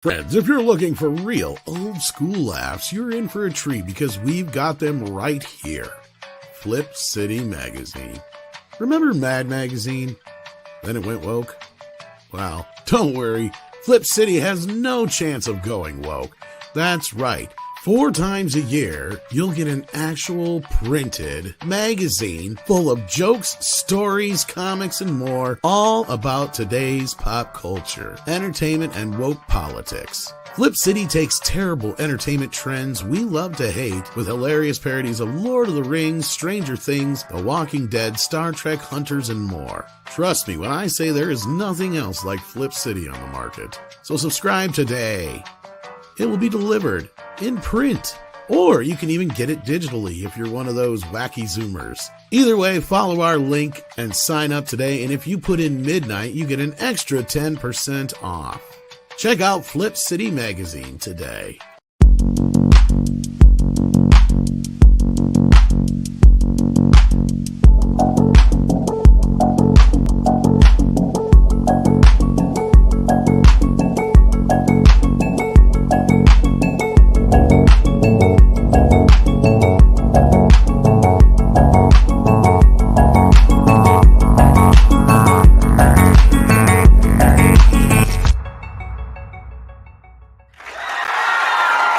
Friends, if you're looking for real old school laughs, you're in for a treat because we've got them right here. Flip City Magazine. Remember Mad Magazine? Then it went woke? Well, don't worry. Flip City has no chance of going woke. That's right. 4 times a year, you'll get an actual printed magazine full of jokes, stories, comics, and more, all about today's pop culture, entertainment, and woke politics. Flip City takes terrible entertainment trends we love to hate with hilarious parodies of Lord of the Rings, Stranger Things, The Walking Dead, Star Trek, Hunters, and more. Trust me when I say there is nothing else like Flip City on the market. So subscribe today. It will be delivered in print, or you can even get it digitally if you're one of those wacky Zoomers. Either way, follow our link and sign up today, and if you put in midnight, you get an extra 10% off. Check out Flip City Magazine today.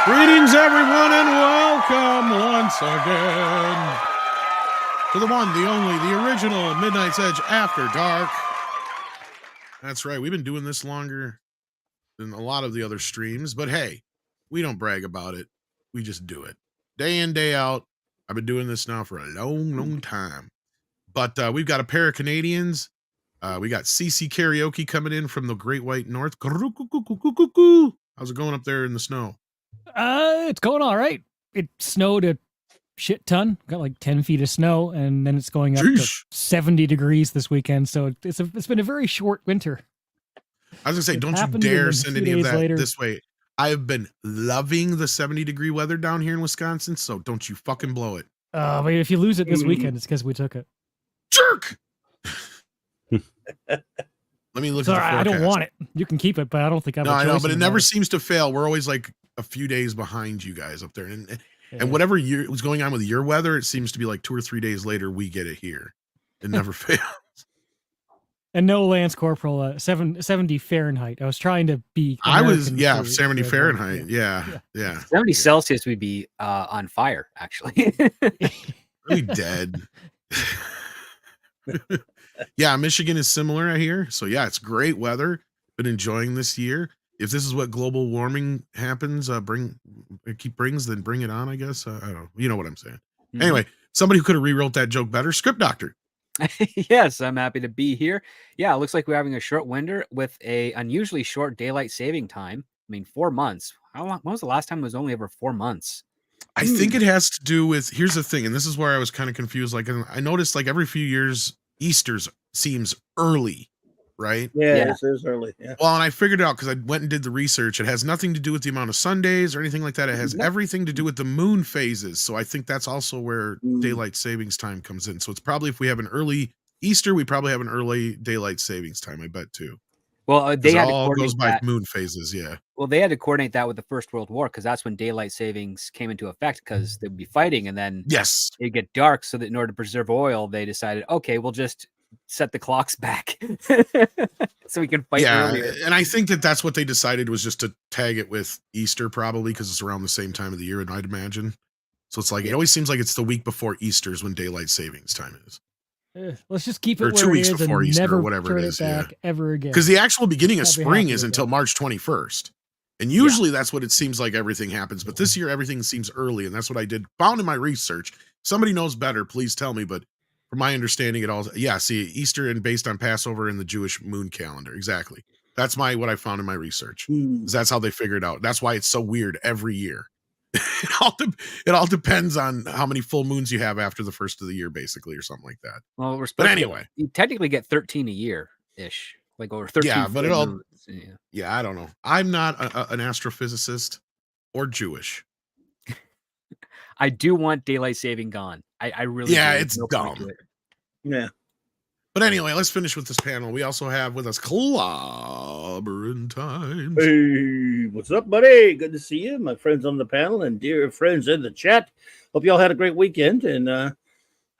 Greetings, everyone, and welcome once again to the one, the only, the original Midnight's Edge After Dark. That's right, we've been doing this longer than a lot of the other streams, but hey, we don't brag about it. We just do it. Day in, day out. I've been doing this now for a long, long time. But we've got a pair of Canadians. We got CC Karaoke coming in from the Great White North. How's it going up there in the snow? It's going all right. It snowed a shit ton. Got like 10 feet of snow, and then it's going up to 70 degrees this weekend. So it's been a very short winter. I was gonna say, don't you dare send any of that this way. I have been loving the 70-degree weather down here in Wisconsin, so don't you fucking blow it. But if you lose it this weekend, it's because we took it. Jerk! Let me look at the forecast. I don't want it. You can keep it, but I don't think I have a choice. I know, but it never seems to fail. We're always like a few days behind you guys up there. And whatever was going on with your weather, it seems to be like 2 or 3 days later, we get it here. It never fails. And no, Lance Corporal, 70 Fahrenheit. I was trying to be. American 70 Fahrenheit. Yeah. 70 Celsius would be on fire, actually. Really dead. Yeah, Michigan is similar, I hear. So yeah, it's great weather. Been enjoying this year. If this is what global warming happens, then bring it on, I guess. I don't know. You know what I'm saying. Mm-hmm. Anyway, somebody who could have rewrote that joke better, Script Doctor. Yes, I'm happy to be here. Yeah, it looks like we're having a short winter with a unusually short daylight saving time. I mean, 4 months. How long? When was the last time it was only over 4 months? I think it has to do with, here's the thing, and this is where I was kind of confused. Like, I noticed like every few years, Easter's seems early, right? Yeah. It is early. Yeah. Well, and I figured it out because I went and did the research. It has nothing to do with the amount of Sundays or anything like that. It has everything to do with the moon phases. So I think that's also where daylight savings time comes in. So it's probably, if we have an early Easter, we probably have an early daylight savings time, I bet too. Well, they had all goes by moon phases, yeah. Well, they had to coordinate that with the First World War because that's when daylight savings came into effect because they'd be fighting and then it'd get dark. So that in order to preserve oil, they decided, okay, we'll just set the clocks back so we can fight earlier. And I think that's what they decided was just to tag it with Easter probably because it's around the same time of the year, I'd imagine. So it's like, it always seems like it's the week before Easter is when daylight savings time is. Let's just keep it or 2 weeks before Easter never or whatever it is. Back ever again. Because the actual beginning of spring is until March 21st. And usually that's what it seems like everything happens. But this year, everything seems early. And that's what I found in my research. Somebody knows better, please tell me. But from my understanding, it all, Easter and based on Passover and the Jewish moon calendar. Exactly. That's what I found in my research. That's how they figured it out. That's why it's so weird every year. It all depends on how many full moons you have after the first of the year, basically, or something like that. Well, but anyway, you technically get 13 a year ish, like over 13. Yeah, but it all. Yeah, I don't know. I'm not an astrophysicist or Jewish. I do want daylight saving gone. I really. Yeah, it's dumb. Yeah. But anyway, let's finish with this panel. We also have with us Clobbering Times. Hey, what's up, buddy? Good to see you, my friends on the panel and dear friends in the chat. Hope you all had a great weekend. And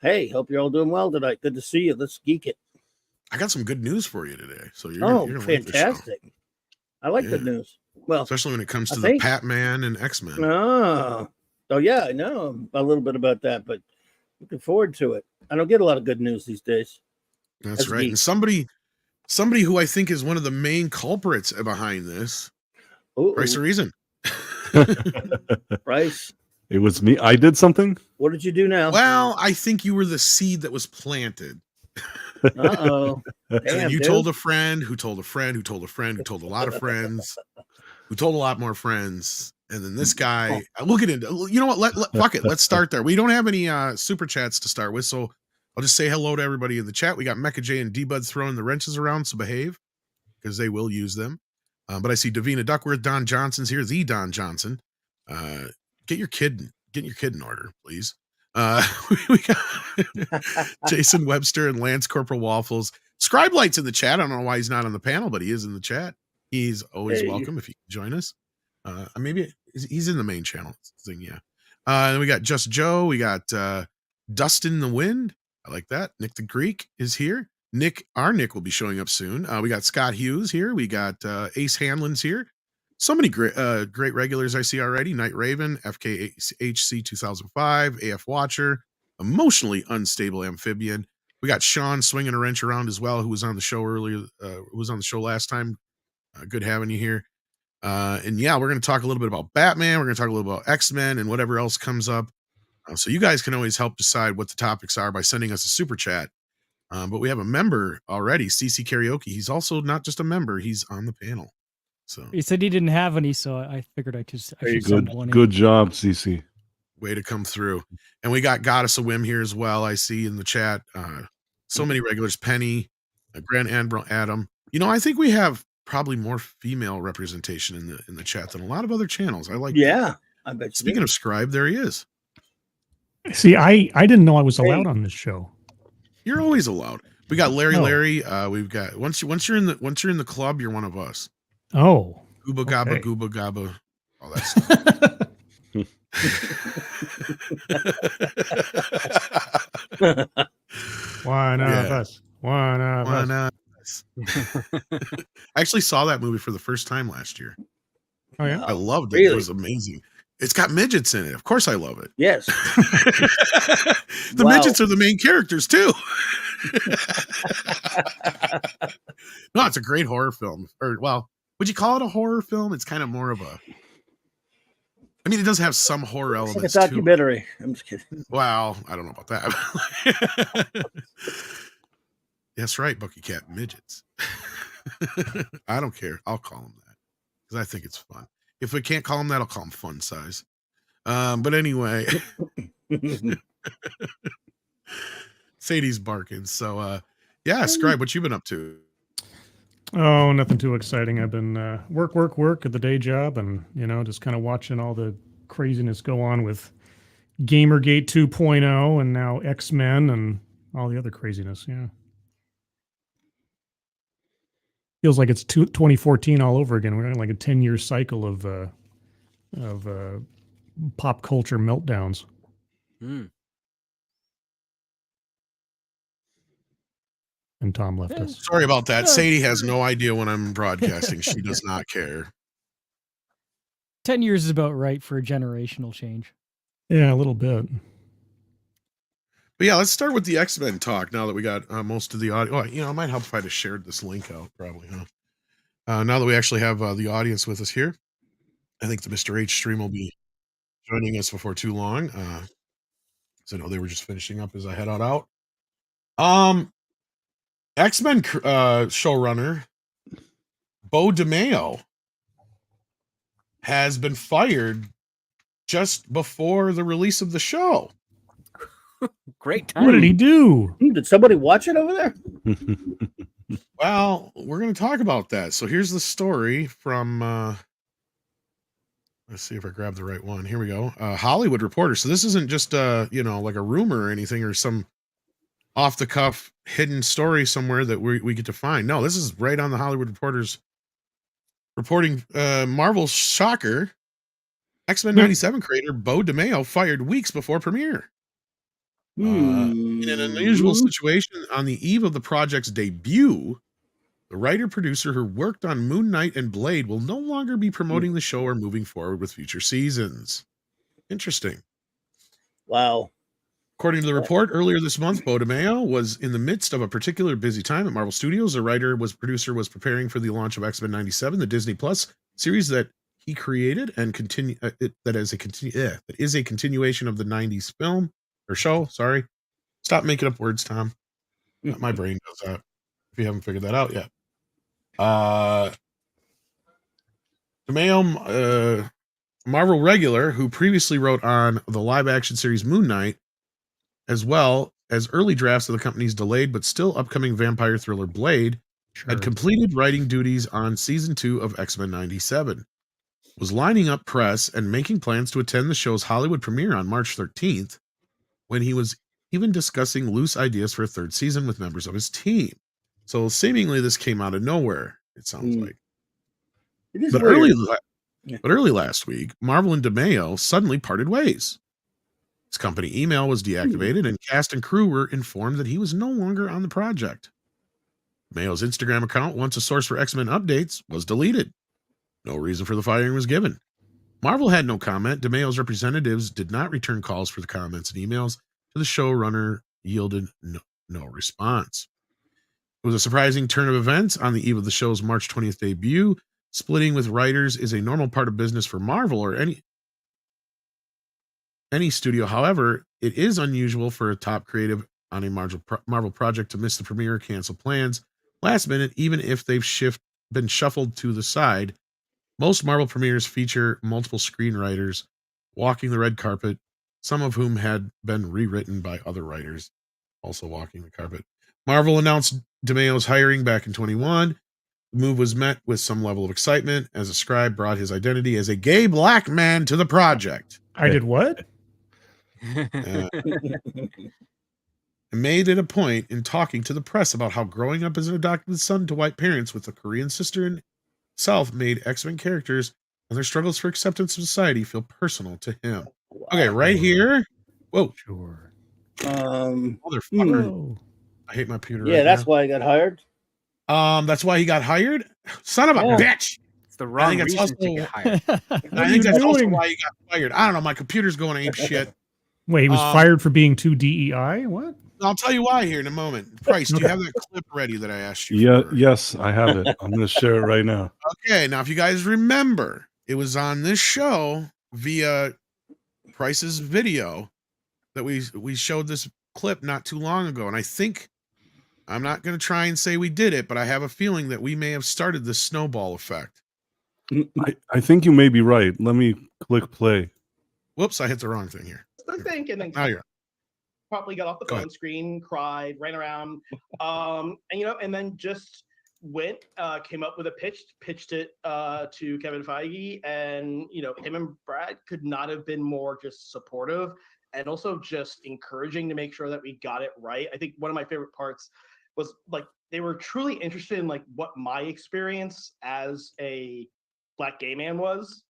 hey, hope you're all doing well tonight. Good to see you. Let's geek it. I got some good news for you today. So you're fantastic. Like I like good news. Well, especially when it comes to the Pat-Man and X-Men. Oh, yeah, I know a little bit about that, but looking forward to it. I don't get a lot of good news these days. That's right. And somebody who I think is one of the main culprits behind this, Price of Reason. Price. It was me. I did something. What did you do now? Well, I think you were the seed that was planted. Uh-oh. And you told a friend who told a friend who told a friend who told a lot of friends who told a lot more friends. And then this guy, we'll get into, you know what? Fuck it. Let's start there. We don't have any super chats to start with. So I'll just say hello to everybody in the chat. We got Mecha J and D-Bud throwing the wrenches around. So behave because they will use them. But I see Davina Duckworth, Don Johnson's here. The Don Johnson. Get your kid in order, please. We got Jason Webster and Lance Corporal Waffles. Scribe Light's in the chat. I don't know why he's not on the panel, but he is in the chat. He's always welcome if you can join us. Maybe he's in the main channel thing, yeah. And we got Just Joe. We got Dustin the Wind. I like that. Nick the Greek is here. Our Nick will be showing up soon. We got Scott Hughes here. We got Ace Hanlon's here. So many great regulars I see already. Night Raven, FKHC 2005, AF Watcher, Emotionally Unstable Amphibian. We got Sean swinging a wrench around as well, who was on the show earlier, who was on the show last time. Good having you here. And yeah, we're going to talk a little bit about Batman. We're going to talk a little about X-Men and whatever else comes up. So you guys can always help decide what the topics are by sending us a super chat. But we have a member already, CC Karaoke. He's also not just a member, he's on the panel. So he said he didn't have any, so I figured I should send one in. Good job, CC. Way to come through. And we got Goddess of Whim here as well. I see in the chat. So many regulars. Penny, Grand Admiral Adam. You know, I think we have probably more female representation in the chat than a lot of other channels. I like that. I bet. Speaking of Scribe, there he is. See, I didn't know I was allowed on this show. You're always allowed. We got Larry. We've got once you're in the club, you're one of us. Oh, Gooba Gabba, Gooba Gabba, all that stuff. One of us. One of us. I actually saw that movie for the first time last year. Oh yeah, I loved it. Really? It was amazing. It's got midgets in it. Of course, I love it. Yes, the midgets are the main characters too. No, it's a great horror film. Or well, would you call it a horror film? It's kind of more of a. I mean, it does have some horror elements. It's like a documentary. I'm just kidding. Well, I don't know about that. That's right, Bucky Cat midgets. I don't care. I'll call them that because I think it's fun. If we can't call them that, I'll call them fun size. But anyway, Sadie's barking. So, yeah, Scribe, what you been up to? Oh, nothing too exciting. I've been work at the day job, and just kind of watching all the craziness go on with Gamergate 2.0 and now X-Men and all the other craziness. Yeah, feels like it's 2014 all over again. We're in like a 10-year cycle of pop culture meltdowns. And Tom left us. Sorry about that. Sadie has no idea when I'm broadcasting. She does not care. 10 years is about right for a generational change. Yeah, a little bit. But yeah, let's start with the X-Men talk now that we got most of the audio. Oh, it might help if I just shared this link out, probably, huh? Now that we actually have the audience with us here, I think the Mr. H stream will be joining us before too long. So I know they were just finishing up as I head on out. X-Men showrunner Bo DeMeo has been fired just before the release of the show. Great time. What did he do? Did somebody watch it over there? Well, we're going to talk about that. So here's the story from let's see if I grab the right one. Here we go. Hollywood Reporter. So this isn't just like a rumor or anything or some off the cuff hidden story somewhere that we get to find. No, this is right on the Hollywood Reporter's reporting. Marvel's shocker. X-Men 97 creator Bo DeMeo fired weeks before premiere. In an unusual situation, on the eve of the project's debut, the writer-producer who worked on Moon Knight and Blade will no longer be promoting the show or moving forward with future seasons. Interesting. Wow. According to the report, earlier this month, Bo DeMeo was in the midst of a particular busy time at Marvel Studios. The producer was preparing for the launch of X-Men 97, the Disney Plus series that he created and that is a continuation of the 90s film or show. Sorry. Stop making up words, Tom. My brain does that. If you haven't figured that out yet. DeMeo, Marvel regular, who previously wrote on the live-action series Moon Knight, as well as early drafts of the company's delayed but still upcoming vampire thriller Blade, had completed writing duties on season 2 of X-Men 97, was lining up press and making plans to attend the show's Hollywood premiere on March 13th, when he was even discussing loose ideas for a third season with members of his team. So seemingly this came out of nowhere, it sounds like. It is but weird. early last week, Marvel and DeMeo suddenly parted ways. His company email was deactivated, and cast and crew were informed that he was no longer on the project. DeMeo's Instagram account, once a source for X-Men updates, was deleted. No reason for the firing was given. Marvel had no comment. DeMeo's representatives did not return calls for the comments and emails to the showrunner, yielded no response. It was a surprising turn of events on the eve of the show's March 20th debut. Splitting with writers is a normal part of business for Marvel or any studio. However, it is unusual for a top creative on a Marvel project to miss the premiere or cancel plans last minute, even if they've been shuffled to the side. Most Marvel premieres feature multiple screenwriters walking the red carpet, some of whom had been rewritten by other writers also walking the carpet. Marvel announced DeMeo's hiring back in 2021. The move was met with some level of excitement as a scribe brought his identity as a gay black man to the project. I did what? And made it a point in talking to the press about how growing up as an adopted son to white parents with a Korean sister in South made X-Men characters and their struggles for acceptance of society feel personal to him. Wow. Okay, right here. Whoa. Sure. Motherfucker. I hate my computer. Yeah, that's why I got hired. That's why he got hired? Son of a bitch. It's the wrong reason to get hired. I think that's also why he got fired. I don't know. My computer's going ape shit. Wait, he was fired for being too DEI? What? I'll tell you why here in a moment. Price, do you have that clip ready that I asked you? Yeah, yes, I have it. I'm going to share it right now. Okay, now if you guys remember, it was on this show via Price's video that we showed this clip not too long ago, and I think I'm not going to try and say we did it, but I have a feeling that we may have started the snowball effect. I think you may be right. Let me click play. Whoops, I hit the wrong thing here. I think, and then now you're probably got off the phone screen, cried, ran around, and then just came up with a pitched it to Kevin Feige, and him and Brad could not have been more just supportive and also just encouraging to make sure that we got it right. I think one of my favorite parts was they were truly interested in what my experience as a Black gay man was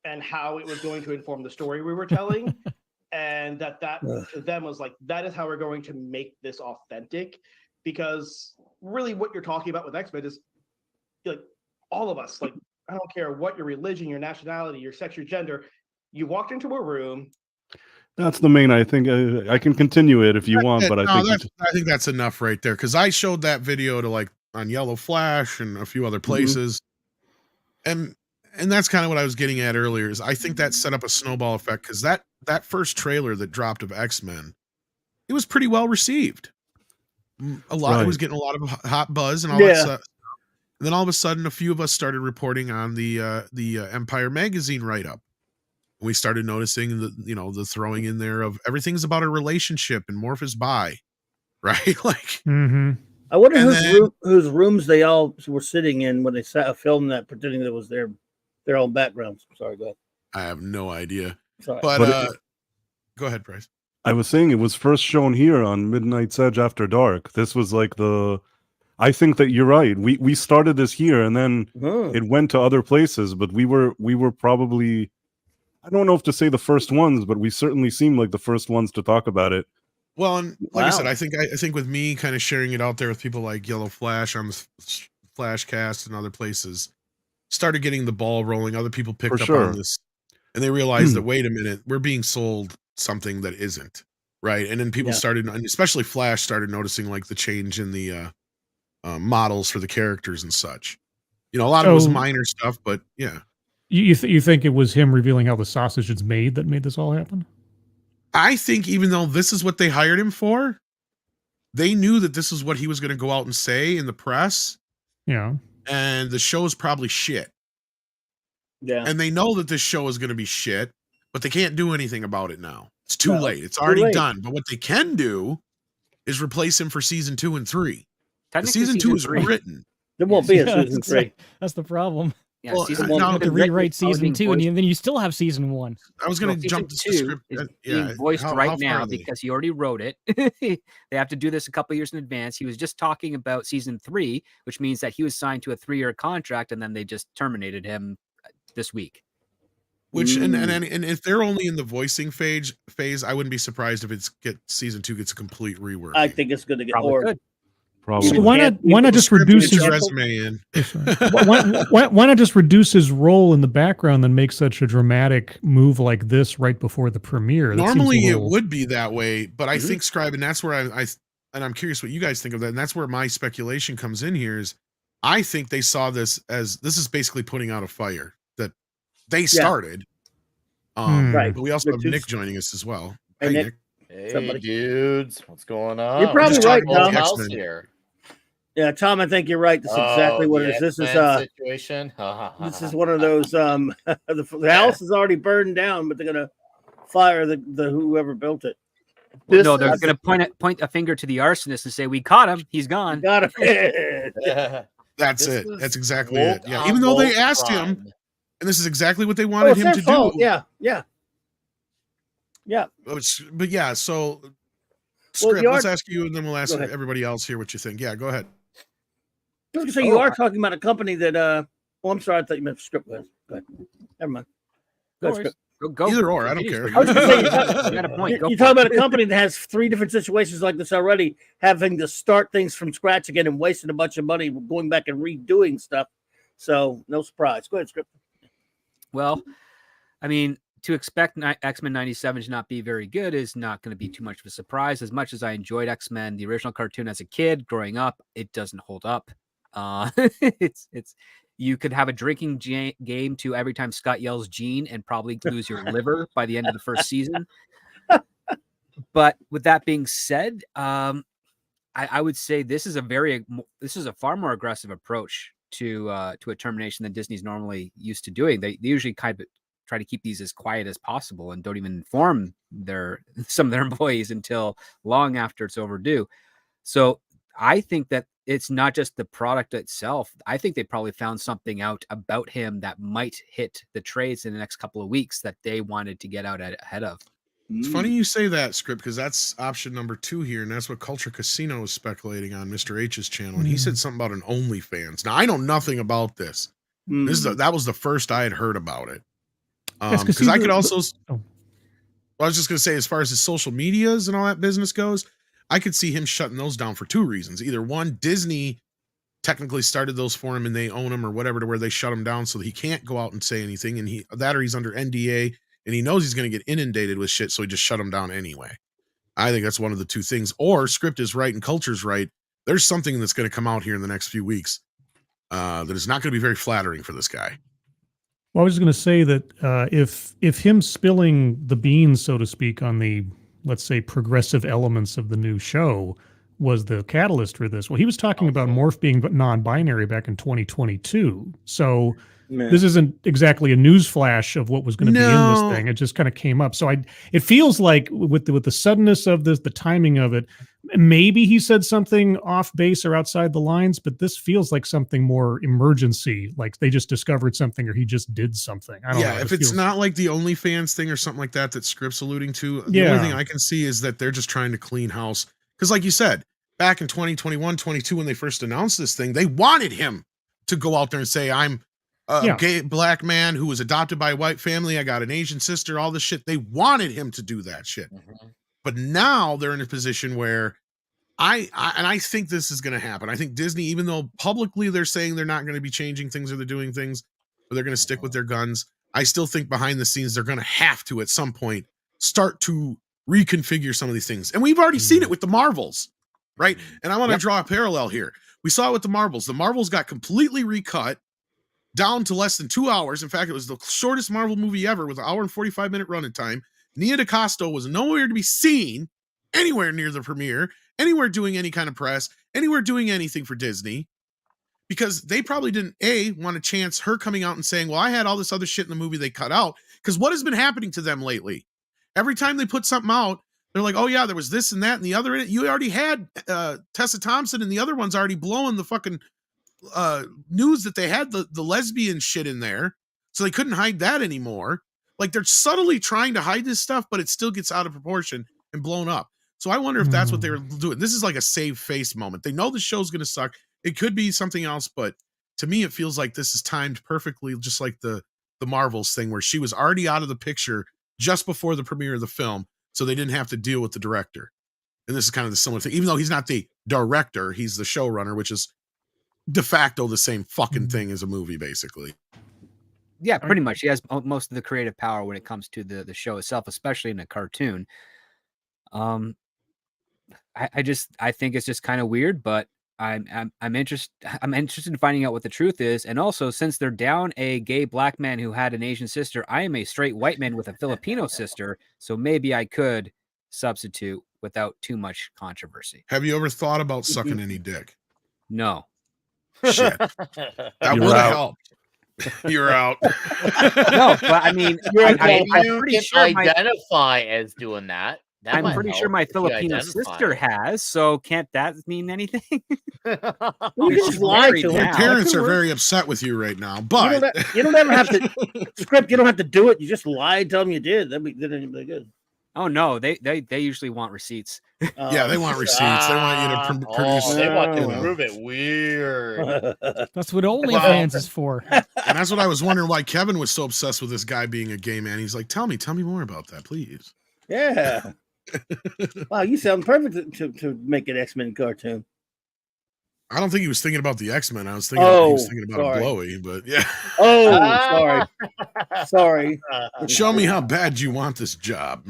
and how it was going to inform the story we were telling. And that to them was that is how we're going to make this authentic, because really what you're talking about with X-Men is all of us, I don't care what your religion, your nationality, your sex, your gender, you walked into a room. That's the main. I think I can continue it if you want, but I think that's enough right there, because I showed that video to on Yellow Flash and a few other places, and that's kind of what I was getting at earlier. Is I think that set up a snowball effect, because that first trailer that dropped of X-Men, it was pretty well received. It was getting a lot of hot buzz and all that stuff. And then all of a sudden, a few of us started reporting on the Empire magazine write up. We started noticing the throwing in there of everything's about a relationship and Morph is bi, right? I wonder whose rooms they all were sitting in when they filmed that, pretending that was their own backgrounds. Sorry, go ahead. I have no idea. Sorry. But go ahead, Bryce. I was saying it was first shown here on Midnight's Edge After Dark. This was like I think that you're right. We started this here and then it went to other places, but we were probably, I don't know if to say the first ones, but we certainly seemed like the first ones to talk about it. Well, and like I said, I think with me kind of sharing it out there with people like Yellow Flash on the Flashcast and other places, started getting the ball rolling. Other people picked up on this, and they realized that, wait a minute, we're being sold something that isn't, right? And then people started, and especially Flash, started noticing like the change in the models for the characters and such. You know, a lot of it was minor stuff, but yeah. You think it was him revealing how the sausage is made that made this all happen? I think even though this is what they hired him for, they knew that this is what he was going to go out and say in the press. Yeah. And the show is probably shit. Yeah. And they know that this show is going to be shit, but they can't do anything about it now. It's too late. It's already done. But what they can do is replace him for season 2 and 3. Season 2 is written. There won't be a season 3. That's the problem. Yeah, well, season you one have to rewrite season 2, and voiced, then you still have season 1. I was going to jump to the script. Is being voiced right now because he already wrote it. They have to do this a couple years in advance. He was just talking about season 3, which means that he was signed to a 3-year contract, and then they just terminated him this week. Which and if they're only in the voicing phase, I wouldn't be surprised if season 2 gets a complete rework. I think it's going to get good. Probably. So why not just reduce his resume in? why not just reduce his role in the background and make such a dramatic move like this right before the premiere? Normally it would be that way, but I think Scribe, and that's where I'm curious what you guys think of that, and that's where my speculation comes in here is I think they saw this as this is basically putting out a fire that they started. Right. But we also have Nick joining us as well. Hey, Nick. Hey, dudes, what's going on? You're probably right, Tom. Here. Yeah, Tom, I think you're right. That's exactly what it is. This is situation. This is one of those. The house is already burned down, but they're gonna fire the whoever built it. No, they're gonna point a finger to the arsonist and say, "We caught him. He's gone." Got him. That's it. That's exactly it. Yeah, even though they asked him, and this is exactly what they wanted him to do. Yeah. But yeah, so Script, let's ask you, and then we'll ask everybody else here what you think. Yeah, go ahead. I was gonna say you are talking about a company that. I'm sorry, I thought you meant Script. Go ahead. Never mind. Go ahead, Script. Go. Either or, I don't care. I was gonna say, you're talking about a company that has 3 different situations like this already, having to start things from scratch again and wasting a bunch of money going back and redoing stuff. So no surprise. Go ahead, Script. Well, I mean, to expect X-Men 97 to not be very good is not going to be too much of a surprise. As much as I enjoyed X-Men, the original cartoon as a kid growing up, it doesn't hold up. It's you could have a drinking game to every time Scott yells Gene and probably lose your liver by the end of the first season. But with that being said, I would say this is a far more aggressive approach to a termination than Disney's normally used to doing. They usually kind of try to keep these as quiet as possible and don't even inform some of their employees until long after it's overdue. So I think that it's not just the product itself. I think they probably found something out about him that might hit the trades in the next couple of weeks that they wanted to get out ahead of. It's funny you say that, Script, because that's option number 2 here, and that's what Culture Casino is speculating on Mr. H's channel. And he said something about an OnlyFans. Now I know nothing about this. That was the first I had heard about it. Because I could also, I was just going to say, as far as his social medias and all that business goes, I could see him shutting those down for 2 reasons. Either one, Disney technically started those for him and they own them or whatever, to where they shut him down so that he can't go out and say anything. And or he's under NDA and he knows he's going to get inundated with shit. So he just shut him down anyway. I think that's one of the 2 things. Or Script is right and Culture's right. There's something that's going to come out here in the next few weeks that is not going to be very flattering for this guy. Well, I was just going to say that if him spilling the beans, so to speak, on the, let's say, progressive elements of the new show was the catalyst for this. Well, he was talking about Morph being non-binary back in 2022. So this isn't exactly a news flash of what was going to be in this thing. It just kind of came up. So it feels like with the suddenness of this, the timing of it, maybe he said something off base or outside the lines, but this feels like something more emergency, like they just discovered something or he just did something. I don't know. If it's not like the OnlyFans thing or something like that Script's alluding to, the only thing I can see is that they're just trying to clean house. Because like you said, back in 2021, 22, when they first announced this thing, they wanted him to go out there and say, I'm a gay black man who was adopted by a white family. I got an Asian sister, all this shit. They wanted him to do that shit. But now they're in a position where I think this is going to happen. I think Disney, even though publicly they're saying they're not going to be changing things or they're doing things, or they're going to stick with their guns, I still think behind the scenes they're going to have to, at some point, start to reconfigure some of these things. And we've already seen it with the Marvels, right? And I want to draw a parallel here. We saw it with the Marvels. The Marvels got completely recut down to less than 2 hours. In fact, it was the shortest Marvel movie ever with an hour and 45-minute running time. Nia DaCosta was nowhere to be seen anywhere near the premiere, anywhere doing any kind of press, anywhere doing anything for Disney, because they probably didn't, want to chance her coming out and saying, well, I had all this other shit in the movie they cut out. Because what has been happening to them lately? Every time they put something out, they're like, oh yeah, there was this and that and the other in it. You already had Tessa Thompson and the other one's already blowing the fucking news that they had the lesbian shit in there. So they couldn't hide that anymore. Like, they're subtly trying to hide this stuff, but it still gets out of proportion and blown up. So I wonder if that's what they were doing. This is like a save face moment. They know the show's going to suck. It could be something else, but to me, it feels like this is timed perfectly, just like the Marvels thing, where she was already out of the picture just before the premiere of the film, so they didn't have to deal with the director. And this is kind of the similar thing. Even though he's not the director, he's the showrunner, which is de facto the same fucking thing as a movie, basically. Yeah, pretty much. He has most of the creative power when it comes to the show itself, especially in a cartoon. I think it's just kind of weird, but I'm interested in finding out what the truth is. And also, since they're down a gay black man who had an Asian sister, I am a straight white man with a Filipino sister, so maybe I could substitute without too much controversy. Have you ever thought about sucking any dick? No. Shit. That would have helped. You're out. No, but I mean, I'm pretty sure identify as doing that. I'm pretty sure my Filipino sister has, so can't that mean anything? You just lie to your parents are very upset with you right now, but you don't ever have to script. You don't have to do it. You just lie, tell them you did. That'd be good. Oh no, they usually want receipts. Yeah, they want receipts. They want you to produce. They want to prove it weird. That's what OnlyFans is for. And that's what I was wondering why Kevin was so obsessed with this guy being a gay man. He's like, tell me more about that, please. Yeah. Wow, you sound perfect to make an X-Men cartoon. I don't think he was thinking about the X-Men. I was thinking he was thinking about a blowy, but yeah. Oh, sorry. Show me how bad you want this job.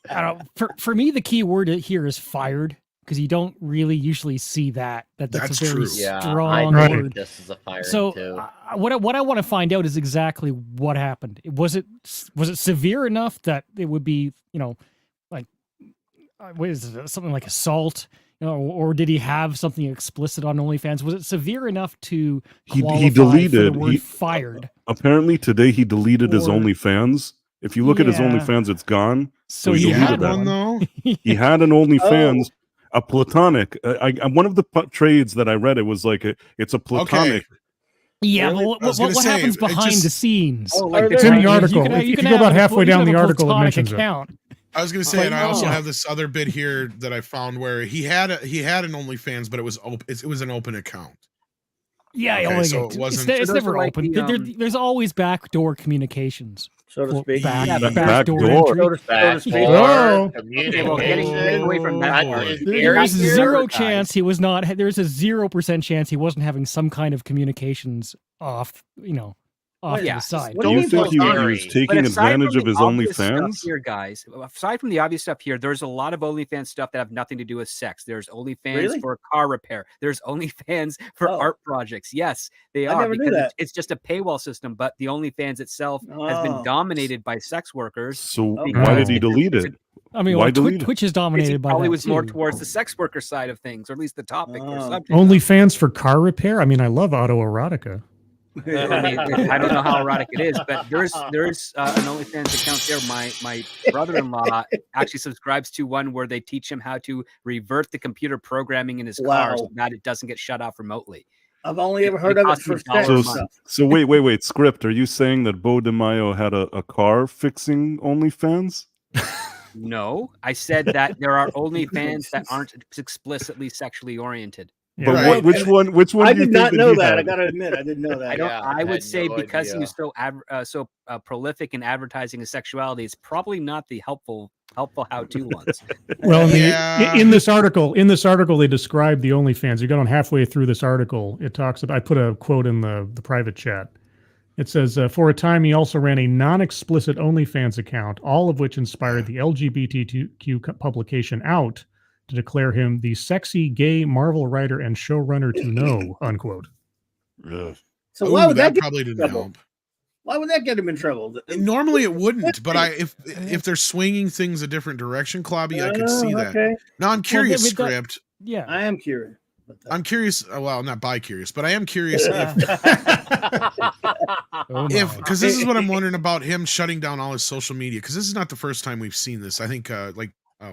I don't. For me, the key word here is fired, because you don't really usually see that. That's a very strong word. This is a firing so too. What I want to find out is exactly what happened. Was it severe enough that it would be, like, what is it, something like assault, or did he have something explicit on OnlyFans? Was it severe enough to qualify he deleted for the word fired? Apparently today he deleted his OnlyFans. If you look at his OnlyFans, it's gone. So he deleted had that one though. He had an OnlyFans. A platonic. One of the trades that I read, it was like it's a platonic. Okay. Yeah, really? But what happens behind the scenes? It's in the article. If you go about halfway down the article, it mentions account. I was going to say, and I also have this other bit here that I found where he had an OnlyFans, but it was an open account. Yeah, so it wasn't. It's never open. There's always backdoor communications, so to speak. Backdoor entry. Getting away from that. There's zero chance he was not. There's a 0% chance he wasn't having some kind of communications off. Off to the side. Do you think he was taking advantage of his OnlyFans? Here, guys, aside from the obvious stuff here, there's a lot of OnlyFans stuff that have nothing to do with sex. There's OnlyFans for car repair. There's OnlyFans for art projects. Yes, they are, because it's just a paywall system. But the OnlyFans itself has been dominated by sex workers. So why did he delete it? I mean, Twitch is dominated by probably that was more too. towards the sex worker side of things, or at least the topic or subject. OnlyFans for car repair. I mean, I love autoerotica. I mean, I don't know how erotic it is, but there's an OnlyFans account there. My brother-in-law actually subscribes to one where they teach him how to revert the computer programming in his car so that it doesn't get shut off remotely. I've only ever heard of it for So wait, Script, are you saying that Bo DeMaio had a car fixing OnlyFans? No, I said that there are OnlyFans that aren't explicitly sexually oriented. But right. which one? I did not know that. I gotta admit, I didn't know that. I would say because he was so prolific in advertising his sexuality, it's probably not the helpful how-to ones. Well, in this article, they describe the OnlyFans. You got on halfway through this article. It talks about. I put a quote in the private chat. It says, for a time, he also ran a non-explicit OnlyFans account, all of which inspired the LGBTQ publication Out to declare him the sexy gay Marvel writer and showrunner to know, unquote. So why would that probably didn't help? Why would that get him in trouble? Normally it wouldn't, but if they're swinging things a different direction, Klobby, I could see that. Okay. Now I'm curious, Script. Yeah, I am curious. I'm curious. Well, not bi-curious, but I am curious if because this is what I'm wondering about him shutting down all his social media. Because this is not the first time we've seen this. I think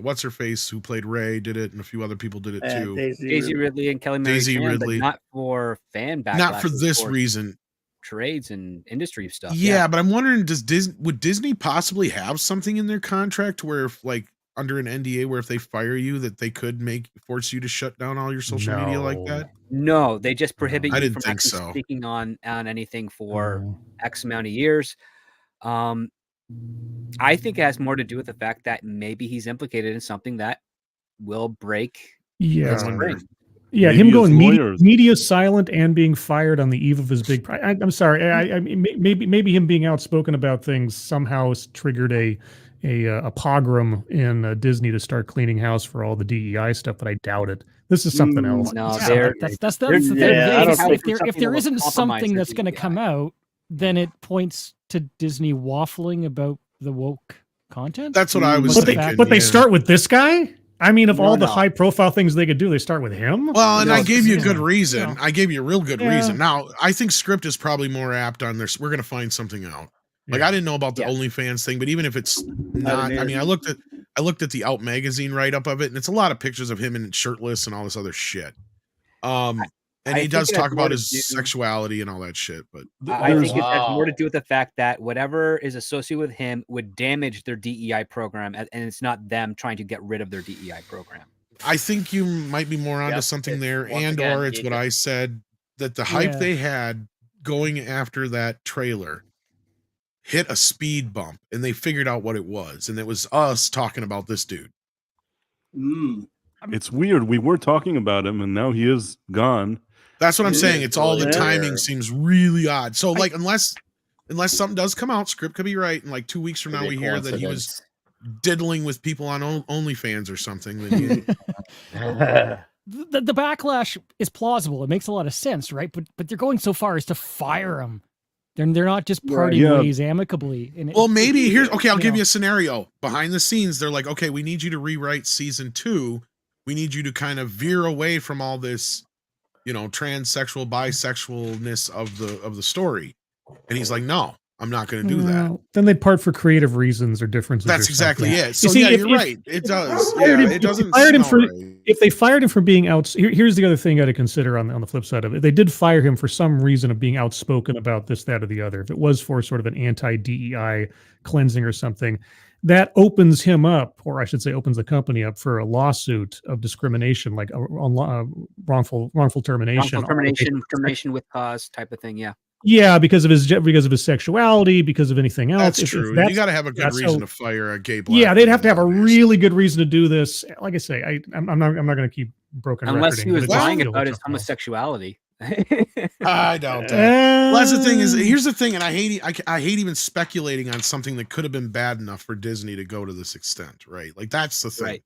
what's her face who played Ray did it, and a few other people did it too. Daisy Ridley and Kelly Mary Daisy Chan, Ridley, but not for fan backlash. Not for this reason. Trades and industry stuff. Yeah, but I'm wondering, would Disney possibly have something in their contract where, if, like, under an NDA, where if they fire you, that they could force you to shut down all your social media like that? No, they just prohibit you from actually speaking on anything for X amount of years. I think it has more to do with the fact that maybe he's implicated in something that will break. Yeah, him going media silent and being fired on the eve of his big. I'm sorry. I maybe him being outspoken about things somehow triggered a pogrom in Disney to start cleaning house for all the DEI stuff, but I doubt it. This is something else. No, that's the thing. If there isn't something that's going to come out, then it points to Disney waffling about the woke content. That's what I was thinking. But they start with this guy? I mean, of all the high-profile things they could do, they start with him? Well, and I gave you a good reason. I gave you a real good reason. Now, I think Script is probably more apt on this. We're going to find something out. Like, I didn't know about the OnlyFans thing, but even if it's not, I mean, I looked at the Out magazine write-up of it, and it's a lot of pictures of him in shirtless and all this other shit. And he does talk about his sexuality and all that shit, but I think it has more to do with the fact that whatever is associated with him would damage their DEI program, and it's not them trying to get rid of their DEI program. I think you might be more onto something there, or it's what I said, that the hype they had going after that trailer hit a speed bump, and they figured out what it was, and it was us talking about this dude. It's weird. We were talking about him, and now he is gone. That's what I'm saying. It's all the timing seems really odd. So, like, unless something does come out, Script could be right, and like 2 weeks from now we hear that he was diddling with people on OnlyFans or something. The backlash is plausible. It makes a lot of sense, right? But they're going so far as to fire him. They're not just parting ways amicably. Well, maybe here's I'll give you a scenario. Behind the scenes, they're like, okay, we need you to rewrite season 2. We need you to kind of veer away from all this, transsexual, bisexualness of the story. And he's like, no, I'm not going to do that. Then they'd part for creative reasons or differences. That's exactly it. So you're right. It does. It doesn't. If they fired him for being out, here's the other thing you got to consider on the flip side of it. They did fire him for some reason of being outspoken about this, that, or the other. If it was for sort of an anti-DEI cleansing or something, that opens him up, or I should say opens the company up for a lawsuit of discrimination, like a wrongful termination. Termination with cause type of thing, yeah. Yeah, because of his sexuality, because of anything else. That's true. You got to have a good reason to fire a gay black. Yeah, they'd have to have a really good reason to do this. Like I say, I'm not going to keep broken. Unless he was lying about his homosexuality. I doubt that. Well, that's the thing. Here's the thing, and I hate even speculating on something that could have been bad enough for Disney to go to this extent, right? Like that's the thing. Right.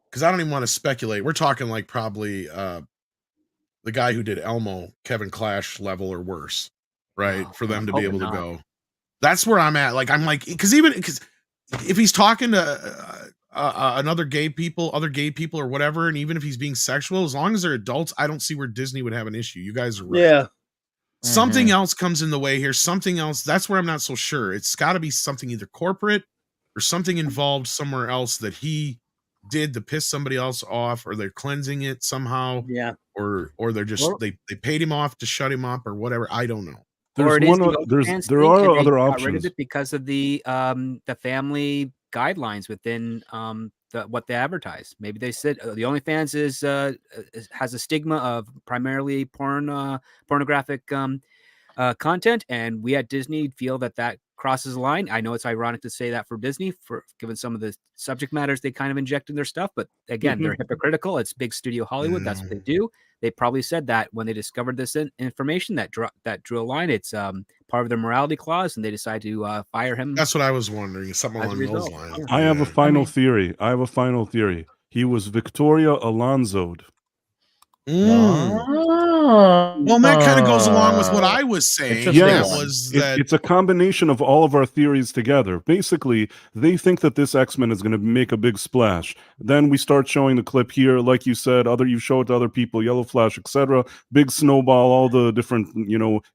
Because I don't even want to speculate. We're talking like probably the guy who did Elmo, Kevin Clash level or worse, right? For them to be able to go. That's where I'm at. Like I'm like, because if he's talking to other gay people or whatever, and even if he's being sexual, as long as they're adults, I don't see where Disney would have an issue. You guys are right. Yeah. Something else comes in the way here. Something else. That's where I'm not so sure. It's got to be something either corporate or something involved somewhere else that he did to piss somebody else off, or they're cleansing it somehow. Yeah. Or they're just they paid him off to shut him up or whatever. I don't know. There are other options. Got rid of it because of the family guidelines within what they advertise. Maybe they said the OnlyFans has a stigma of primarily pornographic content, and we at Disney feel that crosses the line. I know it's ironic to say that for Disney, for given some of the subject matters they kind of inject in their stuff, but again, they're hypocritical. It's big studio Hollywood. That's what they do. They probably said that when they discovered this information that drew a line. It's part of their morality clause, and they decided to fire him. That's what I was wondering. Something along those lines. I have a final theory. He was Victoria Alonso'd. Well, that kind of goes along with what I was saying. Yes, it's a combination of all of our theories together. Basically, they think that this X-Men is going to make a big splash. Then we start showing the clip here, like you said, you show it to other people, Yellow Flash, etc. Big snowball, all the different,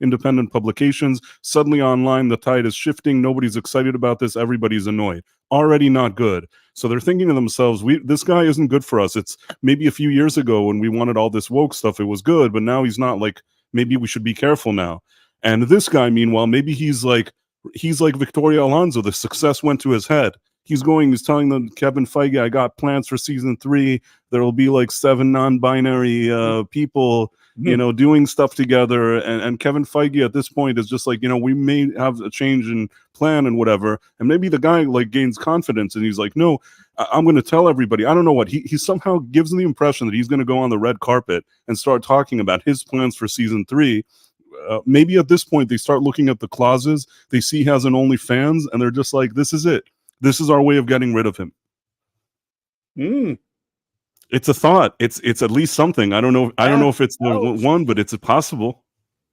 independent publications. Suddenly online, the tide is shifting. Nobody's excited about this. Everybody's annoyed. Already not good. So they're thinking to themselves, this guy isn't good for us. It's maybe a few years ago when we wanted all this woke stuff, it was good, but now he's not. Like, maybe we should be careful now. And this guy, meanwhile, maybe he's like Victoria Alonso. The success went to his head. He's telling them, Kevin Feige, I got plans for season 3. There will be like 7 non-binary people, doing stuff together. And Kevin Feige at this point is just like, we may have a change in plan and whatever. And maybe the guy gains confidence and he's like, no, I'm going to tell everybody. I don't know what. He somehow gives the impression that he's going to go on the red carpet and start talking about his plans for season 3. Maybe at this point they start looking at the clauses. They see he has an OnlyFans and they're just like, this is it. This is our way of getting rid of him. It's a thought. It's at least something. I don't know. I don't know if it's the one, but it's possible.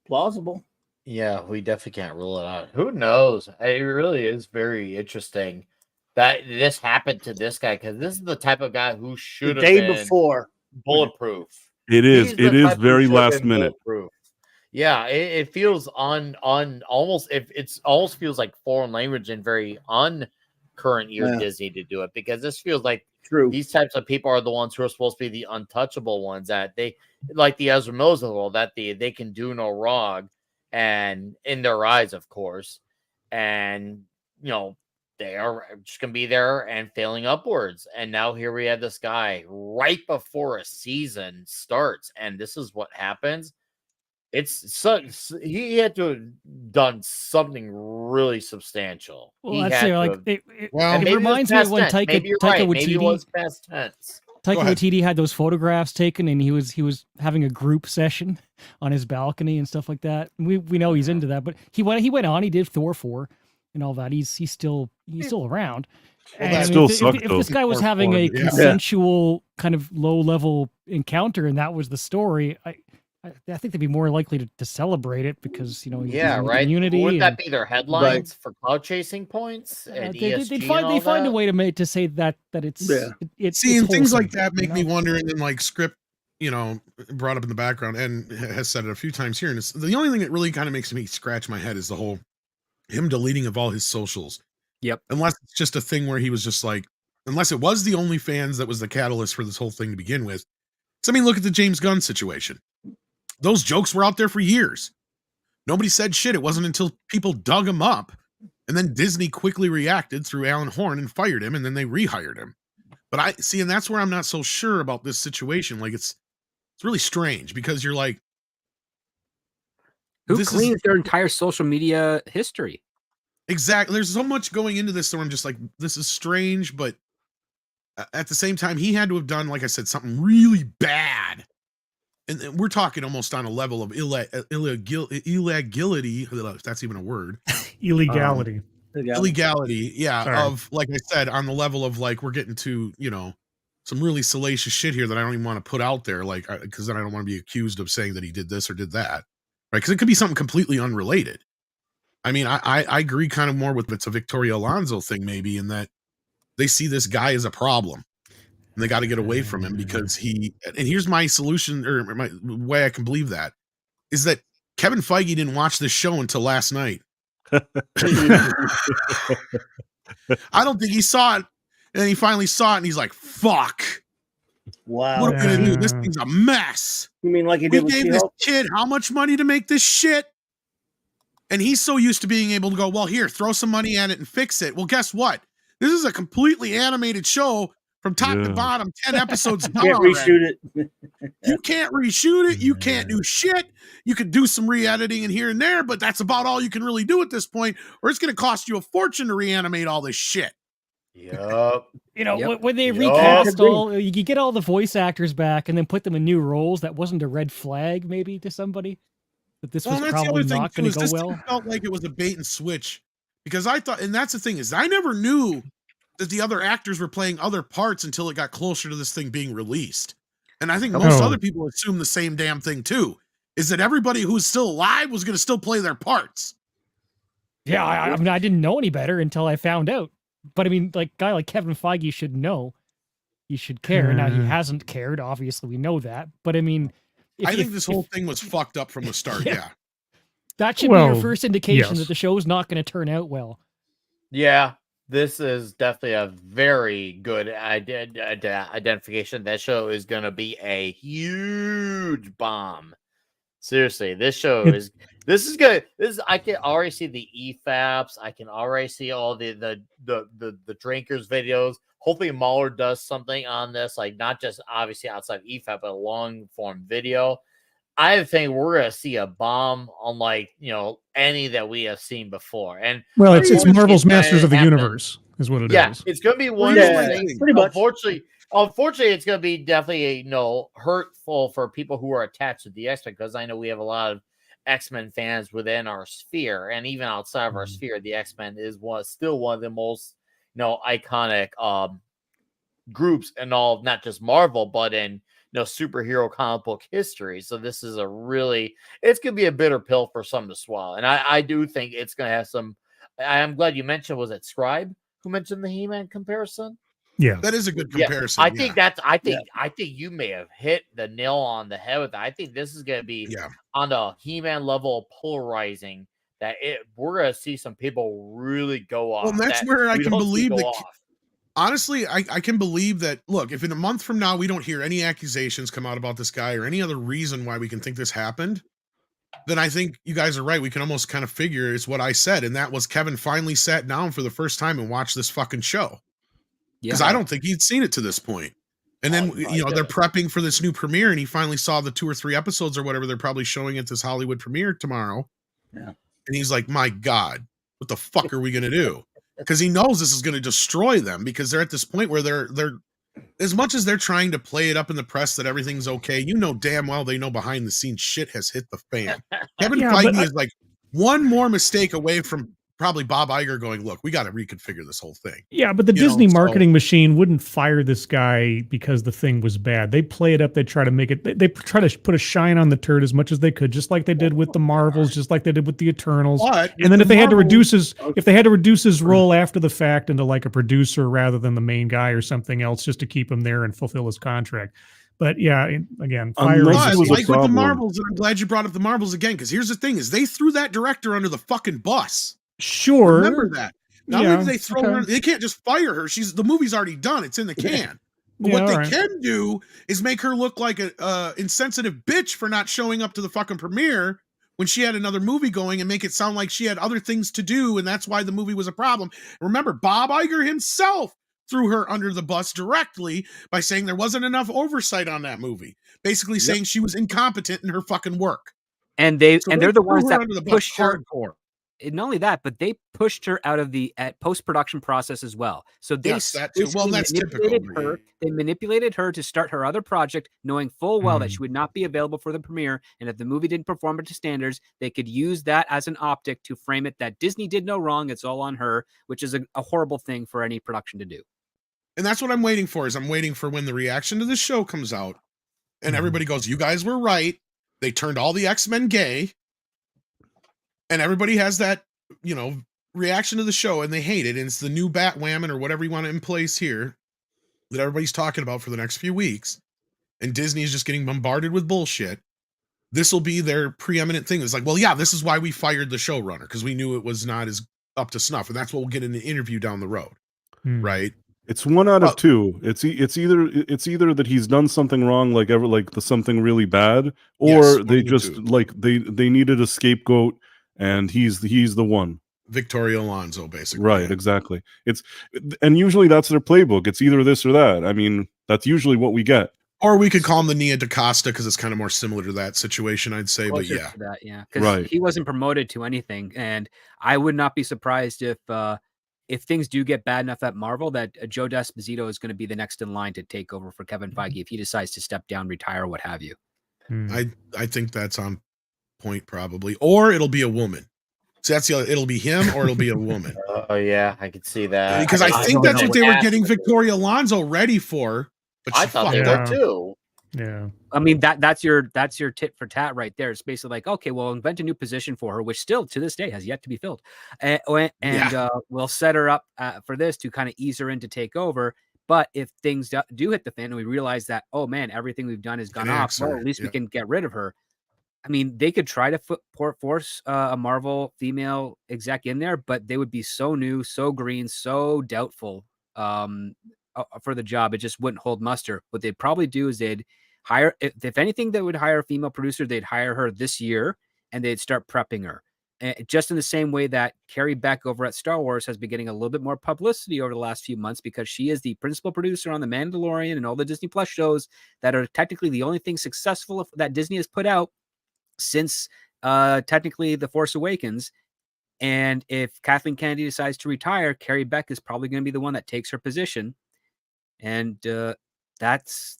Plausible. Yeah, we definitely can't rule it out. Who knows? It really is very interesting that this happened to this guy, because this is the type of guy who should have been before bulletproof. It is. It is very last minute. Yeah, it feels almost. It almost feels like foreign language and very current year Disney to do it, because this feels like these types of people are the ones who are supposed to be the untouchable ones, that they, like the Ezra Millers of the world, that they can do no wrong, and in their eyes, of course, and they are just gonna be there and failing upwards. And now here we have this guy right before a season starts, and this is what happens. He had to have done something really substantial. Well, it reminds me of when Taika Waititi had those photographs taken, and he was having a group session on his balcony and stuff like that. We know he's into that, but he went on. He did Thor 4 and all that. He's still around. Well, if this guy was having a consensual kind of low level encounter and that was the story, I think they'd be more likely to celebrate it, because he's in the community. Wouldn't that be their headlines for cloud chasing points? They find a way to say that it's and things like that make me wonder. And then Script, brought up in the background and has said it a few times here. And it's the only thing that really kind of makes me scratch my head is the whole him deleting of all his socials. Yep. Unless it's just a thing where he was just unless it was the OnlyFans that was the catalyst for this whole thing to begin with. So look at the James Gunn situation. Those jokes were out there for years. Nobody said shit. It wasn't until people dug him up, and then Disney quickly reacted through Alan Horn and fired him, and then they rehired him. But and that's where I'm not so sure about this situation. It's really strange, because you're like, who cleans their entire social media history? Exactly. There's so much going into this, so I'm just like, this is strange, but at the same time, he had to have done, like I said, something really bad. And we're talking almost on a level of illegality, if that's even a word. Illegality. Illegality, yeah. Sorry. Of, like I said, on the level of we're getting to, some really salacious shit here that I don't even want to put out there, because then I don't want to be accused of saying that he did this or did that, right? Because it could be something completely unrelated. I agree kind of more with it's a Victoria Alonso thing, maybe, in that they see this guy as a problem. And they got to get away from him because and here's my solution, or my way I can believe that, is that Kevin Feige didn't watch this show until last night. I don't think he saw it. And he finally saw it and he's like, fuck. Wow. What are we going to do? This thing's a mess. You mean like he We did with gave this kid how much money to make this shit? And he's so used to being able to go, well, here, throw some money at it and fix it. Well, guess what? This is a completely animated show from top to bottom, 10 episodes. You can't reshoot it. You can't reshoot it. You can't do shit. You could do some re-editing in here and there, but that's about all you can really do at this point, or it's going to cost you a fortune to reanimate all this shit. Yep. You know, when they recast you get all the voice actors back and then put them in new roles, that wasn't a red flag maybe to somebody? That this was probably not going to go well? Felt like it was a bait and switch because I thought, and that's the thing is I never knew that the other actors were playing other parts until it got closer to this thing being released. And I think most other people assume the same damn thing too, is that everybody who's still alive was going to still play their parts. Yeah, I mean, I didn't know any better until I found out. But I mean, like a guy like Kevin Feige should know. He should care. Now he hasn't cared. Obviously, we know that. But I mean, I think this whole thing was fucked up from the start. Yeah. That should be your first indication that the show's not going to turn out well. Yeah, this is definitely a very good identification. That show is going to be a huge bomb. Seriously, this show is good. I can already see the EFAPs. I can already see all the drinkers videos. Hopefully Mahler does something on this, like not just obviously outside EFAP, but a long form video. I think we're gonna see a bomb unlike any that we have seen before. And it's Marvel's Masters of the Universe, is what it is. Yeah, it's gonna be one of those things. Pretty much. Unfortunately, it's going to be definitely hurtful for people who are attached to the X-Men, because I know we have a lot of X-Men fans within our sphere, and even outside of our sphere, the X-Men is still one of the most iconic groups in all, not just Marvel, but in superhero comic book history. So this is it's going to be a bitter pill for some to swallow, and I do think it's going to have some. I'm glad you mentioned. Was it Scribe who mentioned the He-Man comparison? Yeah, that is a good comparison. I think I think you may have hit the nail on the head with that. I think this is going to be on the He-Man level polarizing. That we're going to see some people really go off. Well, that's where I can believe that. Honestly, I can believe that. Look, if in a month from now we don't hear any accusations come out about this guy or any other reason why we can think this happened, then I think you guys are right. We can almost kind of figure it's what I said, and that was Kevin finally sat down for the first time and watched this fucking show. Because I don't think he'd seen it to this point. And then, they're prepping for this new premiere, and he finally saw the 2 or 3 episodes or whatever they're probably showing at this Hollywood premiere tomorrow. Yeah. And he's like, my God, what the fuck are we going to do? Because he knows this is going to destroy them, because they're at this point where they're as much as they're trying to play it up in the press that everything's okay, damn well they know behind the scenes shit has hit the fan. Kevin Feige is like one more mistake away from probably Bob Iger going, look, we got to reconfigure this whole thing. Yeah, but the Disney marketing machine wouldn't fire this guy because the thing was bad. They play it up. They try to make it. They try to put a shine on the turd as much as they could, just like they did with the Marvels, just like they did with the Eternals. And then if they had to reduce his role after the fact into like a producer rather than the main guy or something else, just to keep him there and fulfill his contract. But yeah, again, fire like with the Marvels, and I'm glad you brought up the Marvels again, because here's the thing: is they threw that director under the fucking bus. Sure. Remember that. Not only do they throw her, they can't just fire her. The movie's already done. It's in the can. But what they can do is make her look like a insensitive bitch for not showing up to the fucking premiere when she had another movie going, and make it sound like she had other things to do, and that's why the movie was a problem. Remember, Bob Iger himself threw her under the bus directly by saying there wasn't enough oversight on that movie. Basically saying she was incompetent in her fucking work. And they're the ones that pushed her. Not only that, but they pushed her out of the post-production process as well. So they that's typical. They manipulated her to start her other project, knowing full well that she would not be available for the premiere. And if the movie didn't perform up to standards, they could use that as an optic to frame it that Disney did no wrong. It's all on her, which is a horrible thing for any production to do. And that's what I'm waiting for. I'm waiting for when the reaction to this show comes out, and everybody goes, "You guys were right. They turned all the X-Men gay." And everybody has that, reaction to the show, and they hate it, and it's the new Batwoman or whatever you want to in place here that everybody's talking about for the next few weeks, and Disney is just getting bombarded with bullshit, this will be their preeminent thing. It's like, well, yeah, this is why we fired the showrunner, because we knew it was not as up to snuff, and that's what we'll get in the interview down the road, right? It's one out of two. It's either that he's done something wrong, like something really bad, or they just they needed a scapegoat, and he's the one. Victoria Alonso, basically. Right, exactly. And usually that's their playbook. It's either this or that. I mean, that's usually what we get. Or we could call him the Nia DaCosta, because it's kind of more similar to that situation, I'd say. Closer but yeah, to that, because he wasn't promoted to anything, and I would not be surprised if things do get bad enough at Marvel that Joe D'Esposito is going to be the next in line to take over for Kevin Feige if he decides to step down, retire, what have you. I think that's on point, probably. Or it'll be a woman. So it'll be him, or it'll be a woman. Oh yeah, I could see that. Because I think that's what they were getting Victoria Alonso ready for. But I thought they were too. Yeah. I mean, that's your tit for tat right there. It's basically like, okay, we'll invent a new position for her, which still to this day has yet to be filled, and we'll set her up for this to kind of ease her in to take over. But if things do hit the fan and we realize that, oh man, everything we've done has gone off, well, at least we can get rid of her. I mean, they could try to force a Marvel female exec in there, but they would be so new, so green, so doubtful for the job. It just wouldn't hold muster. What they'd probably do is they'd hire, if anything, they would hire a female producer. They'd hire her this year, and they'd start prepping her. Just in the same way that Carrie Beck over at Star Wars has been getting a little bit more publicity over the last few months, because she is the principal producer on The Mandalorian and all the Disney Plus shows that are technically the only thing successful that Disney has put out since technically The Force Awakens. And if Kathleen Kennedy decides to retire, Carrie Beck is probably going to be the one that takes her position. And that's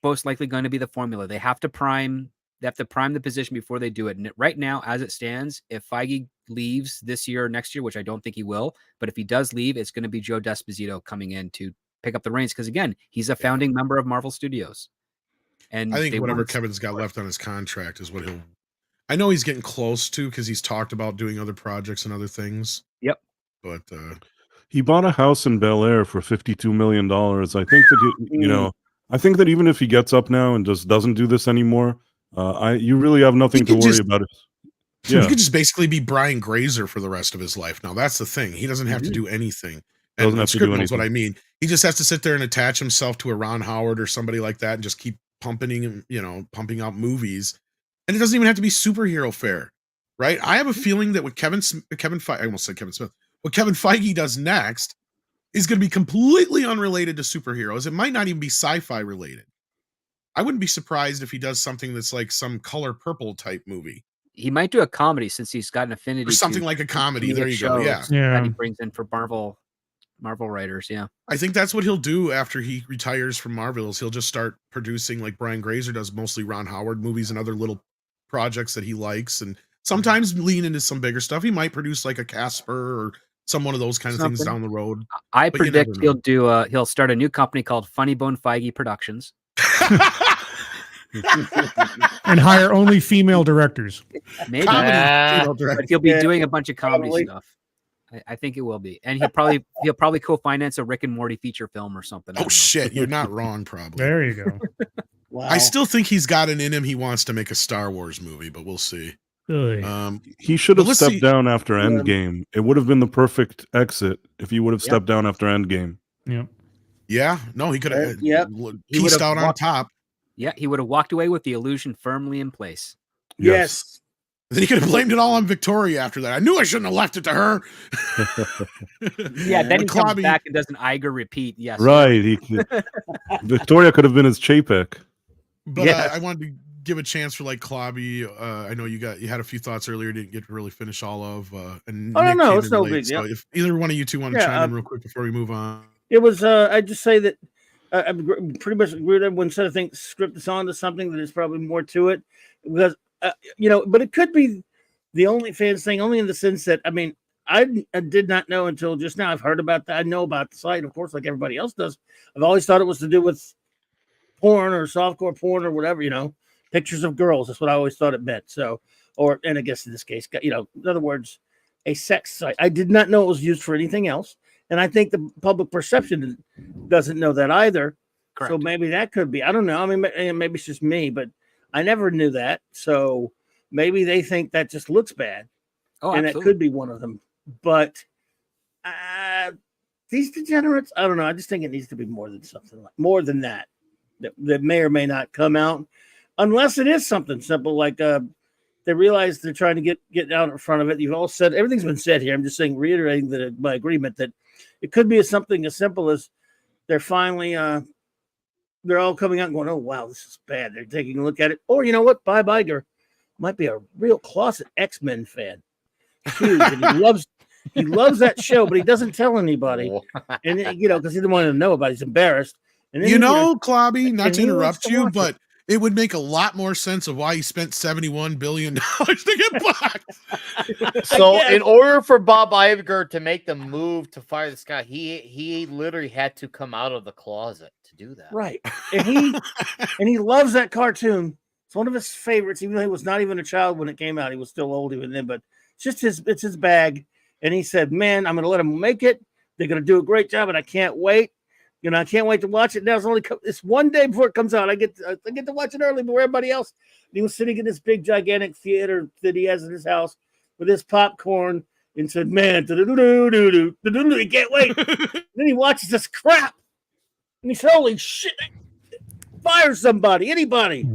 most likely going to be the formula. They have to prime the position before they do it. And right now, as it stands, if Feige leaves this year or next year, which I don't think he will, but if he does leave, it's going to be Joe D'Esposito coming in to pick up the reins. Because again, he's a founding member of Marvel Studios. And I think whatever Kevin's got left on his contract is what he'll. I know he's getting close to, because he's talked about doing other projects and other things. Yep. But he bought a house in Bel Air for $52 million. I think that I think that even if he gets up now and just doesn't do this anymore, you really have nothing to worry about it. Yeah. He could just basically be Brian Grazer for the rest of his life. Now that's the thing. He doesn't have to do anything. And doesn't have to do anything. What I mean. He just has to sit there and attach himself to a Ron Howard or somebody like that and just keep pumping out movies. And it doesn't even have to be superhero fare, right? I have a feeling that what Kevin Feige, I almost said Kevin Smith, what Kevin Feige does next is going to be completely unrelated to superheroes. It might not even be sci-fi related. I wouldn't be surprised if he does something that's like some Color Purple type movie. He might do a comedy, since he's got an affinity or something like a comedy. There you go. Yeah. That he brings in for Marvel writers. Yeah. I think that's what he'll do after he retires from Marvel. Is he'll just start producing, like Brian Grazer does, mostly Ron Howard movies and other little projects that he likes, and sometimes lean into some bigger stuff. He might produce like a Casper or some one of those kind of things down the road. I predict he'll start a new company called Funny Bone Feige Productions. And hire only female directors. Maybe. But he'll be doing a bunch of comedy stuff. I think it will be. And he'll probably co-finance a Rick and Morty feature film or something. Oh shit, you're not wrong, probably. There you go. Wow. I still think he's got it in him. He wants to make a Star Wars movie, but we'll see. He should have stepped down after Endgame. It would have been the perfect exit if he would have stepped down after Endgame. Yeah. Yeah. No, he could have pieced out on top. Yeah, he would have walked away with the illusion firmly in place. Yes. Then he could have blamed it all on Victoria after that. I knew I shouldn't have left it to her. Yeah, then he comes back and does an Iger repeat. Yes. Right. Victoria could have been his Chapek. But I wanted to give a chance for like Klobby. I know you had a few thoughts earlier, didn't get to really finish all of. And no, it's no big deal. So if either one of you two want to chime in real quick before we move on. It was, I'd just say that I pretty much agree with everyone said. I think script is on to something that is probably more to it, because but it could be the OnlyFans thing, only in the sense that, I mean, I did not know until just now. I've heard about that. I know about the site, of course, like everybody else does. I've always thought it was to do with porn or softcore porn or whatever, pictures of girls. That's what I always thought it meant. So, and I guess in this case, in other words, a sex site. I did not know it was used for anything else, and I think the public perception doesn't know that either. Correct. So maybe that could be. I don't know. I mean, maybe it's just me, but I never knew that. So maybe they think that just looks bad, and it could be one of them. But these degenerates, I don't know. I just think it needs to be more than that may or may not come out, unless it is something simple like they realize they're trying to get out in front of it. You've all said everything's been said here. I'm just saying, reiterating that my agreement that it could be something as simple as they're finally they're all coming out and going, "Oh wow, this is bad." They're taking a look at it, or you know what, Bob Iger might be a real closet X-Men fan. Huge, and he loves that show, but he doesn't tell anybody, and because he didn't want to know about it. He's embarrassed. And then Clobby, not to interrupt you, but it would make a lot more sense of why he spent $71 billion to get blocked. So in order for Bob Iger to make the move to fire this guy, he literally had to come out of the closet to do that. Right. And he loves that cartoon. It's one of his favorites, even though he was not even a child when it came out. He was still old even then, but it's his bag. And he said, "Man, I'm going to let them make it. They're going to do a great job, and I can't wait. I can't wait to watch it. Now it's one day before it comes out. I get to watch it early before everybody else." And he was sitting in this big, gigantic theater that he has in his house with his popcorn and said, "Man, he can't wait." Then he watches this crap, and he said, "Holy shit! Fire somebody, anybody."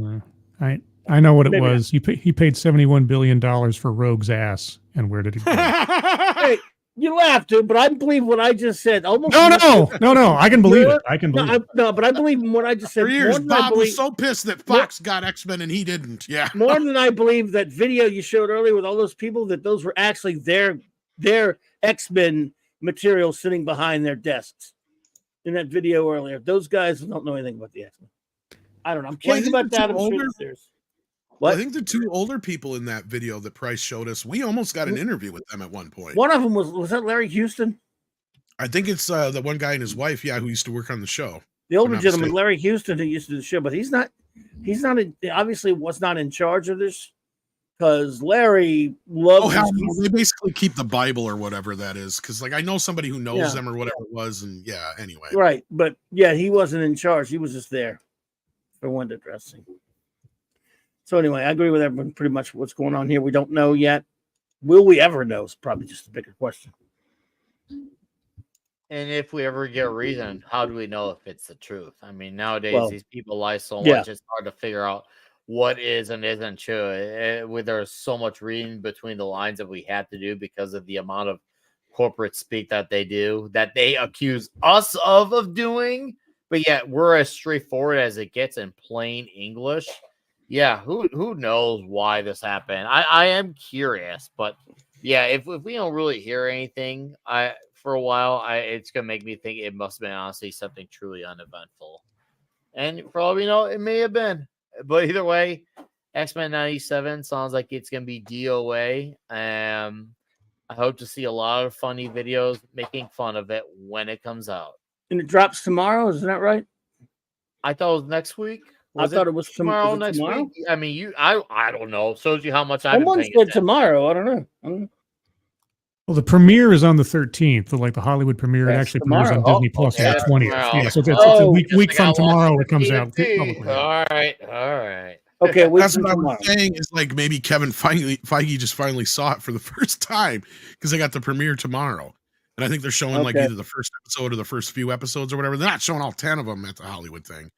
I know what it was. He paid $71 billion for Rogue's ass, and where did it go? Hey, you laugh, dude, but I believe what I just said. Almost no. I can believe it. I can believe it. No, but I believe what I just said. For years, Bob was so pissed that Fox got X-Men and he didn't. Yeah. More than I believe that video you showed earlier with all those people, that those were actually their X-Men material sitting behind their desks in that video earlier. Those guys don't know anything about the X-Men. I don't know. I'm kidding about that. I'm sure there's. What? I think the two older people in that video that Price showed us, we almost got an interview with them at one point. One of them was that Larry Houston? I think it's the one guy and his wife, who used to work on the show. The older gentleman, Larry Houston, who used to do the show, but he's not obviously was not in charge of this, because Larry loves. They basically keep the Bible or whatever that is, because I know somebody who knows them or whatever it was, and anyway. Right, but he wasn't in charge. He was just there for window dressing. So anyway, I agree with everyone pretty much what's going on here. We don't know yet. Will we ever know is probably just a bigger question. And if we ever get a reason, how do we know if it's the truth? I mean, nowadays these people lie so much, it's hard to figure out what is and isn't true. There's so much reading between the lines that we have to do because of the amount of corporate speak that they do, that they accuse us of doing. But yet we're as straightforward as it gets in plain English. Yeah, who knows why this happened? I am curious, but if we don't really hear anything for a while, it's gonna make me think it must have been honestly something truly uneventful. And for all we know, it may have been. But either way, X-Men 97 sounds like it's gonna be DOA. I hope to see a lot of funny videos making fun of it when it comes out. And it drops tomorrow, isn't that right? I thought it was next week. I thought it was tomorrow next week. I mean, I don't know. Shows you how much I've been paying said tomorrow. I don't know. Well, the premiere is on the 13th. The Hollywood premiere. It actually premieres on Disney Plus on the 20th. Yeah, so it's a week from tomorrow. It comes out. All right. Okay, that's what I was saying. Is maybe Kevin Feige just finally saw it for the first time because they got the premiere tomorrow, and I think they're showing either the first episode or the first few episodes or whatever. They're not showing all 10 of them at the Hollywood thing.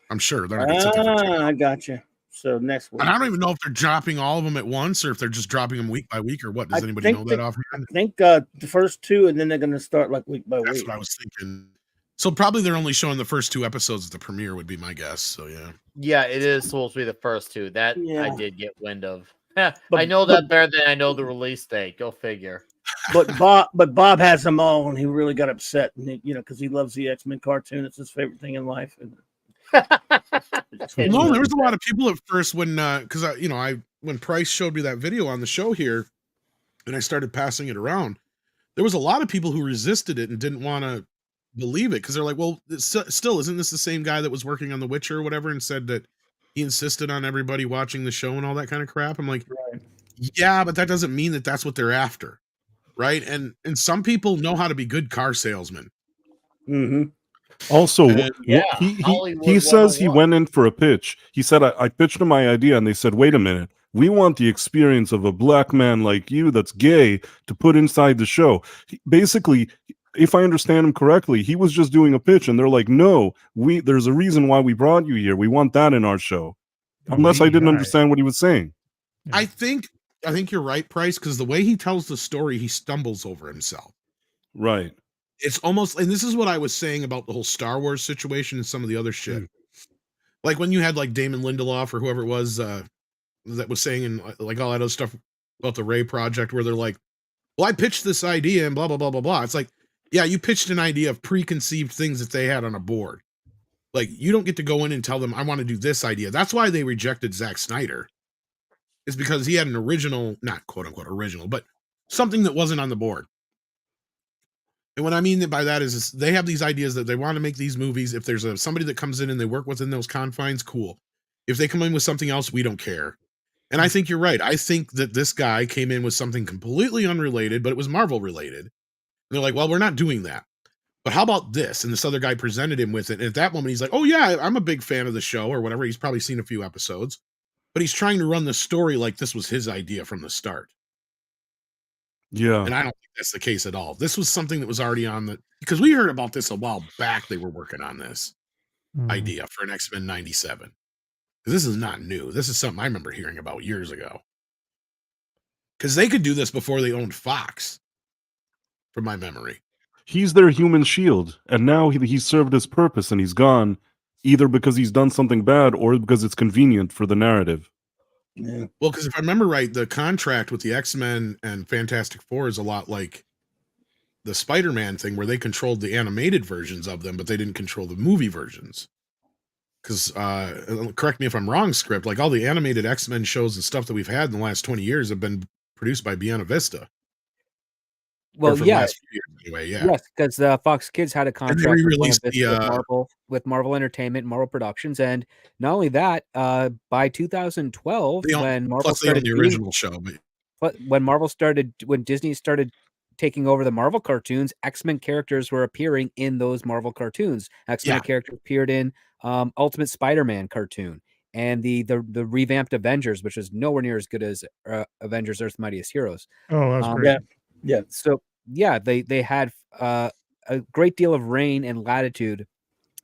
I'm sure they're not I got you. So next week. And I don't even know if they're dropping all of them at once or if they're just dropping them week by week or what. Does anybody know that offhand? I think the first two, and then they're going to start week by week. That's what I was thinking. So probably they're only showing the first two episodes at the premiere would be my guess. So yeah, it is supposed to be the first two. That I did get wind of. I know that better than I know the release date. Go figure. But Bob has them all, and he really got upset, and because he loves the X-Men cartoon. It's his favorite thing in life. No, there was a lot of people at first when because when Price showed me that video on the show here, and I started passing it around, there was a lot of people who resisted it and didn't want to believe it because they're like, well, still isn't this the same guy that was working on The Witcher or whatever, and said that he insisted on everybody watching the show and all that kind of crap. I'm like, yeah, but that doesn't mean that that's what they're after. right? And some people know how to be good car salesmen. Mm-hmm. Also, yeah, he says he went in for a pitch. He said, I pitched him my idea, and they said, wait a minute. We want the experience of a black man like you that's gay to put inside the show. Basically, if I understand him correctly, he was just doing a pitch, and they're like, no, there's a reason why we brought you here. We want that in our show. Unless I didn't understand what he was saying. Yeah. I think you're right, Price, because the way he tells the story, he stumbles over himself. Right. It's almost, and this is what I was saying about the whole Star Wars situation and some of the other shit. Like when you had like Damon Lindelof or whoever it was that was saying and like all that other stuff about the Ray project, where they're like, well, I pitched this idea and blah, blah, blah, blah, blah. It's like, yeah, you pitched an idea of preconceived things that they had on a board. Like, you don't get to go in and tell them, I want to do this idea. That's why they rejected Zack Snyder. It's because he had an original, not quote unquote original, but something that wasn't on the board. And what I mean by that is they have these ideas that they want to make these movies. If there's somebody that comes in and they work within those confines, cool. If they come in with something else, we don't care. And I think you're right. I think that this guy came in with something completely unrelated, but it was Marvel related. And they're like, well, we're not doing that. But how about this? And this other guy presented him with it. And at that moment, he's like, oh, yeah, I'm a big fan of the show or whatever. He's probably seen a few episodes. But he's trying to run the story like this was his idea from the start. Yeah. And I don't think that's the case at all. This was something that was already on because we heard about this a while back. They were working on this idea for an X-Men 97. This is not new. This is something I remember hearing about years ago. Because they could do this before they owned Fox, from my memory. He's their human shield. And now he's served his purpose and he's gone, either because he's done something bad or because it's convenient for the narrative. Yeah. Well, because if I remember right, the contract with the X-Men and Fantastic Four is a lot like the Spider-Man thing, where they controlled the animated versions of them, but they didn't control the movie versions. Because, correct me if I'm wrong, Script, like all the animated X-Men shows and stuff that we've had in the last 20 years have been produced by Buena Vista. Well, yeah. Years, anyway, yeah. Yes, because Fox Kids had a contract with Marvel Entertainment, Marvel Productions, and not only that, by 2012, when Marvel started the original show, but when Disney started taking over the Marvel cartoons, X-Men characters were appearing in those Marvel cartoons. X-Men characters appeared in Ultimate Spider-Man cartoon and the revamped Avengers, which is nowhere near as good as Avengers: Earth's Mightiest Heroes. Oh, that's great. Yeah. So yeah, they had a great deal of reign and latitude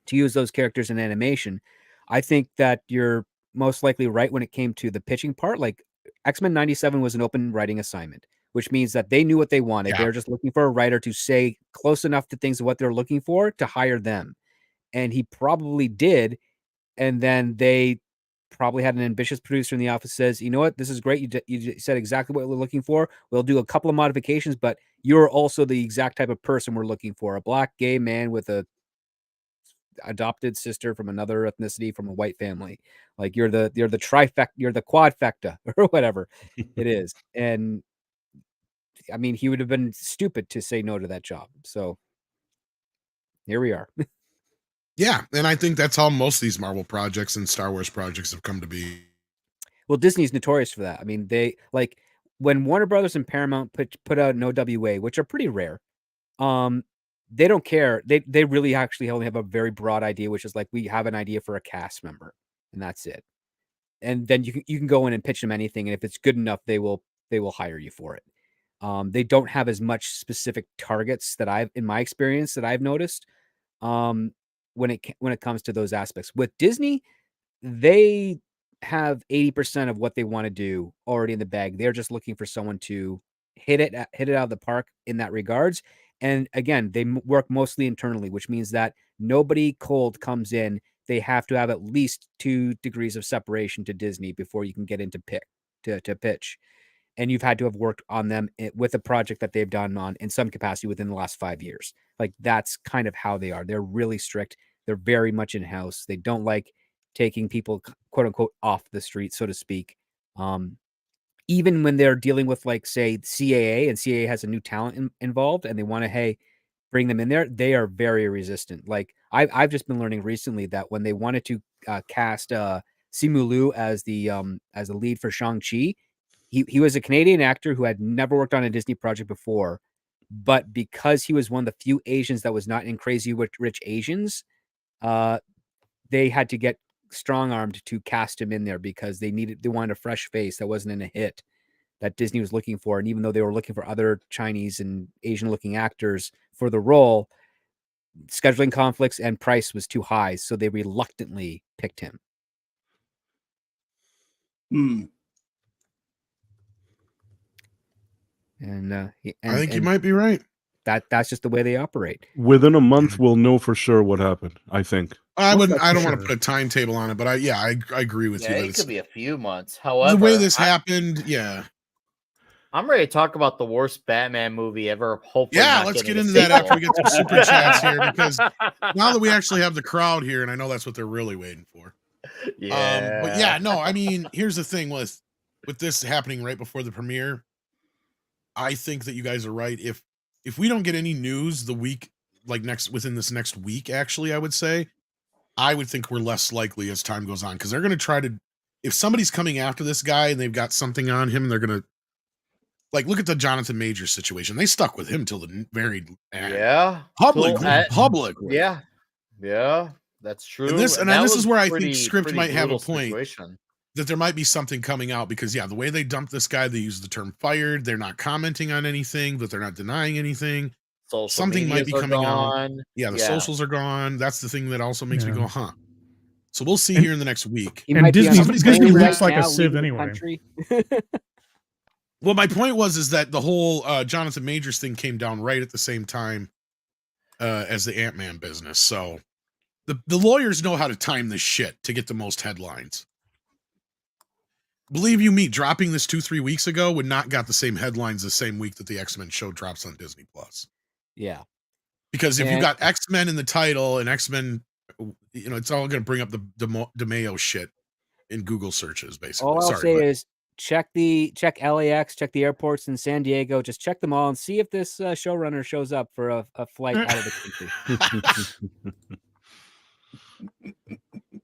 to use those characters in animation. I think that you're most likely right when it came to the pitching part. Like X-Men 97 was an open writing assignment, which means that they knew what they wanted. They're just looking for a writer to say close enough to things of what they're looking for to hire them. And he probably did. And then they probably had an ambitious producer in the office says, you know what, this is great. You said exactly what we're looking for. We'll do a couple of modifications, but you're also the exact type of person we're looking for. A black gay man with a adopted sister from another ethnicity from a white family. Like you're the trifecta, you're the quadfecta or whatever it is. And I mean, he would have been stupid to say no to that job. So here we are. Yeah, and I think that's how most of these Marvel projects and Star Wars projects have come to be. Well, Disney's notorious for that. I mean, they like when Warner Brothers and Paramount put out an OWA, which are pretty rare. They don't care. They really actually only have a very broad idea, which is like we have an idea for a cast member, and that's it. And then you can go in and pitch them anything, and if it's good enough, they will hire you for it. They don't have as much specific targets that in my experience that I've noticed. When it comes to those aspects with Disney, they have 80% of what they want to do already in the bag. They're just looking for someone to hit it out of the park in that regards. And again, they work mostly internally, which means that nobody cold comes in. They have to have at least 2 degrees of separation to Disney before you can get into pitch. And you've had to have worked on them with a project that they've done on in some capacity within the last 5 years. Like that's kind of how they are. They're really strict. They're very much in-house. They don't like taking people, quote unquote, off the street, so to speak. Even when they're dealing with, like, say, CAA, and CAA has a new talent involved, and they want to, bring them in there, they are very resistant. Like, I've just been learning recently that when they wanted to cast Simu Liu as the lead for Shang-Chi, he was a Canadian actor who had never worked on a Disney project before, but because he was one of the few Asians that was not in Crazy Rich Asians, they had to get strong-armed to cast him in there because they wanted a fresh face that wasn't in a hit that Disney was looking for. And even though they were looking for other Chinese and Asian-looking actors for the role, scheduling conflicts and price was too high, so they reluctantly picked him. And I think you might be right. That's just the way they operate. Within a month, we'll know for sure what happened. I think. I don't want to put a timetable on it, but I agree with you. It could be a few months. However, the way this happened, I'm ready to talk about the worst Batman movie ever. Hopefully, let's get into that after we get some super chats here, because now that we actually have the crowd here, and I know that's what they're really waiting for. Yeah. But yeah, no, I mean, here's the thing with this happening right before the premiere. I think that you guys are right. If we don't get any news the week, like within this next week, actually, I would think we're less likely as time goes on, because they're going to try to, if somebody's coming after this guy and they've got something on him, they're going to, like, look at the Jonathan Majors situation. They stuck with him till the very end. Yeah. Public. Yeah, that's true. And this is where I think script might have a point. That there might be something coming out, because the way they dumped this guy, they use the term fired. They're not commenting on anything, but they're not denying anything. Something might be coming out. Yeah, the socials are gone. That's the thing that also makes me go, huh. So we'll see here in the next week. And Disney looks like a sieve anyway. Well, my point is that the whole Jonathan Majors thing came down right at the same time as the Ant-Man business. So the lawyers know how to time this shit to get the most headlines. Believe you me, dropping this 2-3 weeks ago would not got the same headlines the same week that the X-Men show drops on Disney Plus. Yeah. Because if you got X-Men in the title and X-Men, it's all going to bring up the DeMeo shit in Google searches, basically. All I'll say is check LAX, check the airports in San Diego, just check them all and see if this showrunner shows up for a flight out of the country.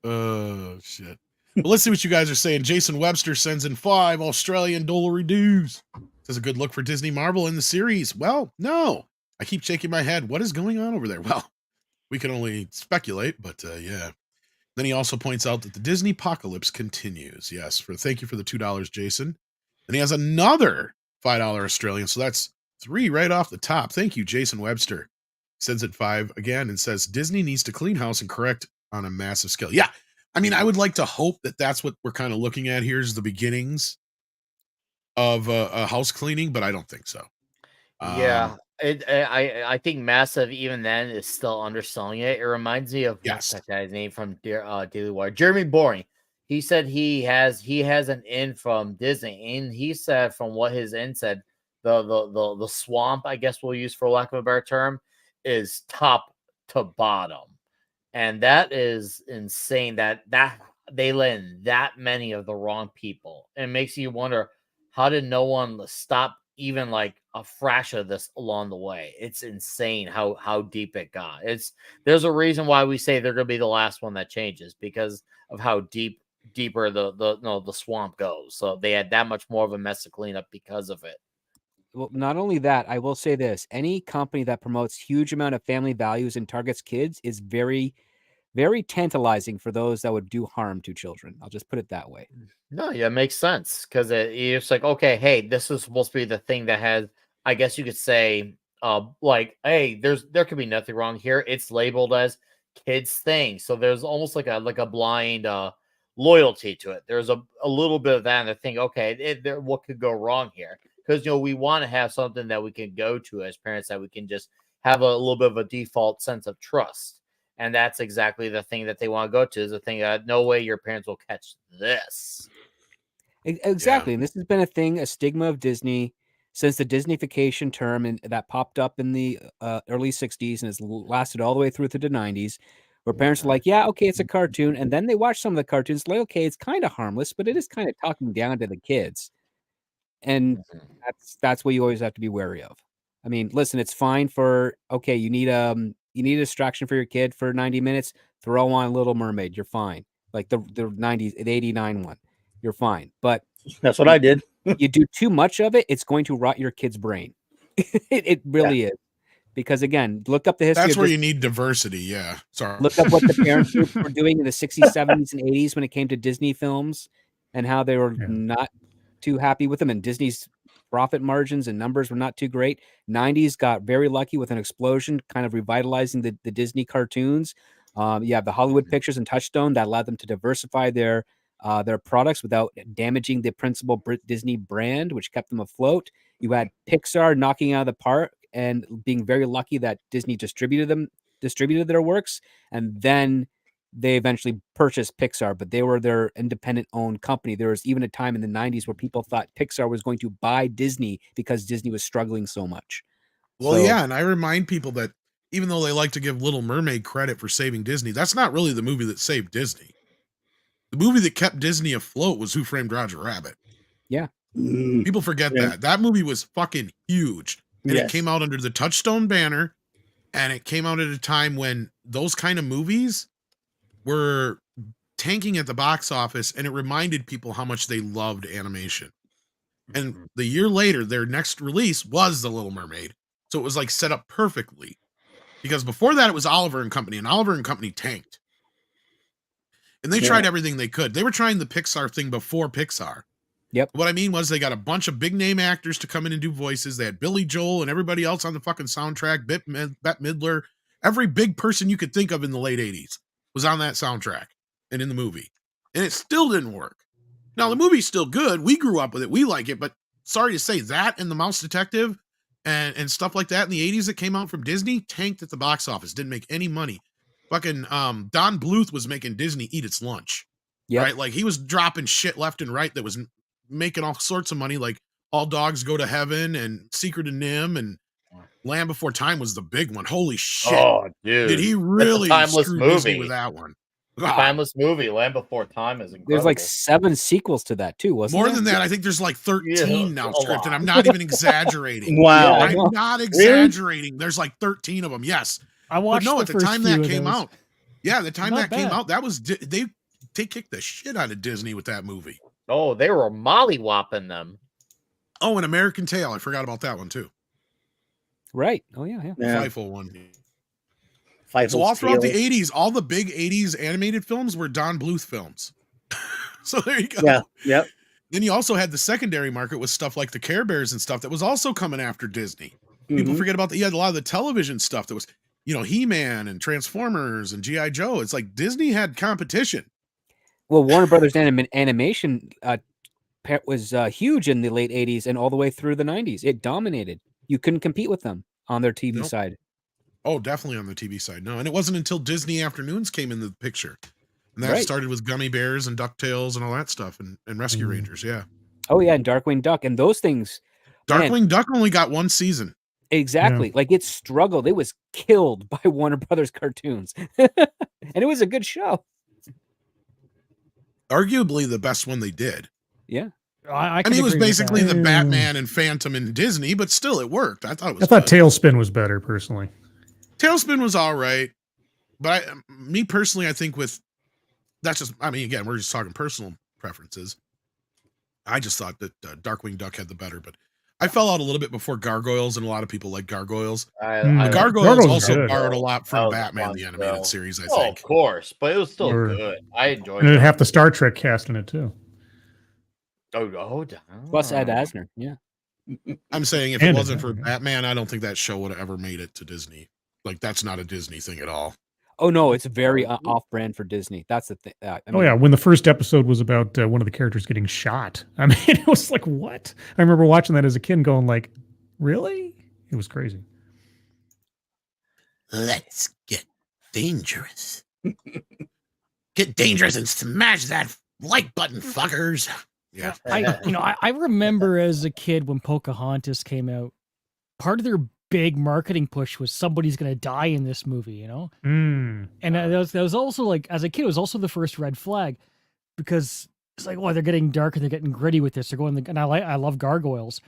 Oh, shit. Well, let's see what you guys are saying. Jason Webster sends in 5 Australian dollar dues. Says a good look for Disney Marvel in the series. Well, no. I keep shaking my head. What is going on over there? Well, we can only speculate, but yeah. Then he also points out that the Disney apocalypse continues. Yes, thank you for the $2, Jason. And he has another $5 Australian. So that's 3 right off the top. Thank you, Jason Webster. Sends it 5 again and says Disney needs to clean house and correct on a massive scale. Yeah. I mean, I would like to hope that that's what we're kind of looking at here is the beginnings of a house cleaning, but I don't think so. Yeah, I think Massive even then is still underselling it. It reminds me of what's that guy's name from Daily Wire, Jeremy Boring. He said he has an in from Disney, and he said from what his in said, the swamp, I guess we'll use for lack of a better term, is top to bottom. And that is insane that they let in that many of the wrong people. It makes you wonder, how did no one stop even like a fraction of this along the way? It's insane how deep it got. There's a reason why we say they're going to be the last one that changes, because of how deeper the swamp goes. So they had that much more of a mess to clean up because of it. Well, not only that, I will say this: any company that promotes huge amount of family values and targets kids is very, very tantalizing for those that would do harm to children. I'll just put it that way. No, yeah, it makes sense, because it's like, okay, hey, this is supposed to be the thing that has, I guess you could say, like, hey, there could be nothing wrong here. It's labeled as kids thing, so there's almost like a blind loyalty to it. There's a little bit of that, and I think, okay, what could go wrong here? Because we want to have something that we can go to as parents, that we can just have a little bit of a default sense of trust. And that's exactly the thing that they want to go to, is the thing that no way your parents will catch this. Exactly. Yeah. And this has been a stigma of Disney since the Disneyfication term and that popped up in the early 60s and has lasted all the way through to the 90s, where parents are like, yeah, okay, it's a cartoon. And then they watch some of the cartoons, like, okay, it's kind of harmless, but it is kind of talking down to the kids. And that's what you always have to be wary of. I mean, listen, it's fine for, okay, you need a distraction for your kid for 90 minutes, throw on Little Mermaid, you're fine. Like the 90s, the 89 one, you're fine. But That's what I did. You do too much of it, it's going to rot your kid's brain. It really is. Because again, look up the history. That's where you need diversity. Yeah. Sorry. Look up what the parent groups were doing in the 60s, 70s, and 80s when it came to Disney films and how they were not too happy with them. And Disney's profit margins and numbers were not too great. 90s got very lucky with an explosion, kind of revitalizing the Disney cartoons. You have the Hollywood Pictures and Touchstone that allowed them to diversify their products without damaging the principal Disney brand, which kept them afloat. You had Pixar knocking out of the park and being very lucky that Disney distributed their works, and then they eventually purchased Pixar, but they were their independent owned company. There was even a time in the 90s where people thought Pixar was going to buy Disney because Disney was struggling so much. Well, yeah, and I remind people that even though they like to give Little Mermaid credit for saving Disney, that's not really the movie that saved Disney. The movie that kept Disney afloat was Who Framed Roger Rabbit. Yeah. People forget that. That movie was fucking huge. And it came out under the Touchstone banner, and it came out at a time when those kind of movies were tanking at the box office, and it reminded people how much they loved animation. And the year later, their next release was The Little Mermaid. So it was like set up perfectly. Because before that, it was Oliver and Company, and Oliver and Company tanked. And they tried everything they could. They were trying the Pixar thing before Pixar. Yep. What I mean was they got a bunch of big name actors to come in and do voices. They had Billy Joel and everybody else on the fucking soundtrack. Bette Midler, every big person you could think of in the late 80s was on that soundtrack and in the movie. And it still didn't work. Now, the movie's still good. We grew up with it. We like it. But sorry to say, that and The Mouse Detective and stuff like that in the 80s that came out from Disney tanked at the box office. Didn't make any money. Fucking Don Bluth was making Disney eat its lunch. Yep. Right? Like he was dropping shit left and right that was making all sorts of money, like All Dogs Go to Heaven and Secret of Nim and Land Before Time was the big one. Holy shit. Oh, dude. Did he really timeless screw movie Disney with that one? Timeless movie. Land Before Time is incredible. There's like 7 sequels to that too, wasn't More there? than that, I think there's like 13 now scripted. I'm not even exaggerating. Wow. I'm not exaggerating. There's like 13 of them. Yes. I watched at the time that came out. Yeah, the time Not that came bad. out, that was they kicked the shit out of Disney with that movie. Oh, they were mollywopping them. Oh, and American Tail. I forgot about that one too. Right. Oh, yeah. Fifo one. Fifo So all throughout the Steel. 80s, all the big 80s animated films were Don Bluth films. So there you go. Yeah. Yep. Then you also had the secondary market with stuff like the Care Bears and stuff that was also coming after Disney. People forget about you had a lot of the television stuff that was, He-Man and Transformers and G.I. Joe. It's like Disney had competition. Well, Warner Brothers animation was huge in the late 80s and all the way through the 90s. It dominated. You couldn't compete with them on their TV side. Oh, definitely on the TV side. No, and it wasn't until Disney Afternoons came in the picture. And that started with Gummy Bears and DuckTales and all that stuff and Rescue Rangers, yeah. Oh, yeah, and Darkwing Duck. And those things. Darkwing Duck only got one season. Exactly. Like it struggled. It was killed by Warner Brothers cartoons. And it was a good show. Arguably the best one they did. Yeah. I mean, it was agree with basically that. the Batman and Phantom in Disney, but still it worked. I thought it was I thought good. Tailspin was better personally. Tailspin was all right. But me personally, I think again, we're just talking personal preferences. I just thought that Darkwing Duck had the better, but I fell out a little bit before Gargoyles, and a lot of people like Gargoyles. Gargoyles also good. borrowed a lot from That was Batman, fun the animated show. series, I Oh, think. of course, but it was still Or- good. I enjoyed And it. it half the Star Trek cast in it too. Plus Ed Asner. Yeah. I'm saying if And it wasn't for yeah. Batman, I don't think that show would have ever made it to Disney. Like, that's not a Disney thing at all. Oh, no, it's very off-brand for Disney. That's the thing. Oh yeah, when the first episode was about one of the characters getting shot, I mean, it was like, what? I remember watching that as a kid, and going like, really? It was crazy. Let's get dangerous. Get dangerous and smash that like button, fuckers. Yeah. I remember as a kid when Pocahontas came out, part of their big marketing push was somebody's going to die in this movie, And that was also like, as a kid, it was also the first red flag because it's like, oh, they're getting dark and they're getting gritty with this. They're going, and I love gargoyles,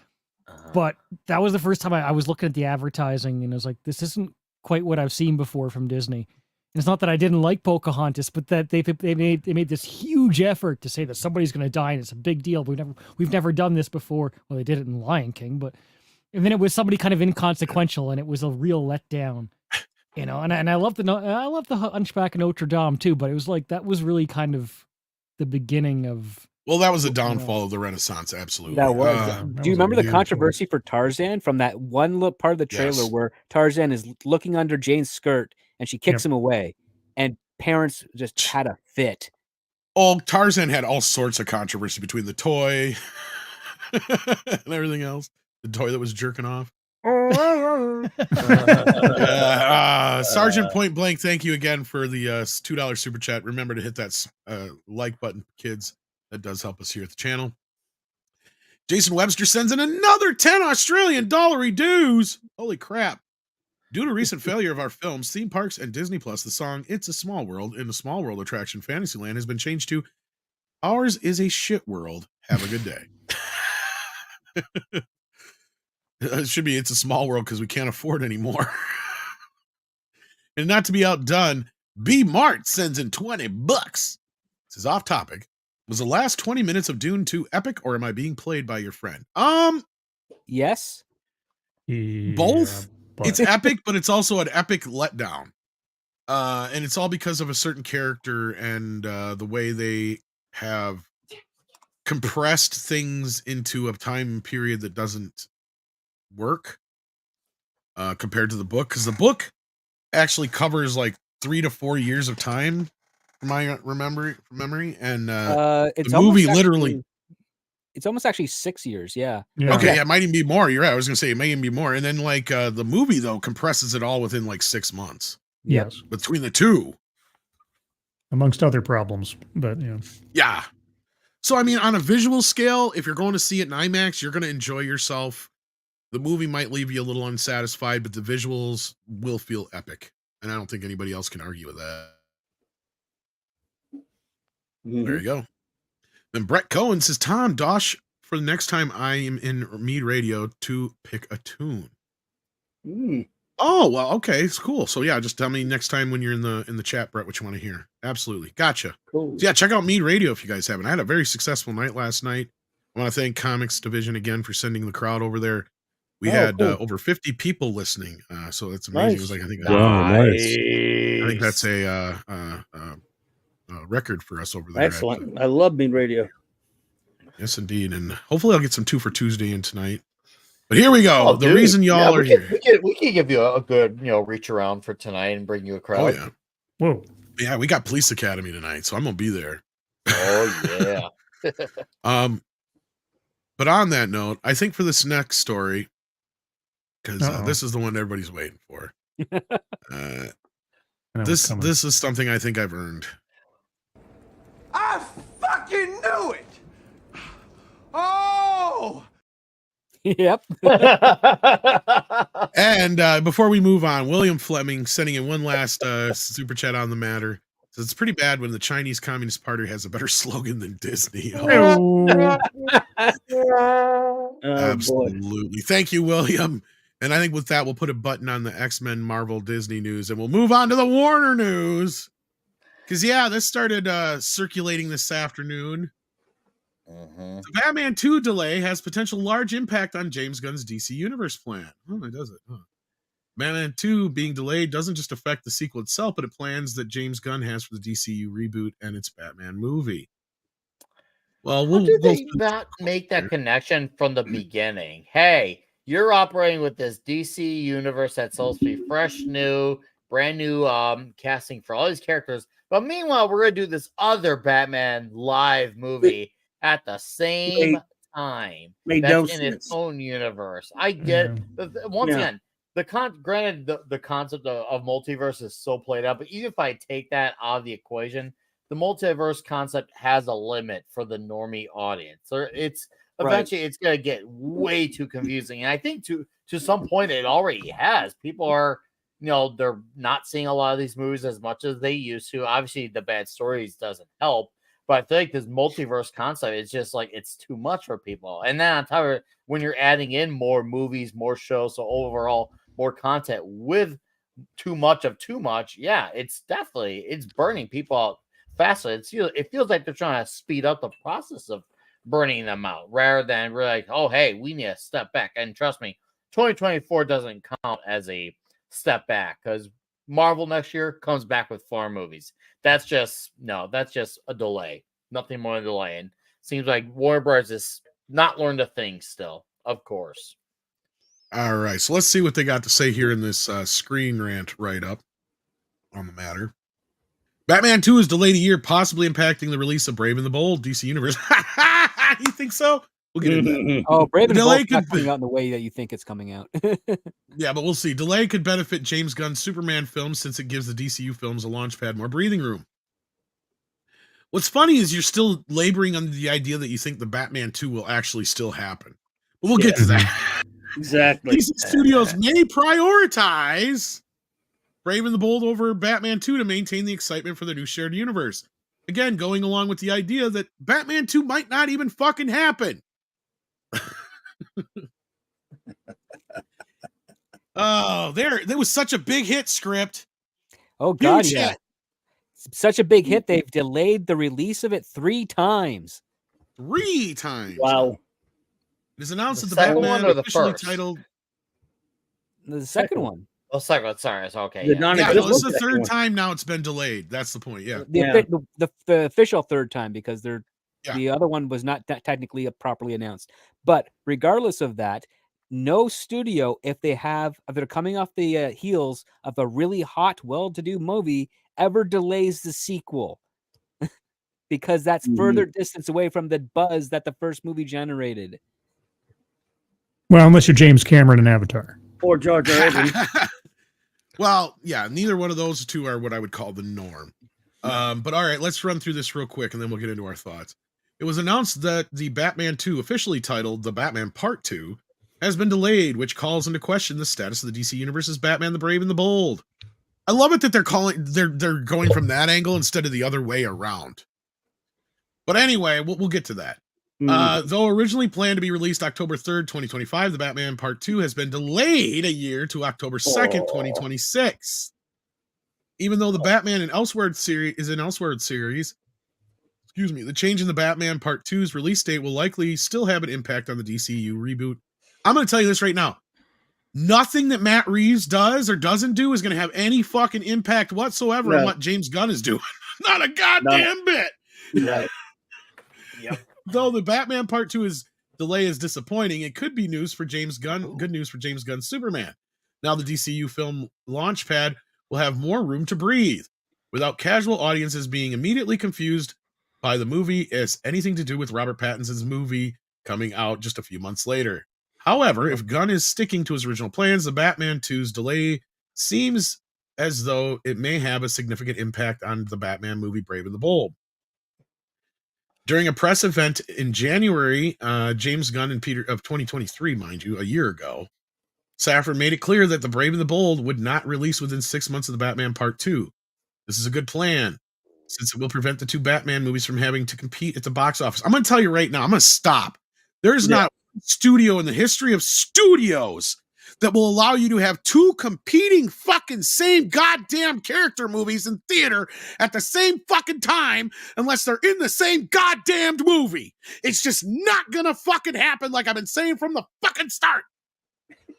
but that was the first time I was looking at the advertising and I was like, this isn't quite what I've seen before from Disney. And it's not that I didn't like Pocahontas, but that they made this huge effort to say that somebody's going to die and it's a big deal. We've never done this before. Well, they did it in Lion King, but and then it was somebody kind of inconsequential, and it was a real letdown. And I love the Hunchback of Notre Dame too, but it was like that was really kind of the beginning of. Well, that was a downfall of the Renaissance, absolutely. That was. Do you remember the controversy for Tarzan from that one part of the trailer where Tarzan is looking under Jane's skirt and she kicks him away, and parents just had a fit. Oh, Tarzan had all sorts of controversy between the toy and everything else. The toy that was jerking off. Sergeant Point Blank, thank you again for the $2 super chat. Remember to hit that like button, kids. That does help us here at the channel. Jason Webster sends in another 10 Australian dollary dues. Holy crap. Due to recent failure of our films, theme parks, and Disney Plus, the song It's a Small World in the Small World attraction Fantasyland has been changed to Ours is a Shit World. Have a good day. It should be It's a Small World because we can't afford anymore. And not to be outdone, B. Mart sends in $20. This is off topic. Was the last 20 minutes of Dune 2 epic, or am I being played by your friend? Yes. Both. It's epic, but it's also an epic letdown. And it's all because of a certain character and the way they have compressed things into a time period that doesn't work compared to the book. Because the book actually covers like 3 to 4 years of time. From my memory, and it's the movie literally. It's almost actually 6 years. Yeah. Okay. Yeah, it might even be more. You're right. I was gonna say it may even be more. And then like the movie though compresses it all within like 6 months. Yes. Between the two, amongst other problems, but yeah. So I mean, on a visual scale, if you're going to see it in IMAX, you're going to enjoy yourself. The movie might leave you a little unsatisfied, but the visuals will feel epic, and I don't think anybody else can argue with that. There you go. Then Brett Cohen says, Tom, Dosh, for the next time I am in Mead Radio to pick a tune. Oh, well, okay. It's cool. So yeah, just tell me next time when you're in the chat, Brett, what you want to hear. Absolutely. Gotcha. Cool. So yeah, check out Mead Radio if you guys haven't. I had a very successful night last night. I want to thank Comics Division again for sending the crowd over there. We had over 50 people listening. So that's amazing. Nice. It was like, I think that's a record for us over there. Excellent. I love Mead Radio. Yes, indeed. And hopefully I'll get some 2 for Tuesday in tonight. But here we go. The reason y'all are here. We can give you a good, reach around for tonight and bring you a crowd. Oh, yeah. Whoa. Yeah, we got Police Academy tonight, so I'm going to be there. Oh, yeah. But on that note, I think for this next story, because this is the one everybody's waiting for. This is something I think I've earned. I fucking knew it! Oh! Yep. And before we move on, William Fleming sending in one last super chat on the matter. So it's pretty bad when the Chinese Communist Party has a better slogan than Disney. Absolutely. Thank you, William. And I think with that, we'll put a button on the X-Men Marvel Disney news and we'll move on to the Warner news. Because, yeah, this started circulating this afternoon. The Batman 2 delay has potential large impact on James Gunn's DC Universe plan. Oh, it does it. Huh. Batman 2 being delayed doesn't just affect the sequel itself, but it plans that James Gunn has for the DCU reboot and its Batman movie. Well, How did they not make that connection from the beginning? Hey, you're operating with this DC universe that's supposed to be fresh, new, brand new casting for all these characters. But meanwhile, we're going to do this other Batman live movie at the same time. That's in its own universe. I get once again, granted the concept of multiverse is so played out, but even if I take that out of the equation, the multiverse concept has a limit for the normie audience. So it's eventually it's going to get way too confusing. And I think to some point it already has. People are, they're not seeing a lot of these movies as much as they used to. Obviously the bad stories doesn't help, but I feel like this multiverse concept is just like, it's too much for people. And then on top of it, when you're adding in more movies, more shows, so overall more content with too much of too much, yeah, it's burning people out faster. It feels like they're trying to speed up the process of burning them out rather than we're like, oh, hey, we need to step back. And trust me, 2024 doesn't count as a step back because Marvel next year comes back with 4 movies. That's just a delay. Nothing more than a delay. And seems like Warner Bros. Is not learned a thing still, of course. All right, so let's see what they got to say here in this Screen Rant write-up on the matter. Batman 2 is delayed a year, possibly impacting the release of Brave and the Bold DC Universe. You think so? We'll get into that. Oh, Brave and the Bold not coming out in the way that you think it's coming out. Yeah, but we'll see. Delay could benefit James Gunn's Superman film since it gives the DCU films a launch pad more breathing room. What's funny is you're still laboring under the idea that you think the Batman 2 will actually still happen. But we'll get to that. Exactly. DC Studios may prioritize Brave and the Bold over Batman 2 to maintain the excitement for the new shared universe. Again, going along with the idea that Batman 2 might not even fucking happen. Oh, there was such a big hit script. Oh, God, yeah. Such a big hit, they've delayed the release of it 3 times. 3 times. Wow. It is announced that the Batman officially titled... The second one. Oh, second one. Sorry. It's okay. Yeah, this is the third time now it's been delayed. That's the point. Yeah. The official third time because the other one was not technically properly announced. But regardless of that, no studio, if they're coming off the heels of a really hot, well-to-do movie, ever delays the sequel because that's further distance away from the buzz that the first movie generated. Well, unless you're James Cameron and Avatar. Or Jar Jar Abrams. Well, yeah, neither one of those two are what I would call the norm. But all right, let's run through this real quick and then we'll get into our thoughts. It was announced that the Batman 2, officially titled The Batman Part 2, has been delayed, which calls into question the status of the DC Universe's Batman the Brave and the Bold. I love it that they're going from that angle instead of the other way around. But anyway, we'll get to that. Though originally planned to be released October 3rd, 2025, the Batman Part 2 has been delayed a year to October 2nd, 2026. Even though the Batman in Elseworld series, excuse me, the change in the Batman Part 2's release date will likely still have an impact on the DCU reboot. I'm going to tell you this right now. Nothing that Matt Reeves does or doesn't do is going to have any fucking impact whatsoever on what James Gunn is doing. Not a goddamn bit. Right. Yep. Though the Batman Part 2's delay is disappointing, it could be news for James Gunn. Good news for James Gunn's Superman. Now the DCU film launchpad will have more room to breathe, without casual audiences being immediately confused by the movie as anything to do with Robert Pattinson's movie coming out just a few months later. However, if Gunn is sticking to his original plans, the Batman 2's delay seems as though it may have a significant impact on the Batman movie Brave and the Bold. During a press event in January, James Gunn and Peter of 2023, mind you, a year ago, Safran made it clear that the Brave and the Bold would not release within 6 months of the Batman Part 2. This is a good plan, since it will prevent the 2 Batman movies from having to compete at the box office. I'm going to tell you right now, I'm going to stop. There's not one studio in the history of studios that will allow you to have 2 competing fucking same goddamn character movies in theater at the same fucking time unless they're in the same goddamned movie. It's just not gonna fucking happen, like I've been saying from the fucking start.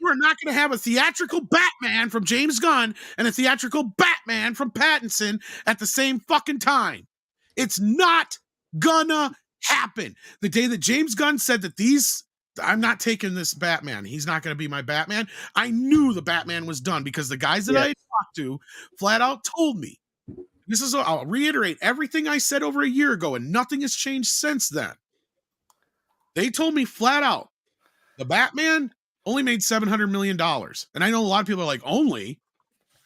We're not gonna have a theatrical Batman from James Gunn and a theatrical Batman from Pattinson at the same fucking time. It's not gonna happen. The day that James Gunn said that I'm not taking this Batman, he's not going to be my Batman, I knew the Batman was done because the guys that I had talked to flat out told me. I'll reiterate everything I said over a year ago, and nothing has changed since then. They told me flat out, the Batman only made $700 million. And I know a lot of people are like, only?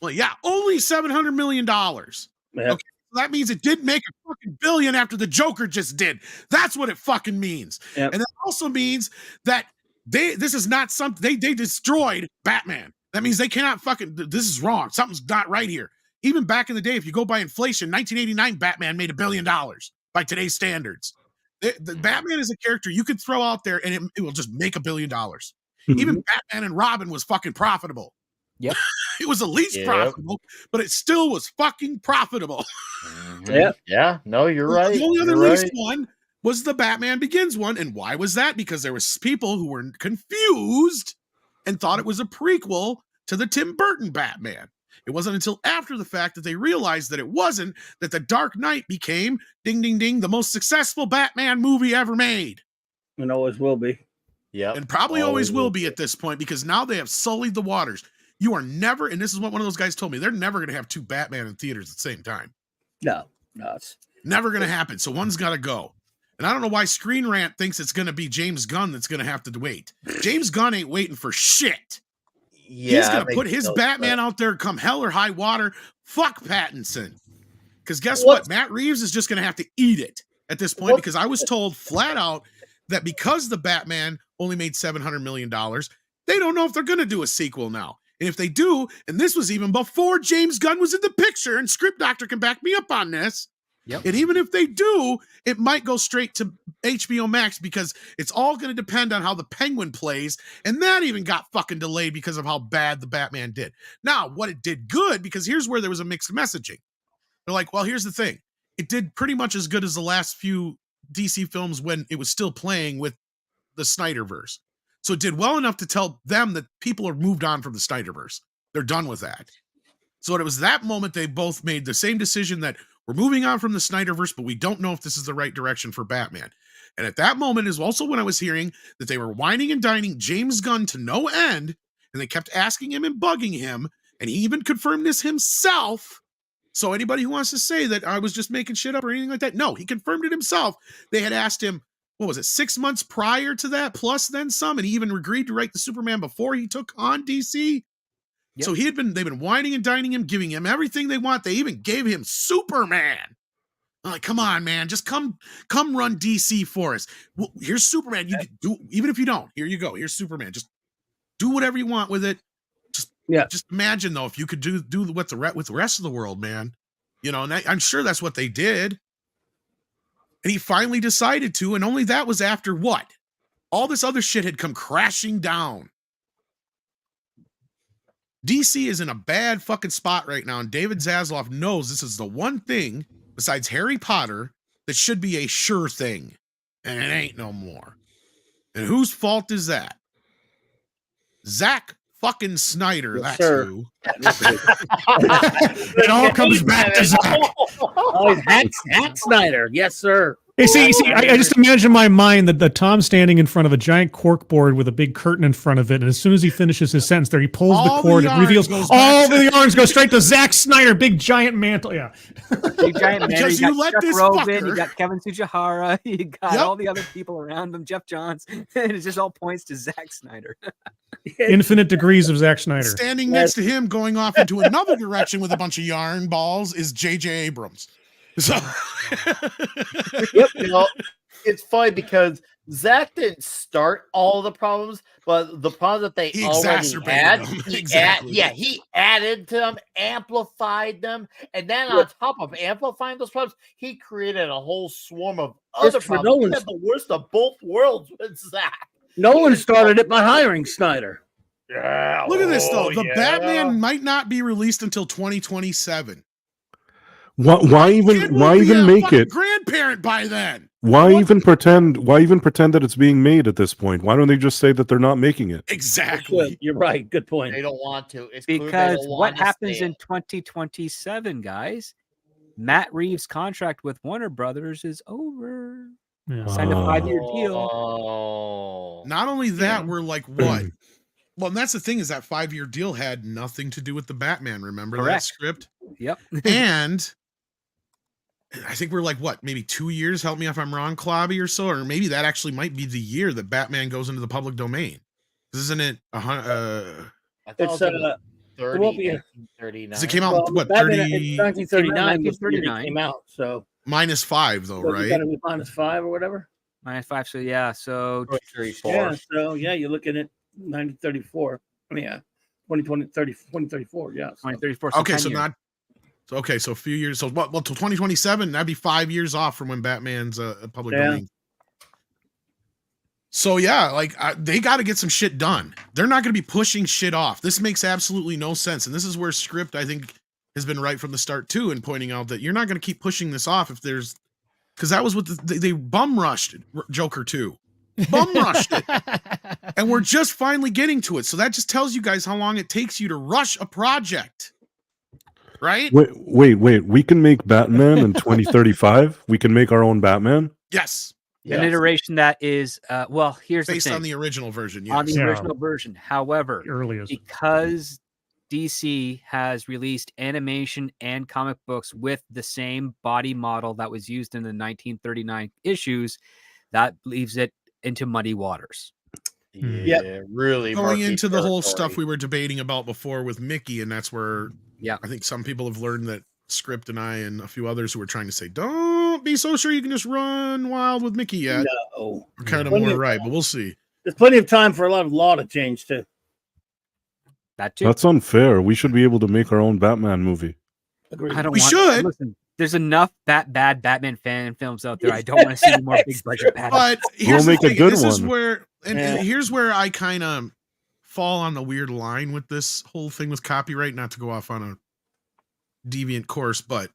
Well, yeah, only $700 million. Yeah. Okay. That means it didn't make a fucking billion after the Joker just did. That's what it fucking means. Yep. And that also means that this is not something they destroyed Batman. That means they cannot this is wrong. Something's not right here. Even back in the day, if you go by inflation, 1989 Batman made $1 billion by today's standards. The Batman is a character you could throw out there and it will just make $1 billion. Mm-hmm. Even Batman and Robin was fucking profitable. Yep. It was the least profitable, but it still was fucking profitable. Yeah. No, you're right. The only other least one was the Batman Begins one. And why was that? Because there was people who were confused and thought it was a prequel to the Tim Burton Batman. It wasn't until after the fact that they realized that it wasn't, that The Dark Knight became, ding, ding, ding, the most successful Batman movie ever made. And always will be. Yeah. And probably always will be at this point, because now they have sullied the waters. You are never, and this is what one of those guys told me, they're never going to have two Batman in theaters at the same time. No, it's never going to happen. So one's got to go. And I don't know why Screen Rant thinks it's going to be James Gunn that's going to have to wait. James Gunn ain't waiting for shit. Yeah, he's going to put his Batman out there come hell or high water. Fuck Pattinson. Because guess what? Matt Reeves is just going to have to eat it at this point, because I was told flat out that because the Batman only made $700 million, they don't know if they're going to do a sequel now. And if they do, and this was even before James Gunn was in the picture, and Script Doctor can back me up on this, and even if they do, it might go straight to HBO Max, because it's all going to depend on how the Penguin plays, and that even got fucking delayed because of how bad the Batman did. Now, what it did good, because here's where there was a mixed messaging. They're like, well, here's the thing. It did pretty much as good as the last few DC films when it was still playing with the Snyderverse. So it did well enough to tell them that people are moved on from the Snyderverse. They're done with that. So it was that moment they both made the same decision, that we're moving on from the Snyderverse, but we don't know if this is the right direction for Batman. And at that moment is also when I was hearing that they were whining and dining James Gunn to no end, and they kept asking him and bugging him, and he even confirmed this himself. So anybody who wants to say that I was just making shit up or anything like that, no, he confirmed it himself. They had asked him, what was it, 6 months prior to that, plus then some, and he even agreed to write the Superman before he took on DC. Yep. So they've been whining and dining him, giving him everything they want. They even gave him Superman. I'm like, come on, man, just come run DC for us. Well, here's Superman. You can do, even if you don't, here you go. Here's Superman. Just do whatever you want with it. Just imagine though, if you could do what with the rest of the world, man. You know, and I'm sure that's what they did. And he finally decided to, and only that was after what? All this other shit had come crashing down. DC is in a bad fucking spot right now, and David Zaslav knows this is the one thing besides Harry Potter that should be a sure thing, and it ain't no more. And whose fault is that? Zack fucking Snyder. Yes, that's sir. who. It all comes back to Zack. Oh, Zack Snyder. Yes, sir. Hey, see, I just imagine in my mind that Tom standing in front of a giant cork board with a big curtain in front of it, and as soon as he finishes his sentence there, he pulls the cord and reveals all the yarns go straight to Zack Snyder, big giant mantle. Yeah. Big giant mantle. Because you let this fucker. You got Kevin Tsujihara, you got all the other people around him, Jeff Johns, and it just all points to Zack Snyder. Infinite degrees of Zack Snyder. Standing next to him, going off into another direction with a bunch of yarn balls, is J.J. Abrams. So, you know, it's funny because Zack didn't start all the problems, but the problems that they already had, he added to them, amplified them, and then on top of amplifying those problems, he created a whole swarm of other problems. He had the worst of both worlds with Zack. Nolan started it by hiring Snyder. Yeah. Look at this though. The Batman might not be released until 2027. Why even make it grandparent by then? Why even pretend that it's being made at this point? Why don't they just say that they're not making it? Exactly. You're right. Good point. They don't want to. It's because what happens in 2027, guys? Matt Reeves' contract with Warner Brothers is over. Signed a 5-year deal. Not only that, we're like, what? Well, and that's the thing, is that 5-year deal had nothing to do with the Batman. Remember that script? Yep. And I think we're like, what, maybe 2 years? Help me if I'm wrong, Klobby, or so. Or maybe that actually might be the year that Batman goes into the public domain. Isn't it? It's 30, it won't be 39. It came out what, 30? 1939 was when it came out. So -5 though, right? Got to be -5 or whatever. -5. So yeah. So 34. Yeah. So yeah, you're looking at 1934. Yeah. 2034. Yeah. 2034. Okay, so not. Okay, so a few years. So what? Well, till 2027, that'd be 5 years off from when Batman's a public domain. So yeah, like they got to get some shit done. They're not going to be pushing shit off. This makes absolutely no sense. And this is where script, I think, has been right from the start too, in pointing out that you're not going to keep pushing this off if there's, because that was what they bum rushed Joker 2. Bum rushed it. And we're just finally getting to it. So that just tells you guys how long it takes you to rush a project. Right? Wait. We can make Batman in 2035. We can make our own Batman. Yes. An iteration that is here's based the thing. on the original version. Yes. On the original version. However, because DC has released animation and comic books with the same body model that was used in the 1939 issues, that leaves it into muddy waters. Yeah, really going into the whole stuff we were debating about before with Mickey, and that's where I think some people have learned that Script and I and a few others who were trying to say, don't be so sure you can just run wild with Mickey yet. No. We're kind of more right, but we'll see. There's plenty of time for a lot of law to change too. That too. That's unfair. We should be able to make our own Batman movie. We should. Listen, there's enough bad Batman fan films out there. I don't want to see any more big budget Batman. But here's we'll make a good this one. Is where, and here's where I kind of fall on the weird line with this whole thing with copyright, not to go off on a deviant course, but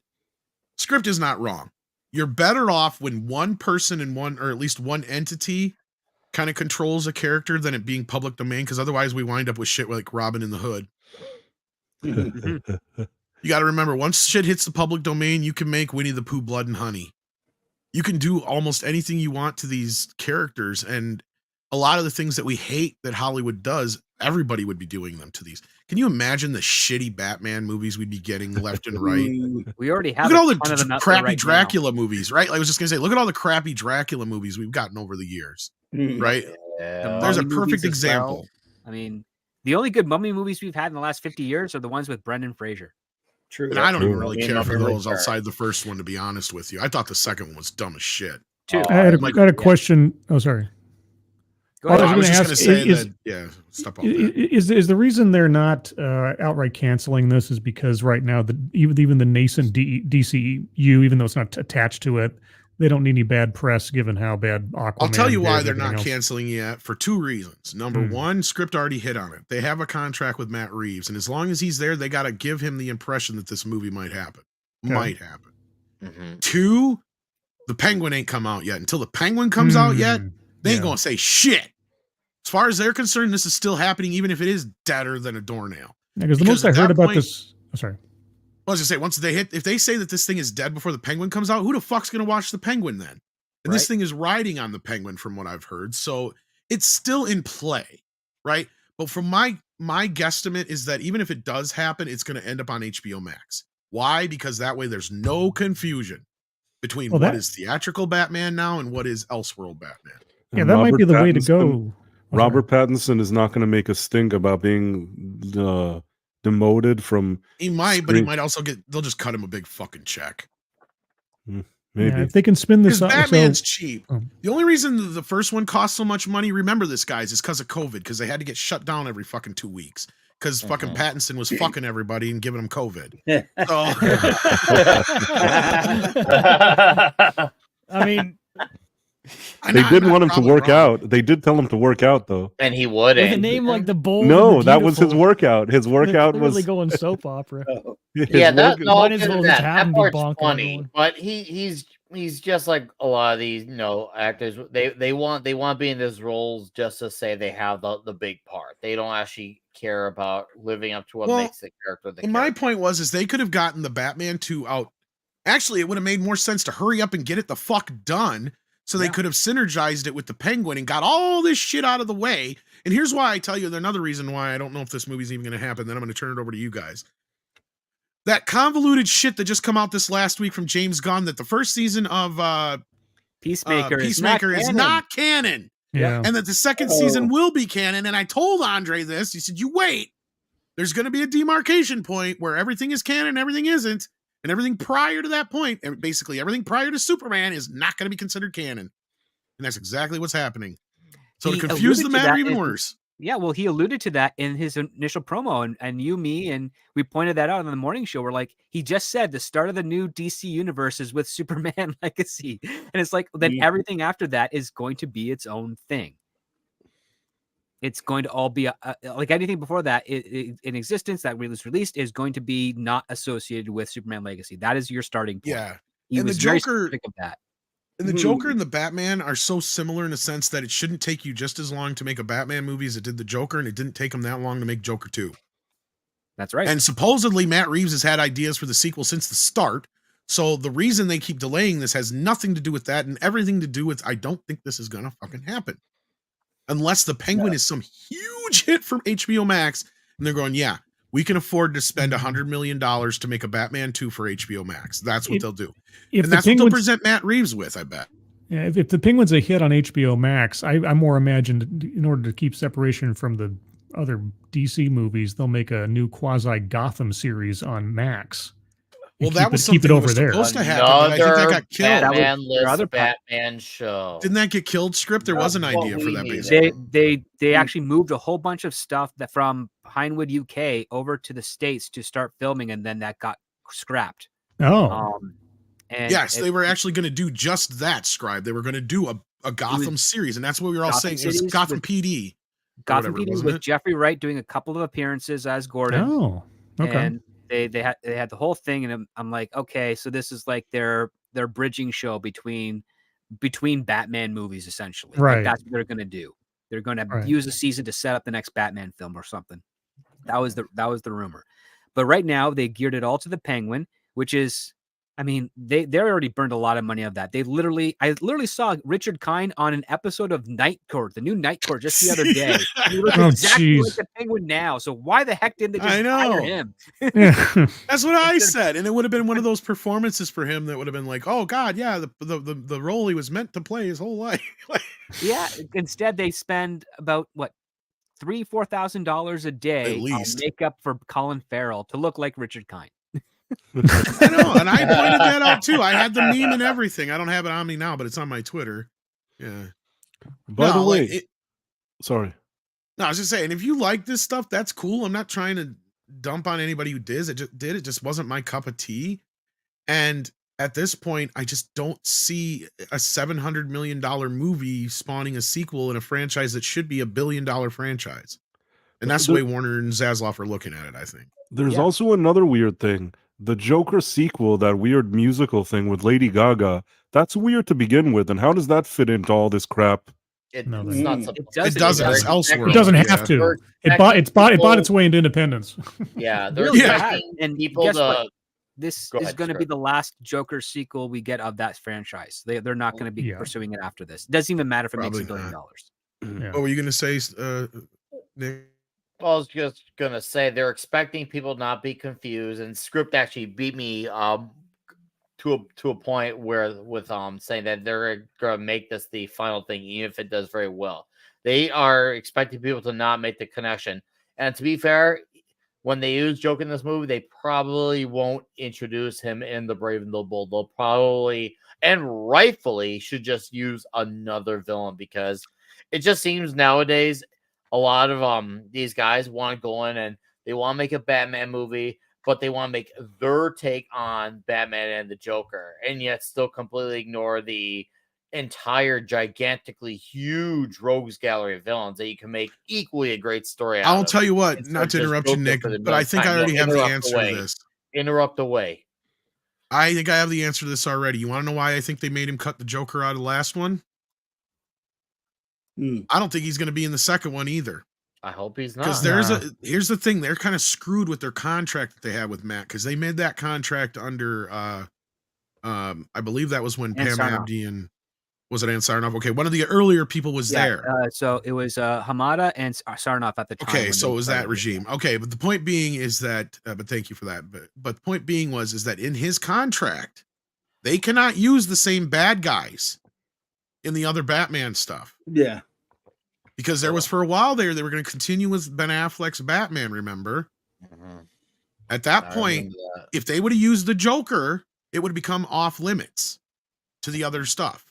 Script is not wrong. You're better off when one person and or at least one entity kind of controls a character than it being public domain, because otherwise we wind up with shit like Robin in the Hood. You got to remember, once shit hits the public domain, you can make Winnie the Pooh Blood and Honey. You can do almost anything you want to these characters, and a lot of the things that we hate that Hollywood does, everybody would be doing them to these. Can you imagine the shitty Batman movies we'd be getting left and right? We already have. Look at all the crappy Dracula movies, right? Like I was just gonna say, look at all the crappy Dracula movies we've gotten over the years, right? Yeah. There's a perfect example. I mean, the only good mummy movies we've had in the last 50 years are the ones with Brendan Fraser. True. And I don't even really care for those outside the first one, to be honest with you. I thought the second one was dumb as shit. I had a question. Oh, sorry. I was just going to say stop all that. Is the reason they're not outright canceling this is because right now even the nascent DCU, even though it's not attached to it, they don't need any bad press given how bad Aquaman. I'll tell you why they're not canceling yet, for two reasons. Number one, Script already hit on it. They have a contract with Matt Reeves, and as long as he's there, they got to give him the impression that this movie might happen. Might happen. Two, the Penguin ain't come out yet. Until the Penguin comes out yet, they ain't gonna say shit. As far as they're concerned, this is still happening, even if it is deader than a doornail. Because the most I heard about this, sorry. I was gonna say, if they say that this thing is dead before the Penguin comes out, who the fuck's gonna watch the Penguin then? And this thing is riding on the Penguin, from what I've heard, so it's still in play, right? But from my guesstimate is that even if it does happen, it's gonna end up on HBO Max. Why? Because that way there's no confusion between what is theatrical Batman now and what is Elseworld Batman. Yeah, that might be the way to go. Robert Pattinson is not going to make a stink about being demoted from. He might, but he might also they'll just cut him a big fucking check. Maybe. Yeah, if they can spin this up. Batman's cheap. The only reason the first one cost so much money, remember this, guys, is because of COVID, because they had to get shut down every fucking 2 weeks. Because fucking Pattinson was fucking everybody and giving them COVID. So, I mean, they did want him to work out. They did tell him to work out, though. And he wouldn't. With a name like the Bold. No, that was his workout. His workout was really going soap opera. Yeah, that part's funny. But he's just like a lot of these, actors. They want to be in these roles just to say they have the big part. They don't actually care about living up to what makes the character. My point was they could have gotten the Batman 2 out. Actually, it would have made more sense to hurry up and get it the fuck done. So they could have synergized it with the Penguin and got all this shit out of the way. And here's why I tell you another reason why I don't know if this movie's even going to happen. Then I'm going to turn it over to you guys. That convoluted shit that just come out this last week from James Gunn, that the first season of Peacemaker is not canon. Yeah. And that the second season will be canon. And I told Andre this. He said, you wait. There's going to be a demarcation point where everything is canon, everything isn't. And everything prior to that point, basically everything prior to Superman, is not going to be considered canon. And that's exactly what's happening. So to confuse the matter even worse. Yeah, well, he alluded to that in his initial promo, and you, me, and we pointed that out on the morning show. We're like, he just said the start of the new DC universe is with Superman Legacy. And it's like, then everything after that is going to be its own thing. it's going to all be like anything before that in existence that was released is going to be not associated with Superman Legacy. That is your starting point. Yeah. He was very specific of that. And the Joker and the Batman are so similar in the sense that it shouldn't take you just as long to make a Batman movie as it did the Joker, and it didn't take him that long to make Joker 2. That's right. And supposedly Matt Reeves has had ideas for the sequel since the start. So the reason they keep delaying this has nothing to do with that and everything to do with, I don't think this is going to fucking happen. Unless the Penguin is some huge hit from HBO Max, and they're going, yeah, we can afford to spend $100 million to make a Batman 2 for HBO Max. That's what they'll do. And that's what they'll present Matt Reeves with, I bet. Yeah, if the Penguin's a hit on HBO Max, I more imagined in order to keep separation from the other DC movies, they'll make a new quasi Gotham series on Max. Well, that was something that was supposed to happen, but I think that got killed. Batman show. Didn't that get killed? Script? There was an idea for that. Basically, they actually moved a whole bunch of stuff that from Pinewood, UK, over to the States to start filming, and then that got scrapped. Oh, and yes, they were actually going to do just that. Scribe. They were going to do a Gotham series, and that's what we were all saying. It was Gotham PD. Gotham PD with Jeffrey Wright doing a couple of appearances as Gordon. Oh, okay. And they had the whole thing, and I'm like, okay, so this is like their bridging show between Batman movies, essentially. Right. Like that's what they're going to do. They're going to use a season to set up the next Batman film or something. That was the rumor. But right now they geared it all to the Penguin, which is, I mean, they already burned a lot of money of that. I literally saw Richard Kind on an episode of Night Court, the new Night Court, just the other day. He looks exactly like the Penguin now. So why the heck didn't they just hire him? That's what I said, and it would have been one of those performances for him that would have been like, oh God, yeah, the role he was meant to play his whole life. Yeah. Instead, they spend about $3,000-$4,000 a day on makeup for Colin Farrell to look like Richard Kind. I know, and I pointed that out too. I had the meme and everything. I don't have it on me now, but it's on my Twitter. Yeah. By the way, sorry. No, I was just saying, if you like this stuff, that's cool. I'm not trying to dump on anybody who did. It just wasn't my cup of tea. And at this point, I just don't see a $700 million movie spawning a sequel in a franchise that should be $1 billion franchise. And that's the way Warner and Zaslav are looking at it, I think. There's also another weird thing. The Joker sequel, that weird musical thing with Lady Gaga, that's weird to begin with. And how does that fit into all this crap? It's not it doesn't. It's elsewhere. It doesn't have to. It bought its way into independence. Yeah, and people. Guess what? This is going to be the last Joker sequel we get of that franchise. They're not going to be pursuing it after this. It doesn't even matter if it makes $1 billion. What were you going to say, Nick? I was just gonna say they're expecting people to not be confused, and script actually beat me to a point where with saying that they're gonna make this the final thing, even if it does very well. They are expecting people to not make the connection. And to be fair, when they use Joker in this movie, they probably won't introduce him in The Brave and the Bold. They'll probably and rightfully should just use another villain, because it just seems nowadays a lot of these guys want to go in and they want to make a Batman movie, but they want to make their take on Batman and the Joker, and yet still completely ignore the entire gigantically huge rogues gallery of villains that you can make equally a great story out I'll of. tell you what, not to interrupt you, Nick, but I think I already have the answer to this. Interrupt away. I think I have the answer to this already. You want to know why I think they made him cut the Joker out of the last one? I don't think he's going to be in the second one either. I hope he's not. Because here's the thing, they're kind of screwed with their contract that they had with Matt, because they made that contract under I believe that was when Pam Abdi and was it Ann Sarnoff? Okay, one of the earlier people was there. So it was Hamada and Sarnoff at the time. Okay, so it was that regime. Okay, but the point being is that but thank you for that. But the point being is that in his contract, they cannot use the same bad guys in the other Batman stuff. Yeah. Because there was for a while they were going to continue with Ben Affleck's Batman, remember? Mm-hmm. At that point, if they would have used the Joker, it would have become off limits to the other stuff.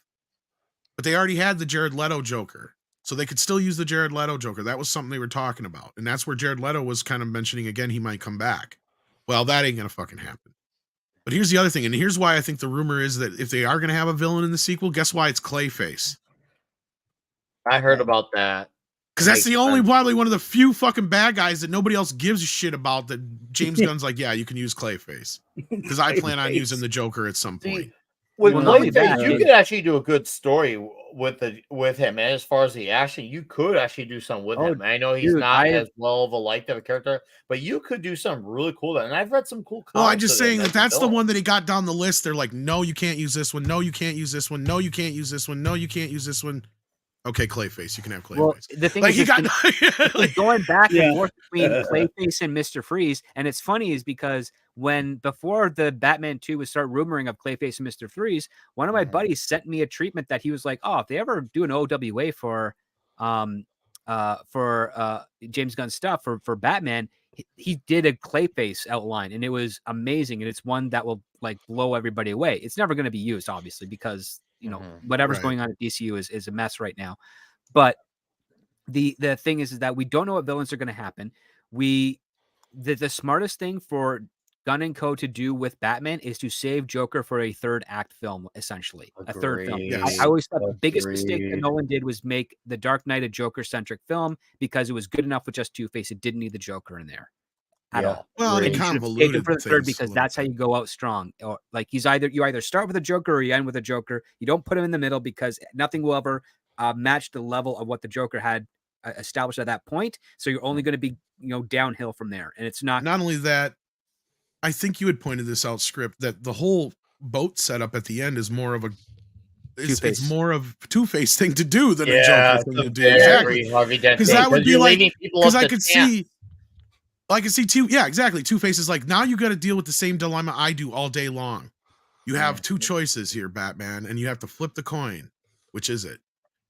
But they already had the Jared Leto Joker, so they could still use the Jared Leto Joker. That was something they were talking about. And that's where Jared Leto was kind of mentioning again he might come back. Well, that ain't going to fucking happen. But here's the other thing, and here's why I think the rumor is that if they are going to have a villain in the sequel, guess why it's Clayface? I heard about that. Because that's the only probably one of the few fucking bad guys that nobody else gives a shit about. That James Gunn's like, yeah, you can use Clayface because I plan on using the Joker at some point. With Clayface, you could actually do a good story with him. And as far as the action, you could actually do something with him. I know he's not as well of a liked of a character, but you could do something really cool. And I've read some cool comics. Well, I'm just saying that's the one that he got down the list. They're like, no, you can't use this one. No, you can't use this one. No, you can't use this one. No, you can't use this one. Okay, Clayface, you can have Clayface. Well, the thing is, like going back and forth between Clayface and Mr. Freeze, and it's funny is because before the Batman 2 was start rumoring of Clayface and Mr. Freeze, one of my buddies sent me a treatment that he was like, oh, if they ever do an OWA for James Gunn stuff for Batman, he did a Clayface outline, and it was amazing, and it's one that will like blow everybody away. It's never going to be used, obviously, because whatever's going on at DCU is a mess right now. But the thing is that we don't know what villains are going to happen. The smartest thing for Gunn and Co. to do with Batman is to save Joker for a third act film, essentially. A third film. Yes. I always thought the biggest mistake that Nolan did was make The Dark Knight a Joker-centric film because it was good enough with just Two-Face. It didn't need the Joker in there at all. Well, it convoluted for the third because that's how you go out strong. Or like you either start with a Joker or you end with a Joker. You don't put him in the middle because nothing will ever match the level of what the Joker had established at that point. So you're only going to be downhill from there, and it's not only that. I think you had pointed this out, Script, that the whole boat setup at the end is more of it's more of a Two-Face thing to do than a Joker thing to do. Exactly. Because that would be like, because I could see Two-Face is like, now you got to deal with the same dilemma I do all day long. You have two choices here, Batman, and you have to flip the coin. Which is it?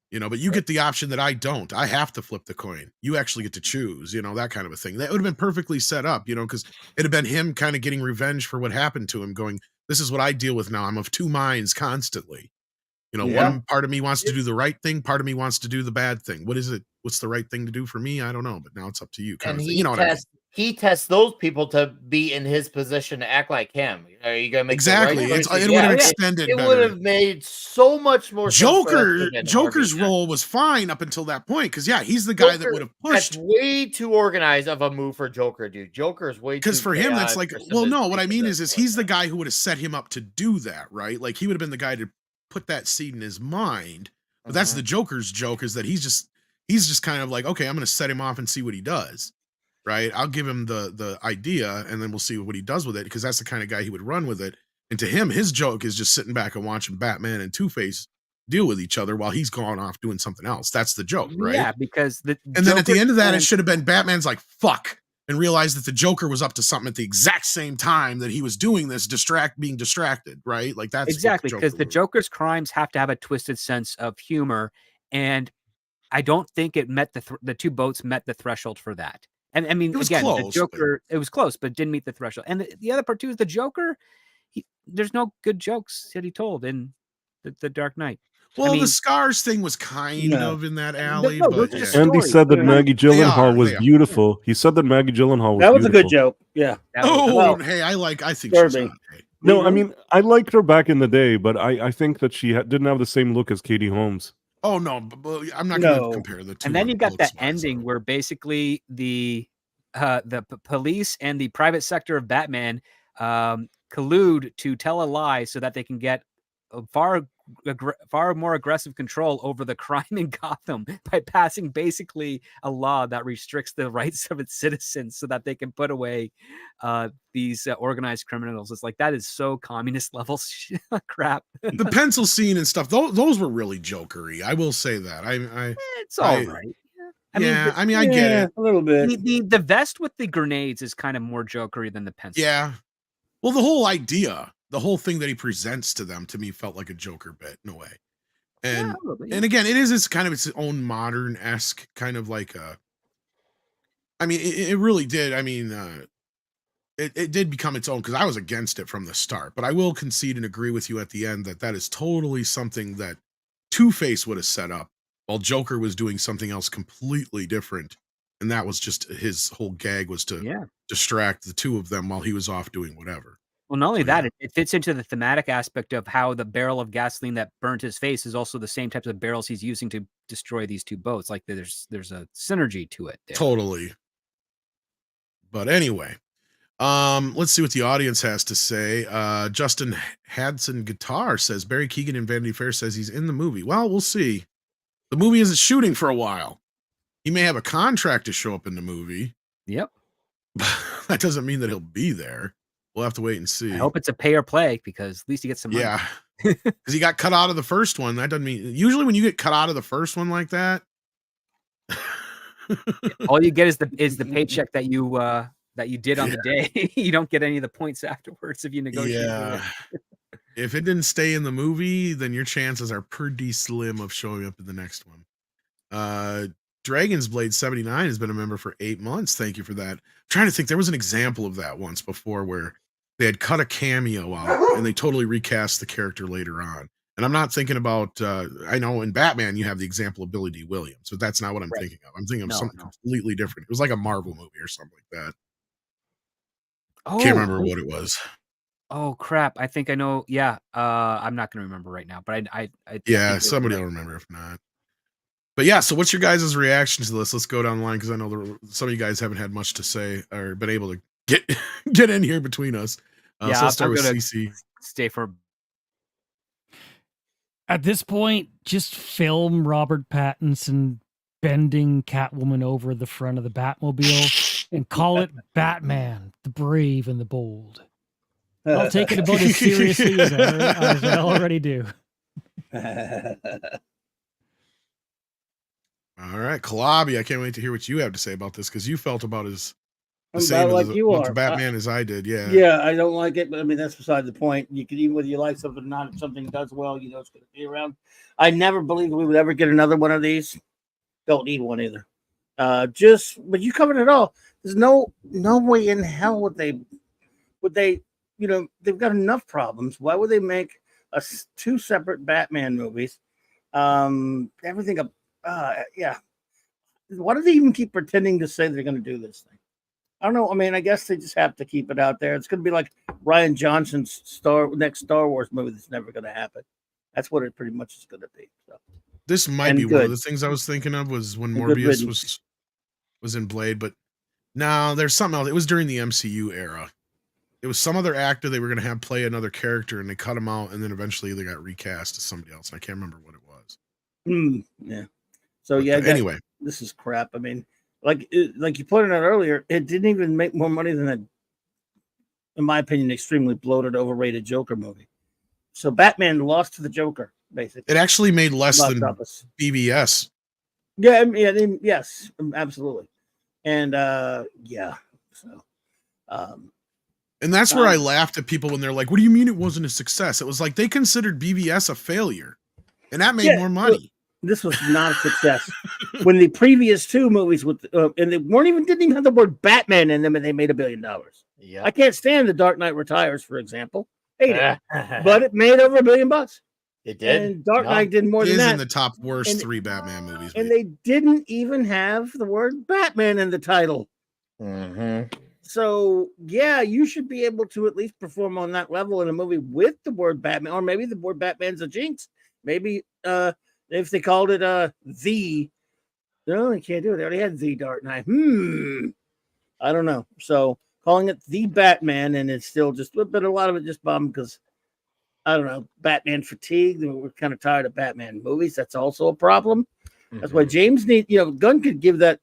But you get the option that I don't. I have to flip the coin. You actually get to choose, that kind of a thing. That would have been perfectly set up, because it'd have been him kind of getting revenge for what happened to him, going, this is what I deal with now. I'm of two minds constantly. One part of me wants to do the right thing. Part of me wants to do the bad thing. What is it? What's the right thing to do for me? I don't know, but now it's up to you. Kind of thing. What I mean? He tests those people to be in his position to act like him. Are you gonna make exactly? It would have extended. It would have made so much more. Joker's role was fine up until that point because he's the guy that would have pushed. That's way too organized of a move for Joker, dude. Joker is way too. Because for him, that's like, well, no. What I mean is he's the guy who would have set him up to do that, right? Like he would have been the guy to put that seed in his mind. But that's the Joker's joke is that he's just kind of like, okay, I'm going to set him off and see what he does. Right, I'll give him the idea, and then we'll see what he does with it. Because that's the kind of guy he would run with it. And to him, his joke is just sitting back and watching Batman and Two-Face deal with each other while he's gone off doing something else. That's the joke, right? Yeah, because then at the end of that, it should have been Batman's like fuck, and realized that the Joker was up to something at the exact same time that he was doing this, being distracted, right? Like that's exactly because the Joker's crimes have to have a twisted sense of humor, and I don't think it met the two boats met the threshold for that. And I mean, again, close, the Joker, it was close, but didn't meet the threshold. And the other part too is the Joker. There's no good jokes that he told in the Dark Knight. Well, the scars thing was kind of in that alley. But Andy said that Maggie Gyllenhaal was beautiful. He said that Maggie Gyllenhaal was that was beautiful. A good joke. Yeah. Hey, I think she's okay. No, I mean, I liked her back in the day, but I think that she didn't have the same look as Katie Holmes. Oh no, I'm not going to compare the two. And then you got that ending where basically the police and the private sector of Batman collude to tell a lie so that they can get a far more aggressive control over the crime in Gotham by passing basically a law that restricts the rights of its citizens so that they can put away these organized criminals. It's like, that is so communist level crap. The pencil scene and stuff, those were really jokery. I will say that. It's all right. I mean, I get it a little bit. The vest with the grenades is kind of more jokery than the pencil. Yeah. Well, the whole idea, the whole thing that he presents to them, to me, felt like a Joker bit in a way. And and again, it is its own modern-esque kind of like a. I mean, it really did. I mean, it did become its own because I was against it from the start. But I will concede and agree with you at the end that is totally something that Two-Face would have set up, while Joker was doing something else completely different. And that was just his whole gag was to distract the two of them while he was off doing whatever. Well, not only that, it fits into the thematic aspect of how the barrel of gasoline that burnt his face is also the same types of barrels he's using to destroy these two boats. Like there's a synergy to it there. Totally. But anyway, let's see what the audience has to say. Justin Hadson Guitar says Barry Keoghan in Vanity Fair says he's in the movie. Well, we'll see. The movie isn't shooting for a while. He may have a contract to show up in the movie. Yep. That doesn't mean that he'll be there. We'll have to wait and see. I hope it's a pay or play because at least he gets some money. Yeah. Because he got cut out of the first one. That doesn't mean usually when you get cut out of the first one like that. All you get is the paycheck that you did on the day. You don't get any of the points afterwards if you negotiate. Yeah. If it didn't stay in the movie, then your chances are pretty slim of showing up in the next one. Dragon's Blade 79 has been a member for 8 months. Thank you for that. I'm trying to think. There was an example of that once before where they had cut a cameo out and they totally recast the character later on. And I'm not thinking about, I know in Batman you have the example of Billy D. Williams, but that's not what I'm thinking of. I'm thinking of something completely different. It was like a Marvel movie or something like that. Can't remember what it was. Oh crap! I think I know. Yeah, I'm not going to remember right now, but I yeah, somebody will remember if not. But yeah, so what's your guys' reaction to this? Let's go down the line because I know some of you guys haven't had much to say or been able to get in here between us. So let's start with CC. Stay for. At this point, just film Robert Pattinson bending Catwoman over the front of the Batmobile and call it Batman, the Brave and the Bold. I'll take it about as seriously as I already do. All right, Kalabi, I can't wait to hear what you have to say about this because you felt about as the same like you are. Batman as I did. Yeah. Yeah, I don't like it, but I mean that's beside the point. You can even whether you like something or not, if something does well, you know it's going to be around. I never believed we would ever get another one of these. Don't need one either. But you covered it all. There's no way in hell would they, you know, they've got enough problems. Why would they make two separate Batman movies? Everything up. Yeah. Why do they even keep pretending to say they're going to do this thing? I don't know. I mean, I guess they just have to keep it out there. It's going to be like Rian Johnson's next Star Wars movie that's never going to happen. That's what it pretty much is going to be. So. This might be one of the things I was thinking of was when Morbius was in Blade, but no, there's something else. It was during the MCU era. It was some other actor they were going to have play another character, and they cut him out, and then eventually they got recast as somebody else. I can't remember what it was. Yeah. So anyway, this is crap. I mean, like you pointed out earlier, it didn't even make more money than that, in my opinion, extremely bloated, overrated Joker movie. So Batman lost to the Joker, basically. It actually made less than BVS. Yeah, yes, absolutely. And so. And that's where I laughed at people when they're like, "What do you mean it wasn't a success?" It was like they considered BVS a failure, and that made more money. This was not a success. When the previous two movies and they didn't even have the word Batman in them, and they made $1 billion. Yeah, I can't stand The Dark Knight Retires, for example. Hate it, but it made over $1 billion. It did. And Dark Knight did more than that. It is in the top worst 3 Batman movies. And they didn't even have the word Batman in the title. Mm-hmm. So, yeah, you should be able to at least perform on that level in a movie with the word Batman, or maybe the word Batman's a jinx. Maybe if they called it no, they can't do it. They already had The Dark Knight. I don't know. So calling it The Batman, and it's still just, but a lot of it just bummed because, I don't know, Batman fatigue. We're kind of tired of Batman movies. That's also a problem. Mm-hmm. That's why James Gunn could give that.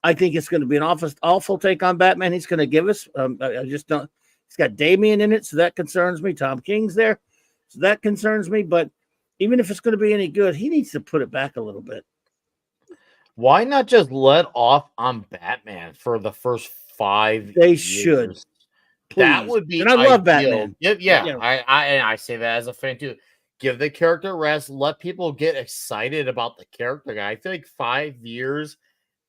I think it's going to be an awful take on Batman. He's going to give us. I just don't. It's got Damian in it, so that concerns me. Tom King's there, so that concerns me. But even if it's going to be any good, he needs to put it back a little bit. Why not just let off on Batman for the first 5 They years? Should. Please. That would be. And I love Batman. Yeah. I say that as a fan too. Give the character rest. Let people get excited about the character. I feel like 5 years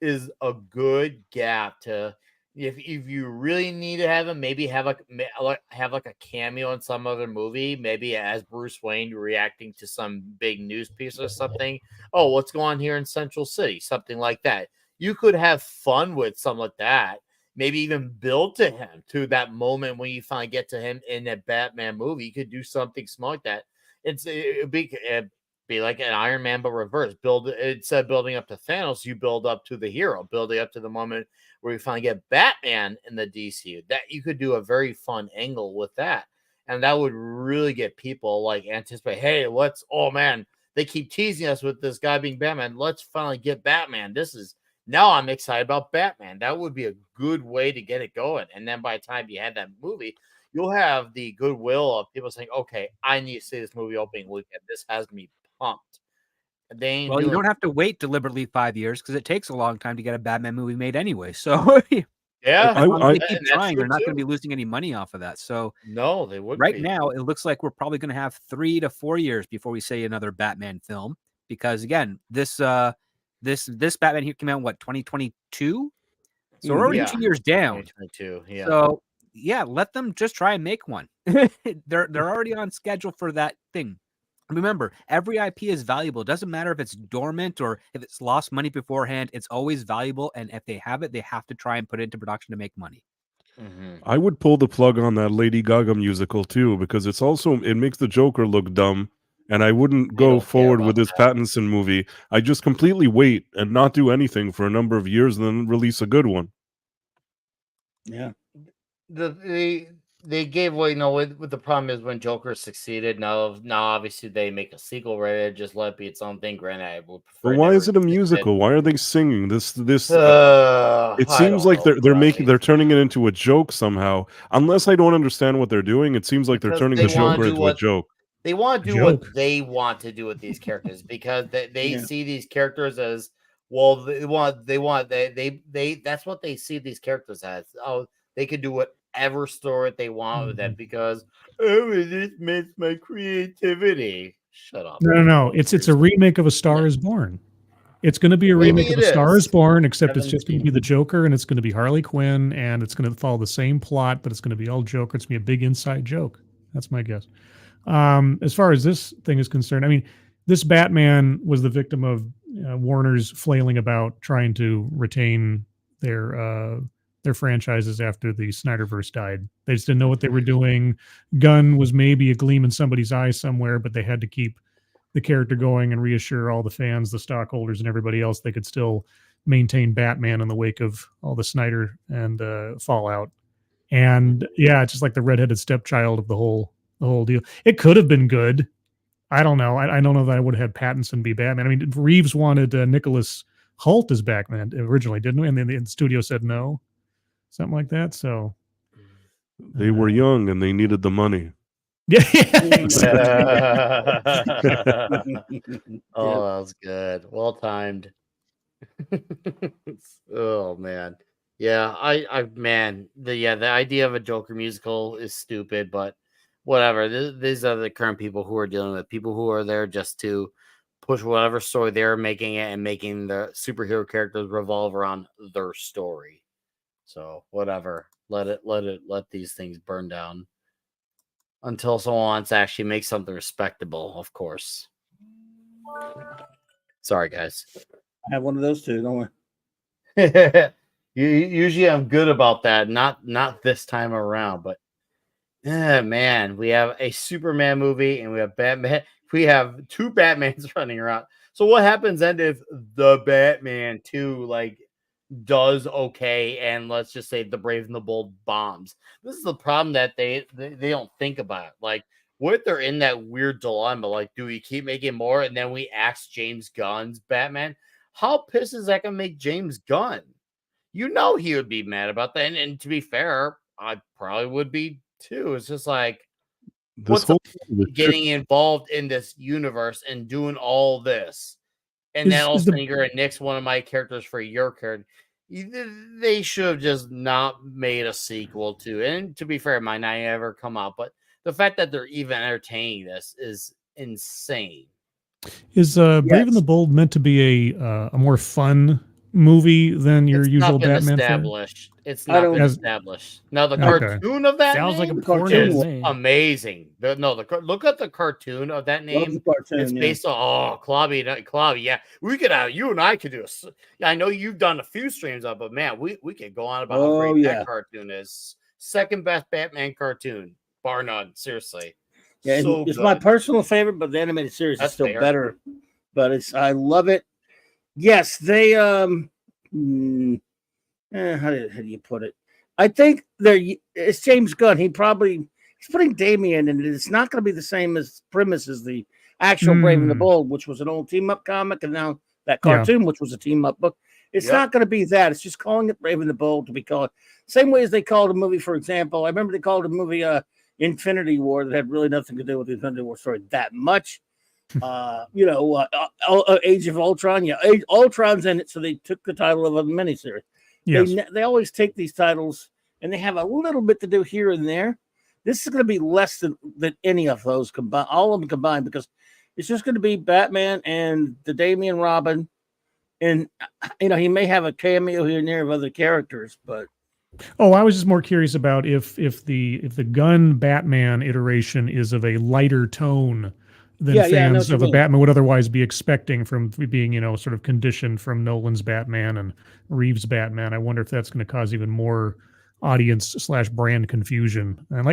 is a good gap to. If you really need to have him, maybe have like a cameo in some other movie, maybe as Bruce Wayne reacting to some big news piece or something. Oh, what's going on here in Central City? Something like that. You could have fun with something like that maybe even build to him to that moment when you finally get to him in a Batman movie. You could do something small like that. It'd be like an Iron Man, but reverse. Instead of building up to Thanos, you build up to the hero, building up to the moment where you finally get Batman in the DCU. That you could do a very fun angle with that. And that would really get people like anticipate, hey, oh man, they keep teasing us with this guy being Batman. Let's finally get Batman. Now I'm excited about Batman. That would be a good way to get it going. And then by the time you had that movie, you'll have the goodwill of people saying, okay, I need to see this movie opening weekend. This has me pumped. You don't have to wait deliberately 5 years because it takes a long time to get a Batman movie made anyway. So yeah, they keep trying. They're not going to be losing any money off of that. So no, they wouldn't. Right now, it looks like we're probably going to have 3 to 4 years before we see another Batman film. Because again, this Batman here came out in what, 2022? So we're already 2 years down. 2022, yeah. So yeah, let them just try and make one. They're already on schedule for that thing. Remember, every IP is valuable. It doesn't matter if it's dormant or if it's lost money beforehand. It's always valuable. And if they have it, they have to try and put it into production to make money. I would pull the plug on that Lady Gaga musical too, because it makes the Joker look dumb. And I wouldn't go forward with this Pattinson movie. I just completely wait and not do anything for a number of years and then release a good one. Yeah. They gave away, what the problem is when Joker succeeded. Now obviously they make a sequel, right? Just let it be its own thing. Granted, I would prefer. But why is it a musical? Why are they singing this? It seems like they're turning it into a joke somehow. Unless I don't understand what they're doing, it seems like they're turning the Joker into a joke. They want to do what they want to do with these characters because they see these characters as that's what they see these characters as. Oh, they could do whatever story they want with them because this makes my creativity. Shut up. No. It's a remake of A Star Is Born. It's going to be a remake of A Star Is Born, except it's just going to be the Joker, and it's going to be Harley Quinn, and it's going to follow the same plot, but it's going to be all Joker. It's going to be a big inside joke. That's my guess. As far as this thing is concerned, I mean, this Batman was the victim of Warner's flailing about trying to retain their franchises after the Snyderverse died. They just didn't know what they were doing. Gunn was maybe a gleam in somebody's eye somewhere, but they had to keep the character going and reassure all the fans, the stockholders, and everybody else they could still maintain Batman in the wake of all the Snyder and fallout. And yeah, it's just like the redheaded stepchild of the whole deal. It could have been good. I don't know. I don't know that I would have had Pattinson be Batman. I mean, Reeves wanted Nicholas Hoult as Batman originally, didn't we? And then the studio said no, something like that. So they were young and they needed the money. Yeah. Oh, that was good. Well timed. Oh man. Yeah, the idea of a Joker musical is stupid, but whatever. These are the current people who are dealing with people who are there just to push whatever story they're making it and making the superhero characters revolve around their story. So whatever. Let these things burn down until someone wants to actually make something respectable, of course. Sorry, guys. I have one of those too, don't worry. Usually I'm good about that. Not this time around, but man, we have a Superman movie and we have Batman. We have 2 Batmans running around. So what happens then if the Batman 2 does okay and let's just say the Brave and the Bold bombs? This is the problem that they don't think about. Like, what if they're in that weird dilemma? Like, do we keep making more and then we ask James Gunn's Batman? How pissed is that gonna make James Gunn? He would be mad about that. And to be fair, I probably would be too. It's just like, what's getting involved in this universe and doing all this? And then also you're going to nix one of my characters for your character. They should have just not made a sequel to. And to be fair, it might not ever come out. But the fact that they're even entertaining this is insane. Is Brave and the Bold meant to be a more fun movie than your It's usual not been Batman film? established. It's not been established. Now the Okay. cartoon of that Sounds like name a porno is to me. amazing. Look at the cartoon of that name. It's based on Klobby. Yeah, we could have you and I could do a. I know you've done a few streams of, but man, we could go on about how great that cartoon is. Second best Batman cartoon, bar none. Seriously. Yeah, so it's good. my personal favorite, but the animated series is still better. But I love it. Yes, they how do you put it? I think it's James Gunn. He's putting Damian in it. It's not going to be the same as premise as the actual Brave and the Bold, which was an old team up comic, and now that cartoon, which was a team up book. It's not going to be that. It's just calling it Brave and the Bold to be called same way as they called a movie. For example, I remember they called a movie Infinity War that had really nothing to do with the Infinity War story that much. Age of Ultron. Yeah, Ultron's in it, so they took the title of a miniseries. Yes. They always take these titles and they have a little bit to do here and there. This is going to be less than any of those combined, all of them combined, because it's just going to be Batman and the Damian Robin, and he may have a cameo here and there of other characters, but. Oh, I was just more curious about if the Gunn Batman iteration is of a lighter tone than fans of a Batman would otherwise be expecting from being, sort of conditioned from Nolan's Batman and Reeves' Batman. I wonder if that's going to cause even more audience/brand confusion. And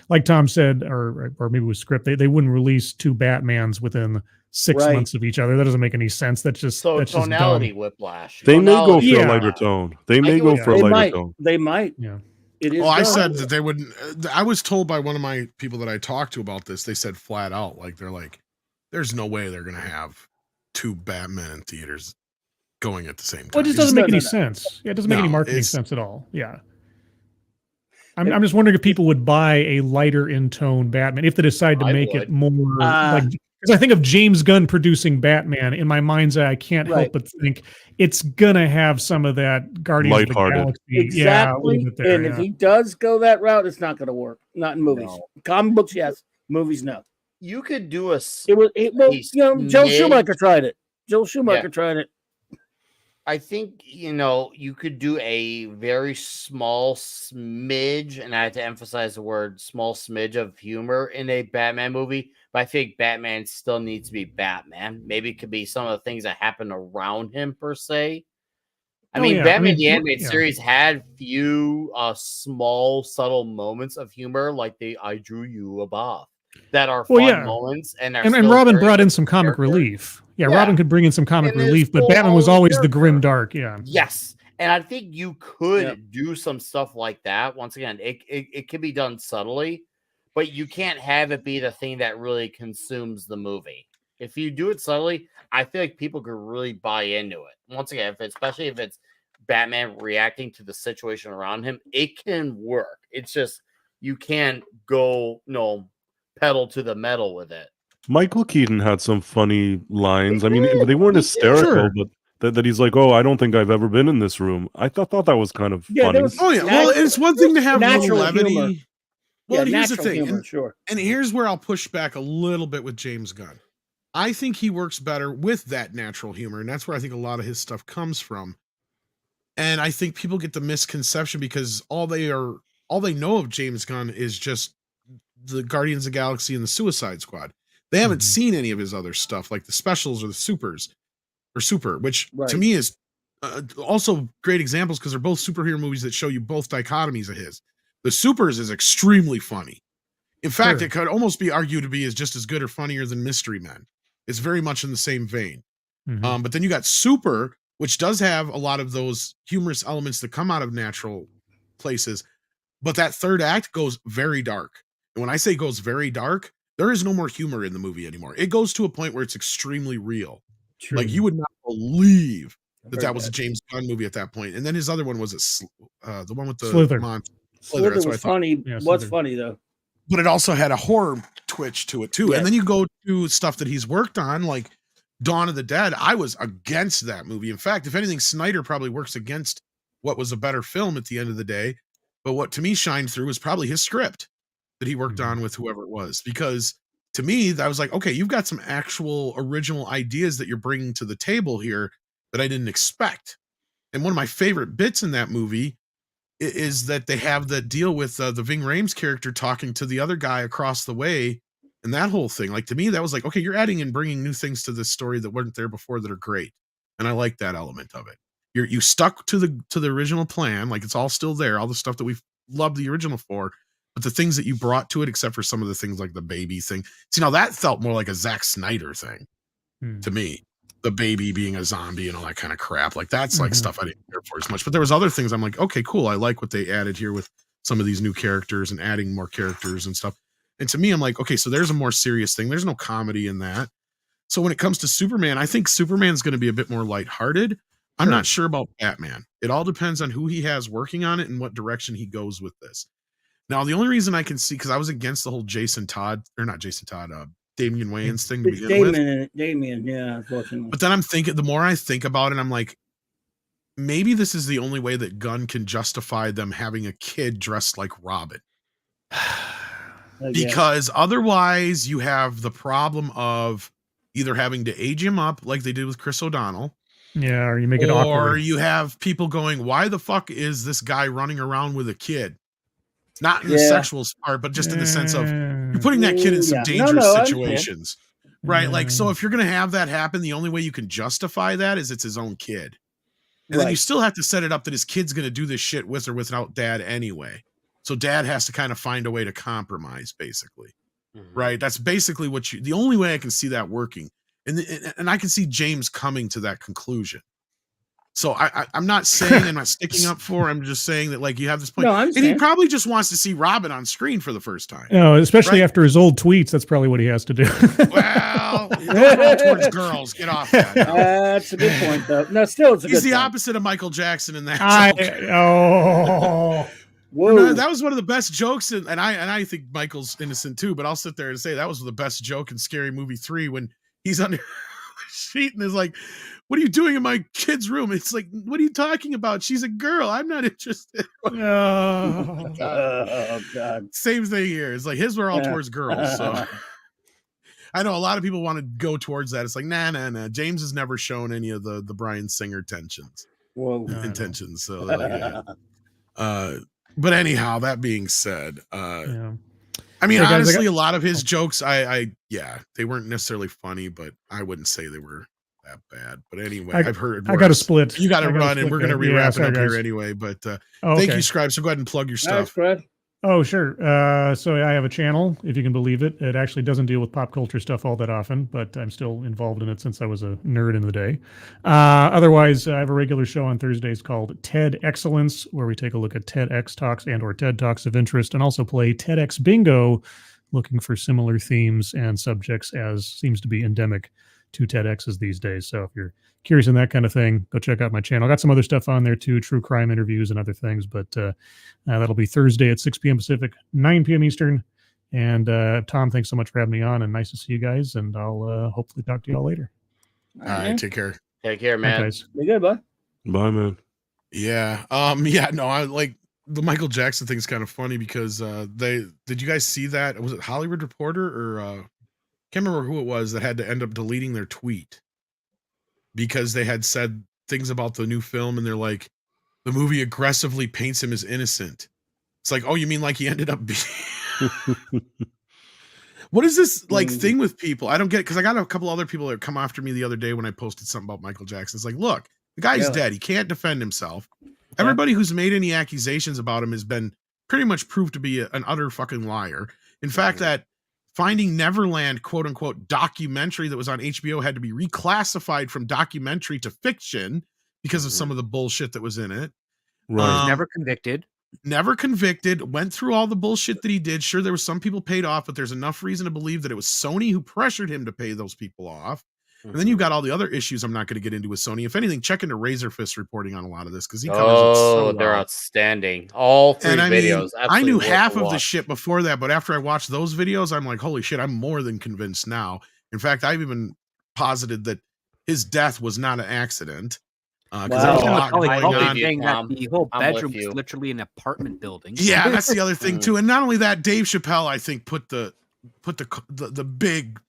like Tom said, or maybe it was script, they wouldn't release two Batmans within 6 months of each other. That doesn't make any sense. That's just tonality whiplash. They may go for a lighter tone. They may go for a lighter tone. They might. Yeah. I said that they wouldn't. I was told by one of my people that I talked to about this. They said flat out, there's no way they're going to have two Batmen in theaters going at the same time. Well, it just doesn't make any sense. Yeah, it doesn't make any marketing sense at all. Yeah. I'm just wondering if people would buy a lighter in tone Batman if they decide to make it more because I think of James Gunn producing Batman in my mind's eye. I can't help but think it's gonna have some of that Guardians of the Galaxy. Exactly. If he does go that route, it's not gonna work. Not in movies. No. Comic books, yes. Movies, no. You could do a. Joe Schumacher tried it. Tried it. I think you could do a very small smidge, and I have to emphasize the word small smidge of humor in a Batman movie. But I think Batman still needs to be Batman. Maybe it could be some of the things that happen around him per se. Batman the animated series had few small subtle moments of humor, like the "I drew you above," that are fun moments, and Robin brought in some comic relief. Yeah, Robin could bring in some comic relief, but Batman was always the grim dark. Yeah. Yes. And I think you could do some stuff like that. Once again, it can be done subtly, but you can't have it be the thing that really consumes the movie. If you do it subtly, I feel like people could really buy into it. Once again, especially if it's Batman reacting to the situation around him, it can work. It's just you can't go pedal to the metal with it. Michael Keaton had some funny lines. I mean, they weren't hysterical, but that he's like, "Oh, I don't think I've ever been in this room." I thought that was kind of funny. Well, it's one thing to have natural levity. Humor. Well, here's the thing, humor, and here's where I'll push back a little bit with James Gunn. I think he works better with that natural humor, and that's where I think a lot of his stuff comes from. And I think people get the misconception because all they know of James Gunn is just the Guardians of the Galaxy and the Suicide Squad. They haven't seen any of his other stuff, like the specials or the Super, which to me is also great examples because they're both superhero movies that show you both dichotomies of his. The Supers is extremely funny. In fact, it could almost be argued to be just as good or funnier than Mystery Men. It's very much in the same vein. But then you got Super, which does have a lot of those humorous elements that come out of natural places. But that third act goes very dark. And when I say goes very dark, there is no more humor in the movie anymore. It goes to a point where it's extremely real. True. Like you would not believe that was a James Gunn movie at that point. And then his other one was the one with the Slither. Slither was funny. Was funny though. But it also had a horror twitch to it too. Yeah. And then you go to stuff that he's worked on, like Dawn of the Dead. I was against that movie. In fact, if anything, Snyder probably works against what was a better film at the end of the day. But what to me shined through was probably his script that he worked on with whoever it was. Because to me, I was like, okay, you've got some actual original ideas that you're bringing to the table here that I didn't expect. And one of my favorite bits in that movie is that they have the deal with the Ving Rhames character talking to the other guy across the way, and that whole thing. Like, to me, that was like, okay, you're adding and bringing new things to this story that weren't there before that are great, and I like that element of it. You stuck to the original plan, like it's all still there, all the stuff that we've loved the original for, but the things that you brought to it, except for some of the things like the baby thing. See, now that felt more like a Zack Snyder thing to me. The baby being a zombie and all that kind of crap. Like, that's like stuff I didn't care for as much. But there was other things I'm like, okay, cool. I like what they added here with some of these new characters and adding more characters and stuff. And to me, I'm like, okay, so there's a more serious thing. There's no comedy in that. So when it comes to Superman, I think Superman's going to be a bit more lighthearted. I'm not sure about Batman. It all depends on who he has working on it and what direction he goes with this. Now, the only reason I can see, because I was against the whole Damian Wayans thing to begin with. Damian, yeah, unfortunately. But then I'm thinking, the more I think about it, I'm like, maybe this is the only way that Gunn can justify them having a kid dressed like Robin. Because otherwise you have the problem of either having to age him up like they did with Chris O'Donnell. Yeah, or you make it awkward. Or you have people going, why the fuck is this guy running around with a kid? Not in the sexual part, but just in the sense of you're putting that kid in some dangerous situations. Right? Like, so if you're going to have that happen, the only way you can justify that is it's his own kid. And then you still have to set it up that his kid's going to do this shit with or without dad anyway. So dad has to kind of find a way to compromise, basically. Right? That's basically the only way I can see that working. And I can see James coming to that conclusion. So I'm not saying I'm not sticking up for. I'm just saying that, like, you have this point, and he probably just wants to see Robin on screen for the first time. No, especially after his old tweets. That's probably what he has to do. Well, don't go towards girls. Get off that. That's a good point, though. No, still, it's he's the opposite of Michael Jackson in that. Whoa. That was one of the best jokes, and I think Michael's innocent too. But I'll sit there and say that was the best joke in Scary Movie 3 when he's under the sheet and is like, what are you doing in my kid's room? It's like, what are you talking about? She's a girl. I'm not interested. Oh, God. Same thing here. It's like his were all towards girls. So I know a lot of people want to go towards that. It's like, nah. James has never shown any of the Bryan Singer intentions. So but anyhow, that being said, I mean, honestly, a lot of his jokes, they weren't necessarily funny, but I wouldn't say they were that bad. But anyway, I've heard. I got to split. You got to run, and we're going to rewrap it up here anyway. But thank you, Scribe. So go ahead and plug your stuff. Oh, sure. So I have a channel, if you can believe it. It actually doesn't deal with pop culture stuff all that often, but I'm still involved in it since I was a nerd in the day. Otherwise, I have a regular show on Thursdays called TED Excellence, where we take a look at TEDx talks and or TED Talks of interest, and also play TEDx Bingo, looking for similar themes and subjects as seems to be endemic to TEDx's these days. So if you're curious in that kind of thing, go check out my channel. I got some other stuff on there too, true crime interviews and other things, but that'll be Thursday at 6 p.m. Pacific, 9 p.m. Eastern. And Tom, thanks so much for having me on, and nice to see you guys, and I'll hopefully talk to you all later. All right, take care. Take care, man. Guys. Be good, bud. Bye, man. Yeah. I like the Michael Jackson thing is kind of funny because did you guys see that? Was it Hollywood Reporter or can't remember who it was that had to end up deleting their tweet because they had said things about the new film and they're like, the movie aggressively paints him as innocent. It's like, oh, you mean like he ended up being what is this like thing with people? I don't get it, because I got a couple other people that come after me the other day when I posted something about Michael Jackson. It's like, look, the guy's dead. He can't defend himself. Everybody who's made any accusations about him has been pretty much proved to be an utter fucking liar. In fact, that Finding Neverland, quote unquote, documentary that was on HBO had to be reclassified from documentary to fiction because of some of the bullshit that was in it. Right. Never convicted, went through all the bullshit that he did. Sure, there was some people paid off, but there's enough reason to believe that it was Sony who pressured him to pay those people off. And then you've got all the other issues I'm not going to get into with Sony. If anything, check into Razorfist reporting on a lot of this because he covers it so they're outstanding. All three videos. I knew half of the shit before that, but after I watched those videos, I'm like, holy shit, I'm more than convinced now. In fact, I've even posited that his death was not an accident. There was a lot going on. The whole bedroom was literally an apartment building. Yeah, that's the other thing too. And not only that, Dave Chappelle, I think, put the big,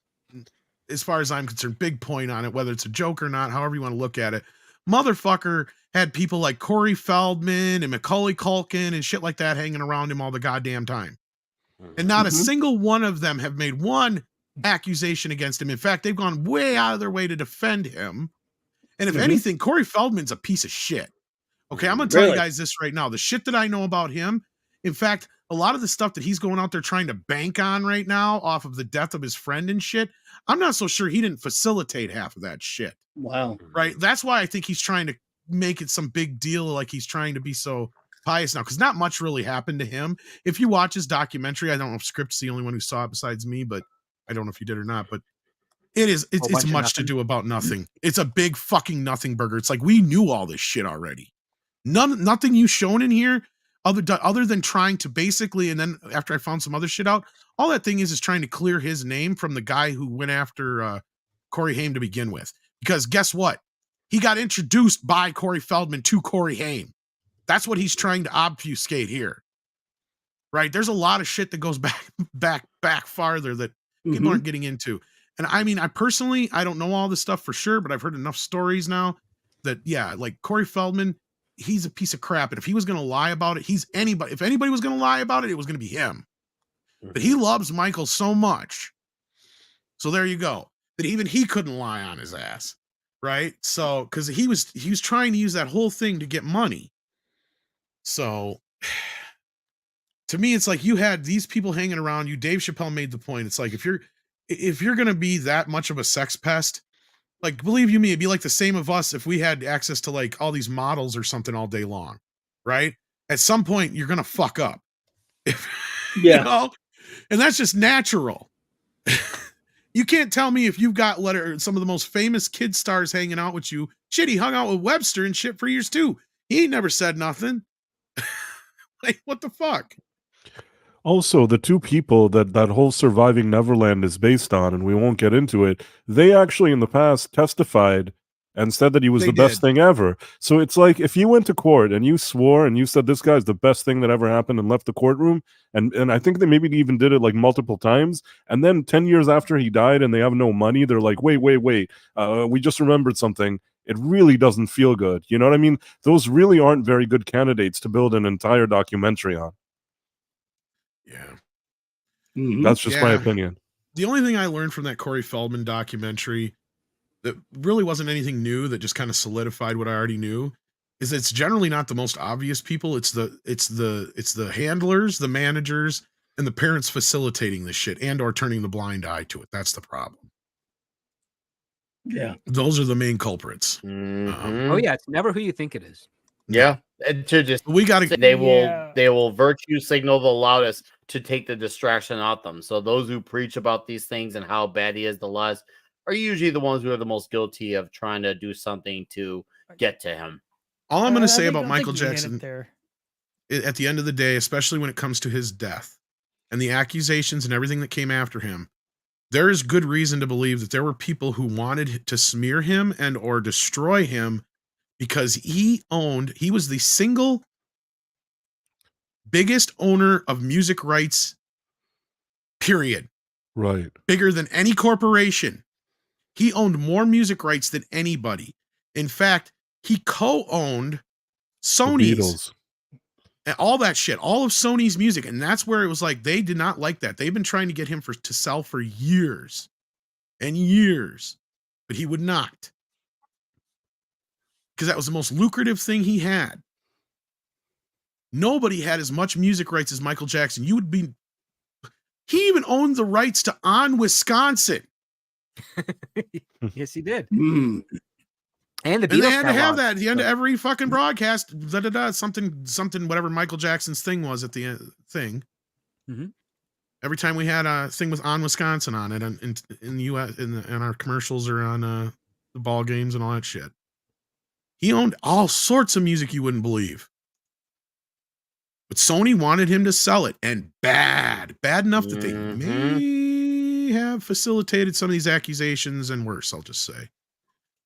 as far as I'm concerned, big point on it, whether it's a joke or not, however you want to look at it. motherfucker had people like Corey Feldman and Macaulay Culkin and shit like that hanging around him all the goddamn time. And not a single one of them have made one accusation against him. In fact, they've gone way out of their way to defend him. And if anything, Corey Feldman's a piece of shit. Okay, I'm going to tell you guys this right now. The shit that I know about him, in fact, a lot of the stuff that he's going out there trying to bank on right now off of the death of his friend and shit, I'm not so sure he didn't facilitate half of that shit. Wow. Right? That's why I think he's trying to make it some big deal, like he's trying to be so pious now, because not much really happened to him. If you watch his documentary, I don't know if Script's the only one who saw it besides me, but I don't know if you did or not, but it's much to do about nothing. It's a big fucking nothing burger. It's like we knew all this shit already. Nothing you've shown in here other than trying to basically, and then after I found some other shit out, all that thing is trying to clear his name from the guy who went after Corey Haim to begin with. Because guess what? He got introduced by Corey Feldman to Corey Haim. That's what he's trying to obfuscate here. Right? There's a lot of shit that goes back farther that people aren't getting into. And I mean, I don't know all this stuff for sure, but I've heard enough stories now that, yeah, like Corey Feldman, he's a piece of crap. And if he was going to lie about it, if anybody was going to lie about it, it was going to be him. But he loves Michael so much. So there you go. That even he couldn't lie on his ass. Right? So, because he was trying to use that whole thing to get money. So to me, it's like you had these people hanging around you. Dave Chappelle made the point. It's like, if you're going to be that much of a sex pest, like, believe you me, it'd be like the same of us if we had access to like all these models or something all day long, right? At some point, you're going to fuck up. Yeah. You know? And that's just natural. You can't tell me if you've got some of the most famous kid stars hanging out with you. Shit, he hung out with Webster and shit for years too. He ain't never said nothing. Like, what the fuck? Also, the two people that whole Surviving Neverland is based on, and we won't get into it, they actually in the past testified and said that he was the best thing ever. So it's like, if you went to court and you swore and you said this guy's the best thing that ever happened and left the courtroom, and I think they maybe even did it like multiple times, and then 10 years after he died and they have no money, they're like, wait, we just remembered something. It really doesn't feel good. You know what I mean? Those really aren't very good candidates to build an entire documentary on. Yeah. That's just my opinion. The only thing I learned from that Corey Feldman documentary that really wasn't anything new, that just kind of solidified what I already knew, is it's generally not the most obvious people. It's the handlers, the managers, and the parents facilitating this shit and or turning the blind eye to it. That's the problem. Yeah. Those are the main culprits. Oh yeah, it's never who you think it is. Yeah. And to just they will virtue signal the loudest to take the distraction off them. So those who preach about these things and how bad he is the less are usually the ones who are the most guilty of trying to do something to get to him. All I'm going to say about Michael Jackson at the end of the day, especially when it comes to his death and the accusations and everything that came after him, there is good reason to believe that there were people who wanted to smear him and or destroy him because he was the single biggest owner of music rights, period. Right. Bigger than any corporation. He owned more music rights than anybody. In fact, he co-owned Sony's and all that shit, all of Sony's music. And that's where it was like, they did not like that. They've been trying to get him to sell for years and years, but he would not. Because that was the most lucrative thing he had. Nobody had as much music rights as Michael Jackson. He even owned the rights to On Wisconsin. Yes, he did. And they had to have that at the end of every fucking broadcast. Something, whatever Michael Jackson's thing was at the end thing. Every time we had a thing with On Wisconsin on it in the U.S. in our commercials or on the ball games and all that shit. He owned all sorts of music you wouldn't believe. But Sony wanted him to sell it, and bad enough that they may have facilitated some of these accusations and worse, I'll just say.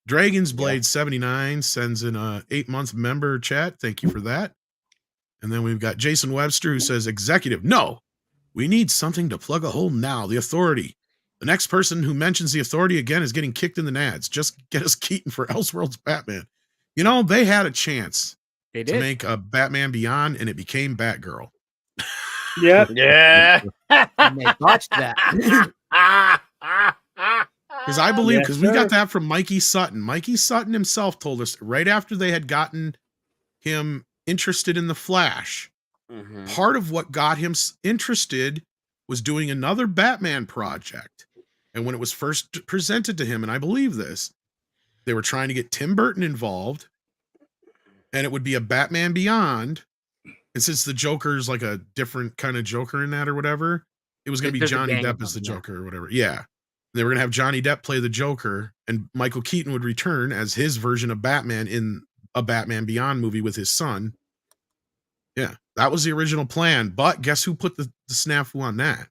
Dragon's Blade 79 sends in a 8-month member chat. Thank you for that. And then we've got Jason Webster who says, executive, no, we need something to plug a hole now. The Authority. The next person who mentions the Authority again is getting kicked in the nads. Just get us Keaton for Elseworlds Batman. You know, they had a chance to make a Batman Beyond, and it became Batgirl. Yeah. Yeah. And they botched that. Because I believe, because we got that from Mikey Sutton. Mikey Sutton himself told us right after they had gotten him interested in the Flash. Part of what got him interested was doing another Batman project. And when it was first presented to him, and I believe this, they were trying to get Tim Burton involved, and it would be a Batman Beyond. And since the Joker's like a different kind of Joker in that or whatever, it was going to be Johnny Depp as the Joker or whatever. Yeah. They were going to have Johnny Depp play the Joker, and Michael Keaton would return as his version of Batman in a Batman Beyond movie with his son. Yeah, that was the original plan. But guess who put the snafu on that?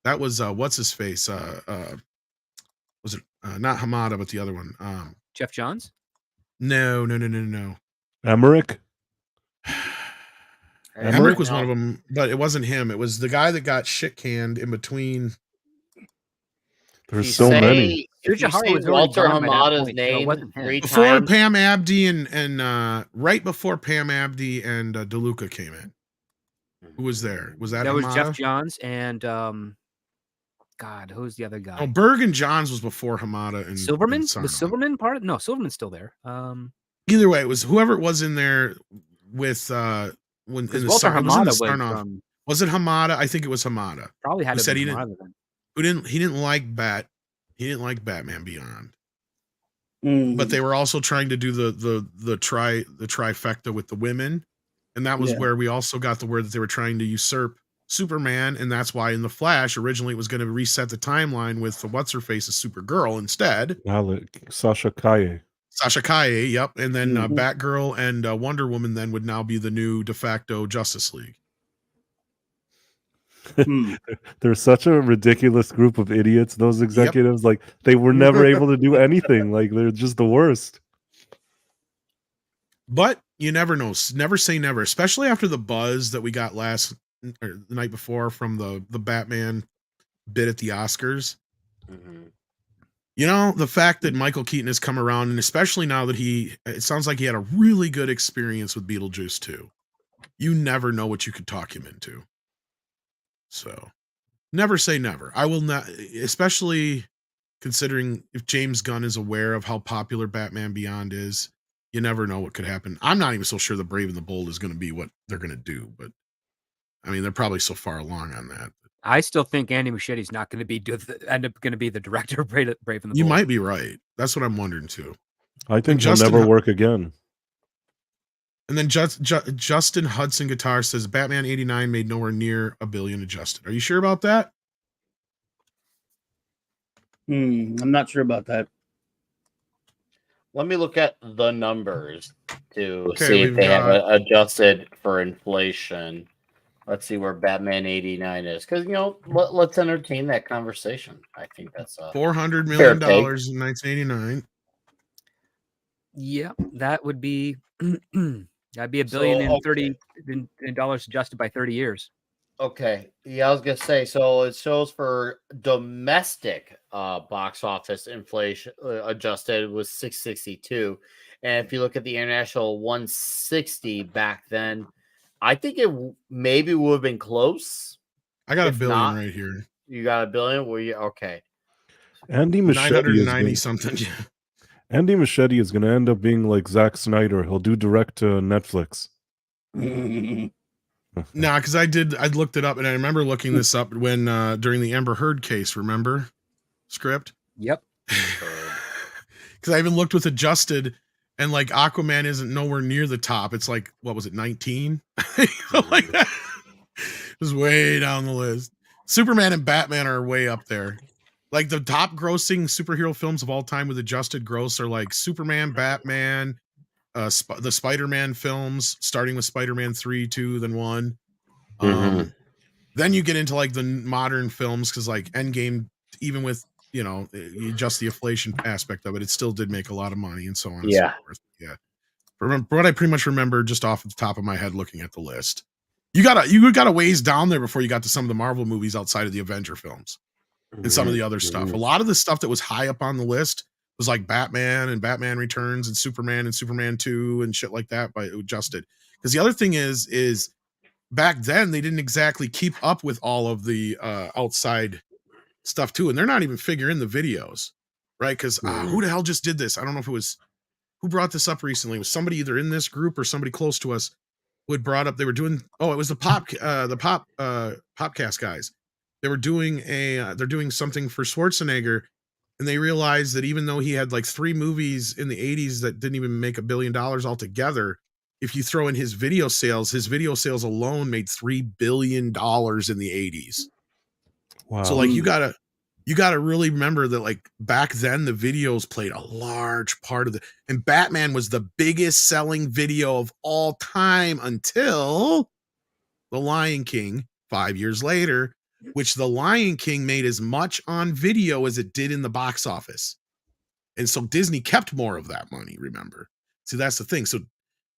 That was what's his face? Was it not Hamada, but the other one? Jeff Johns? No. Emmerich? Emmerich was one of them, but it wasn't him. It was the guy that got shit canned in between. There's so many. Walter Hamada's name before Pam Abdi and right before Pam Abdi and DeLuca came in. Who was there? Was that was Hamada? Jeff Johns and God, who's the other guy? Oh, Berg and Johns was before Hamada and Silverman. And was Silverman part of? No, Silverman's still there. Either way, it was whoever it was in there with when in the Walter Hamada was it Hamada? I think it was Hamada. Probably had who to said be he Hamada didn't then. he didn't like Batman Beyond. But they were also trying to do the trifecta with the women, and that was where we also got the word that they were trying to usurp Superman, and that's why in the Flash originally it was going to reset the timeline with the what's her face as Supergirl instead. Sasha Calle. Yep, and then Batgirl and Wonder Woman then would now be the new de facto Justice League. They're such a ridiculous group of idiots, those executives. Like, they were never able to do anything. Like, they're just the worst. But you never know. Never say never, especially after the buzz that we got the night before from the Batman bit at the Oscars. You know, the fact that Michael Keaton has come around, and especially now that it sounds like he had a really good experience with Beetlejuice 2. You never know what you could talk him into. So, never say never. I will not, especially considering if James Gunn is aware of how popular Batman Beyond is, you never know what could happen. I'm not even so sure the Brave and the Bold is going to be what they're going to do, but I mean, they're probably so far along on that. I still think Andy Muschietti's not going to end up going to be the director of Brave and the Bold. You might be right. That's what I'm wondering too. I think he'll never work again. And then Justin Hudson Guitar says Batman 89 made nowhere near $1 billion adjusted. Are you sure about that? I'm not sure about that. Let me look at the numbers to see if they have adjusted for inflation. Let's see where Batman 89 is, because let's entertain that conversation. I think that's $400 million in 1989. Yeah, that would be that'd be $1 billion in dollars adjusted by 30 years. Okay, yeah, I was gonna say. So it shows for domestic box office inflation adjusted was 662, and if you look at the international 160 back then, I think it maybe would have been close. I got $1 billion right here. You got $1 billion? Were you okay? Andy Muschietti 990 something. Andy Muschietti is going to end up being like Zack Snyder. He'll do direct to Netflix. Nah, because I looked it up, and I remember looking this up when during the Amber Heard case. Remember script? Yep. Because I even looked with adjusted, and like Aquaman isn't nowhere near the top. It's like, what was it, 19? Like that. It was way down the list. Superman and Batman are way up there. Like the top grossing superhero films of all time with adjusted gross are like Superman, Batman, the Spider-Man films, starting with Spider-Man 3, 2, then 1. Then you get into like the modern films, because like Endgame, even with you adjust the inflation aspect of it, it still did make a lot of money and so on and so forth. Yeah. Remember what I pretty much remember just off the top of my head looking at the list. You got a ways down there before you got to some of the Marvel movies outside of the Avenger films and some of the other stuff. A lot of the stuff that was high up on the list was like Batman and Batman Returns and Superman 2 and shit like that, but it adjusted. Because the other thing is back then they didn't exactly keep up with all of the outside stuff too, and they're not even figuring the videos, right? Because who the hell just did this? I don't know if it was who brought this up recently. It was somebody either in this group or somebody close to us who had brought up they were doing. Oh, it was the Popcast guys. They were doing they're doing something for Schwarzenegger, and they realized that even though he had like 3 movies in the 80s that didn't even make $1 billion altogether, if you throw in his video sales alone made $3 billion in the 80s. Wow. So like you gotta really remember that like back then the videos played a large part of and Batman was the biggest selling video of all time until The Lion King 5 years later, which The Lion King made as much on video as it did in the box office. And so Disney kept more of that money, remember? See, that's the thing. So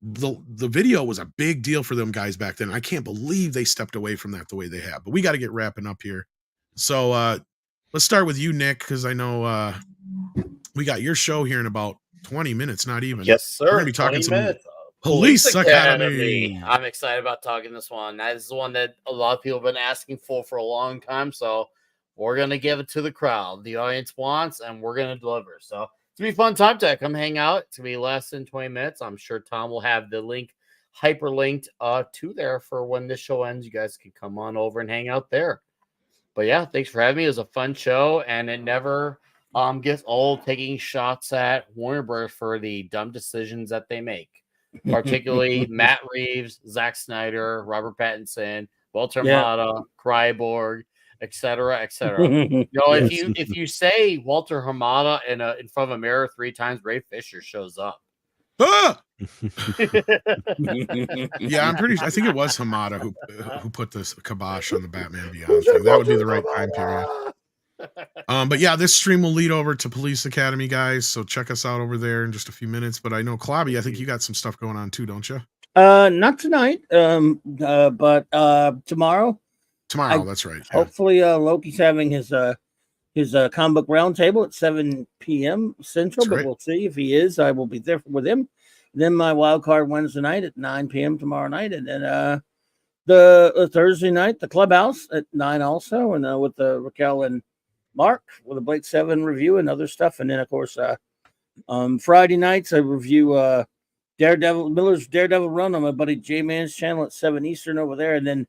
the video was a big deal for them guys back then. I can't believe they stepped away from that the way they have. But we got to get wrapping up here. So let's start with you, Nick, because I know we got your show here in about 20 minutes, not even. Yes, sir. We're going to be talking 20 some minutes. Police Academy. I'm excited about talking this one. That is the one that a lot of people have been asking for a long time. So we're going to give it to the crowd. The audience wants, and we're going to deliver. So it's going to be a fun time to come hang out. It's going to be less than 20 minutes. I'm sure Tom will have the link hyperlinked to there for when this show ends. You guys can come on over and hang out there. But yeah, thanks for having me. It was a fun show, and it never gets old taking shots at Warner Bros. For the dumb decisions that they make. Particularly Matt Reeves, Zack Snyder, Robert Pattinson, Walter Hamada, Kryborg, etc., etc. You know, if you say Walter Hamada in front of a mirror 3 times, Ray Fisher shows up. Ah! Yeah, I think it was Hamada who put this kibosh on the Batman Beyond thing. That would be the right time period. But yeah, this stream will lead over to Police Academy, guys. So check us out over there in just a few minutes. But I know Klobby, I think you got some stuff going on too, don't you? Not tonight. But tomorrow. Tomorrow, that's right. Yeah. Hopefully, Loki's having his comic book roundtable at 7 p.m. Central. But we'll see if he is. I will be there with him. Then my wild card Wednesday night at 9 p.m. tomorrow night, and then the Thursday night the Clubhouse at 9 also, and with Raquel and Mark with a Blake 7 review and other stuff. And then, of course, Friday nights I review Miller's Daredevil run on my buddy J-Man's channel at 7 Eastern over there. And then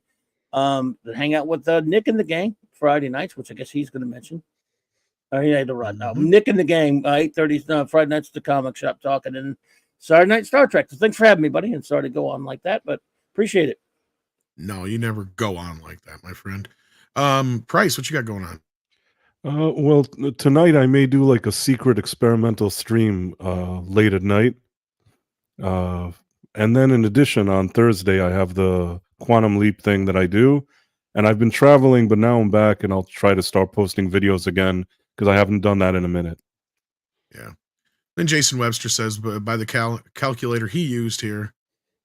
hang out with Nick and the gang Friday nights, which I guess he's going to mention. The run. Nick and the gang, 8:30 Friday nights at the comic shop talking. And Saturday night Star Trek. So thanks for having me, buddy. And sorry to go on like that, but appreciate it. No, you never go on like that, my friend. Price, what you got going on? Well, tonight I may do like a secret experimental stream late at night. And then in addition, on Thursday, I have the Quantum Leap thing that I do. And I've been traveling, but now I'm back, and I'll try to start posting videos again because I haven't done that in a minute. Yeah. Then Jason Webster says, by the calculator he used here,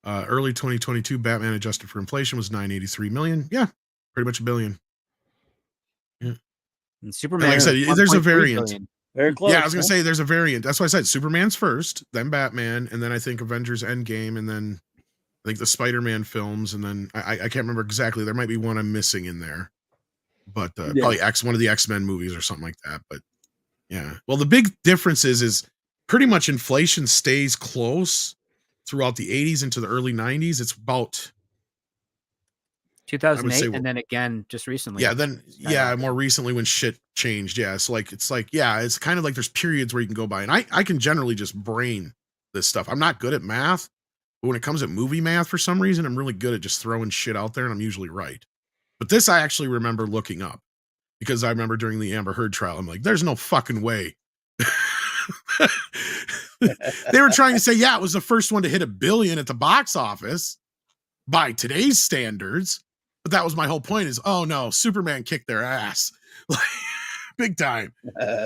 early 2022 Batman adjusted for inflation was $983 million. Yeah, pretty much $1 billion. Yeah. And Superman, and like I said, there's a variant. Billion. Very close. Yeah, I was gonna say there's a variant. That's why I said Superman's first, then Batman, and then I think Avengers Endgame, and then I think the Spider-Man films, and then I can't remember exactly. There might be one I'm missing in there, but probably one of the X-Men movies or something like that. But yeah, well, the big difference is pretty much inflation stays close throughout the 80s into the early 90s. It's about 2008, and then again just recently. Yeah, then more recently when shit changed. Yeah, so it's kind of like there's periods where you can go by, and I can generally just brain this stuff. I'm not good at math, but when it comes to movie math, for some reason, I'm really good at just throwing shit out there, and I'm usually right. But this I actually remember looking up because I remember during the Amber Heard trial, I'm like, there's no fucking way. They were trying to say, yeah, it was the first one to hit $1 billion at the box office by today's standards. But that was my whole point is, oh no, Superman kicked their ass. Big time.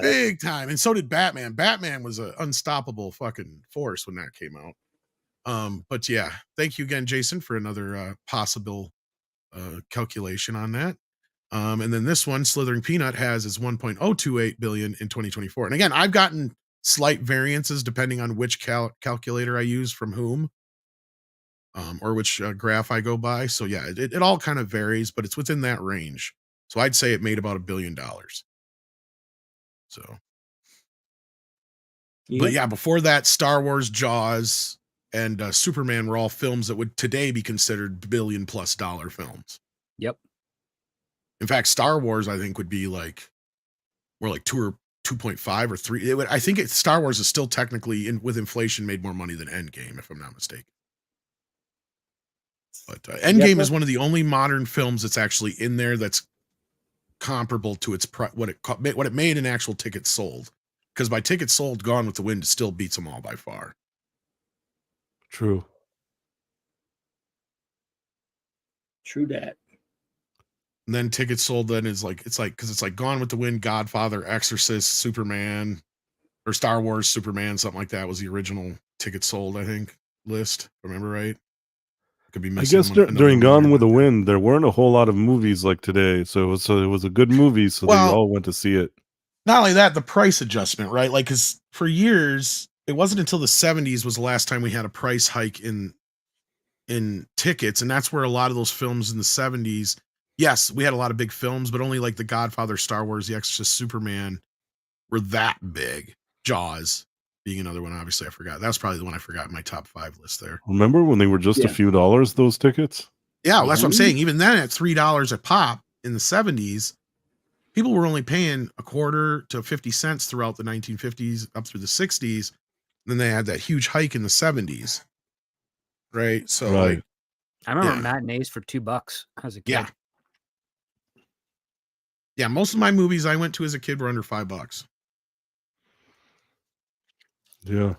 Big time. And so did Batman. Batman was an unstoppable fucking force when that came out. But yeah, thank you again, Jason, for another possible calculation on that. And then this one, Slithering Peanut, has is 1.028 billion in 2024. And again, I've gotten slight variances depending on which calculator I use from whom, or which graph I go by. So yeah, it all kind of varies, but it's within that range. So I'd say it made about $1 billion. So, but yeah, before that, Star Wars, Jaws, and Superman were all films that would today be considered $1 billion+ films. Yep. In fact, Star Wars, I think, would be like more like 2 or 2.5 or 3. I think Star Wars is still technically with inflation made more money than Endgame, if I'm not mistaken. But Endgame is one of the only modern films that's actually in there that's comparable to its what it made in actual tickets sold. Because by tickets sold, Gone with the Wind still beats them all by far. True. True that. And then tickets sold then is like because it's like Gone with the Wind, Godfather, Exorcist, Superman, or Star Wars, Superman, something like that was the original tickets sold, I think, list. Remember right? Could be missing. I guess during Gone with the Wind, there weren't a whole lot of movies like today, so it was a good movie, so they all went to see it. Not only that, the price adjustment, right? Like, because for years, it wasn't until the 70s was the last time we had a price hike in tickets, and that's where a lot of those films in the 70s. Yes, we had a lot of big films, but only like The Godfather, Star Wars, The Exorcist, Superman were that big. Jaws being another one, obviously I forgot. That's probably the one I forgot in my top 5 list there. Remember when they were just a few dollars, those tickets? Yeah, well, that's what I'm saying. Even then, at $3 a pop in the 70s, people were only paying a quarter to 50 cents throughout the 1950s up through the 60s. Then they had that huge hike in the 70s. Right? So, like, I remember matinees for $2 as a kid. Yeah. Yeah, most of my movies I went to as a kid were under $5. Yeah.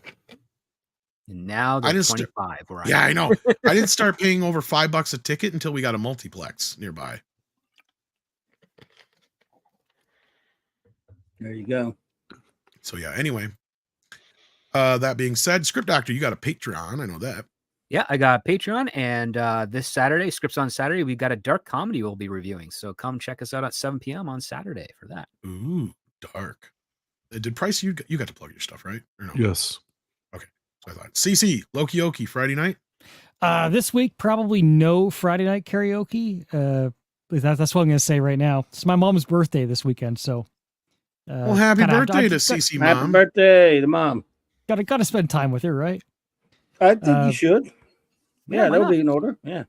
And now they're 25. I know. I didn't start paying over $5 a ticket until we got a multiplex nearby. There you go. So yeah, anyway. That being said, Script Doctor, you got a Patreon. I know that. Yeah, I got Patreon, and this Saturday, Scripts on Saturday, we've got a dark comedy we'll be reviewing. So come check us out at 7 p.m. on Saturday for that. Ooh, dark. Did Price, you got to plug your stuff, right? Or no? Yes. Okay. So I thought. CC, Loki Oki, Friday night? This week, probably no Friday night karaoke. That's what I'm going to say right now. It's my mom's birthday this weekend, so. Well, happy birthday to CC Mom. Happy birthday to Mom. Got to spend time with her, right? I think you should. Yeah, that would be in order. Yeah.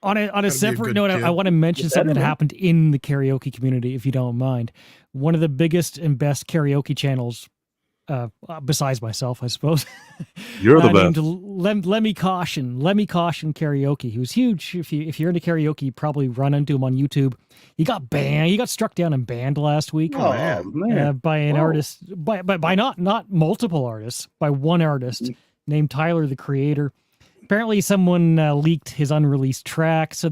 On a separate note, I want to mention something that happened in the karaoke community, if you don't mind. One of the biggest and best karaoke channels, besides myself, I suppose. You're the best. Lemmy Caution Karaoke. He was huge. If you're into karaoke, you probably run into him on YouTube. He got banned. He got struck down and banned last week. Oh man! By an artist, by not multiple artists, by one artist named Tyler, the Creator. Apparently, someone leaked his unreleased track, so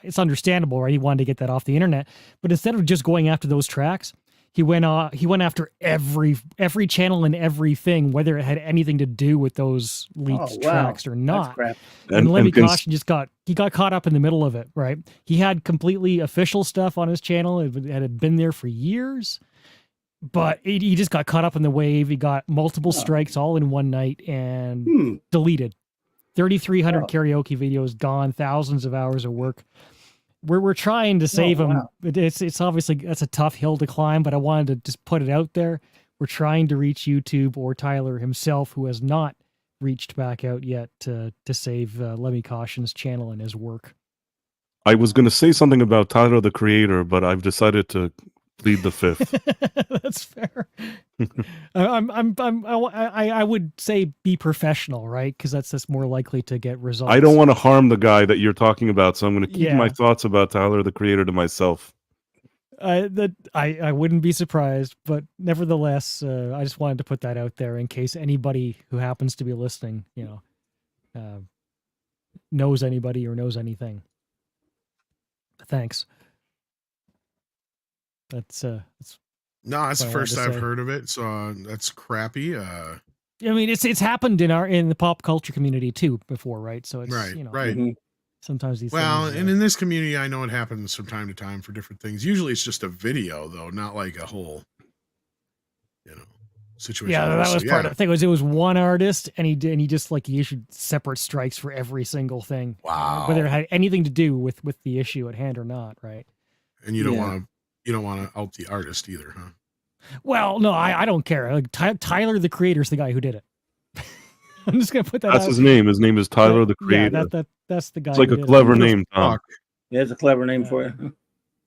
it's understandable, right? He wanted to get that off the internet, but instead of just going after those tracks, he went after every channel and everything, whether it had anything to do with those leaked tracks or not. And Lemmy Caution got caught up in the middle of it, right? He had completely official stuff on his channel; it had been there for years, but he just got caught up in the wave. He got multiple strikes all in one night and deleted. 3,300 karaoke videos gone, thousands of hours of work. We're trying to save him. It's obviously that's a tough hill to climb, but I wanted to just put it out there. We're trying to reach YouTube or Tyler himself, who has not reached back out yet to save Lemmy Caution's channel and his work. I was going to say something about Tyler the Creator, but I've decided to plead the fifth. That's fair. I would say be professional, right? Because that's more likely to get results. I don't want to harm the guy that you're talking about, so I'm going to keep my thoughts about Tyler the Creator to myself. I wouldn't be surprised, but nevertheless, I just wanted to put that out there in case anybody who happens to be listening, knows anybody or knows anything. Thanks. That's no, that's the first I've heard of it, so that's crappy. I mean, it's happened in the pop culture community too before, right? So it's right. Sometimes these things, and in this community, I know it happens from time to time for different things. Usually, it's just a video, though, not like a whole, situation. Yeah, that was part of the thing. It was one artist, and he just like he issued separate strikes for every single thing. Wow. Whether it had anything to do with the issue at hand or not, right? And you don't want to out the artist either, huh? Well, no, I don't care. Like Tyler, the creator's the guy who did it. I'm just gonna put that. That's his name. His name is Tyler, the creator. Yeah, that's the guy. It's like a clever name, Tom. Yeah, it's a clever name for you.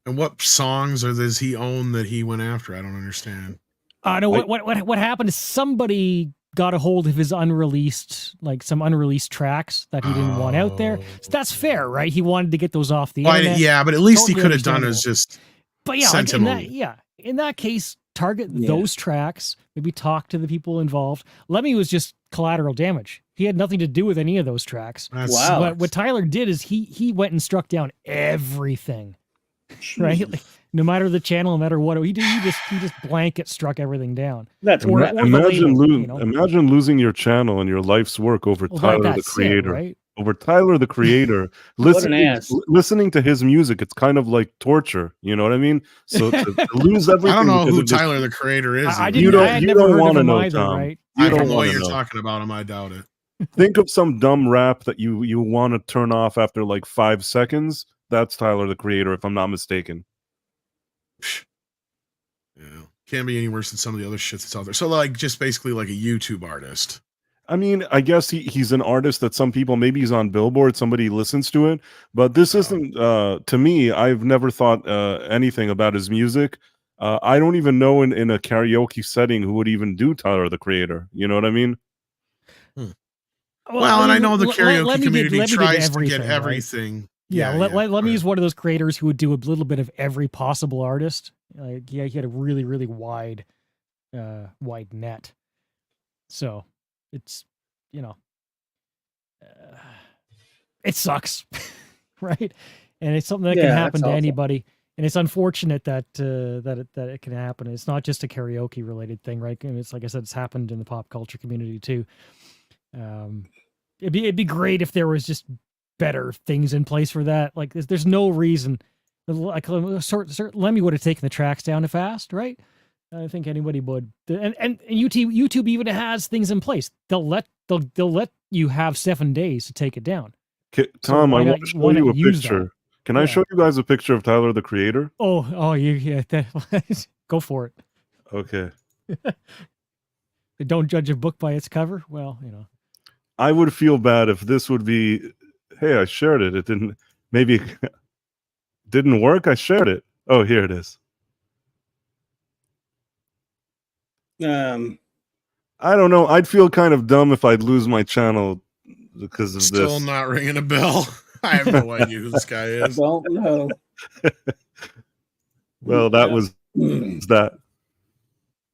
And what songs does he own that he went after? I don't understand. No, what happened is somebody got a hold of his unreleased, like some unreleased tracks that he didn't want out there. So that's fair, right? He wanted to get those off the internet. Yeah, but at least he could have done is just. But yeah, like in that case, target those tracks. Maybe talk to the people involved. Lemmy was just collateral damage. He had nothing to do with any of those tracks. Wow. But what Tyler did is he went and struck down everything. Right? Like, no matter the channel, no matter what he did, he just blanket struck everything down. That's imagine losing your channel and your life's work over Tyler the creator. Right? Over Tyler the creator. Listening to his music, it's kind of like torture. You know what I mean? So to lose everything. I don't know who Tyler the creator is. You don't want to know, Tom. Right? I don't know what you're talking about him. I doubt it. Think of some dumb rap that you want to turn off after like 5 seconds. That's Tyler the creator, if I'm not mistaken. Yeah, can't be any worse than some of the other shit that's out there. So like just basically like a YouTube artist. I mean, I guess he's an artist that some people, maybe he's on Billboard, somebody listens to it, but this isn't, to me, I've never thought anything about his music. I don't even know in a karaoke setting who would even do Tyler the creator. You know what I mean? Well, and I know the karaoke community tries to get everything. Right? Yeah, let me use one of those creators who would do a little bit of every possible artist. He had a really, really wide net. So it's, it sucks, right? And it's something that can happen to anybody. And it's unfortunate that it can happen. It's not just a karaoke related thing, right? And it's like I said, it's happened in the pop culture community too. It'd be great if there was just better things in place for that. Like there's no reason. Like Lemmy would have taken the tracks down fast, right? I think anybody would. And YouTube even has things in place. They'll let you have 7 days to take it down. Tom, I want to show you a picture. Can I show you guys a picture of Tyler the creator? Go for it. Okay. Don't judge a book by its cover. Well, I would feel bad if this would be. Hey, I shared it. It didn't. Maybe it didn't work. I shared it. Oh, here it is. I don't know. I'd feel kind of dumb if I'd lose my channel because of this. Still not ringing a bell. I have no idea who this guy is. I don't know. Well, that was that.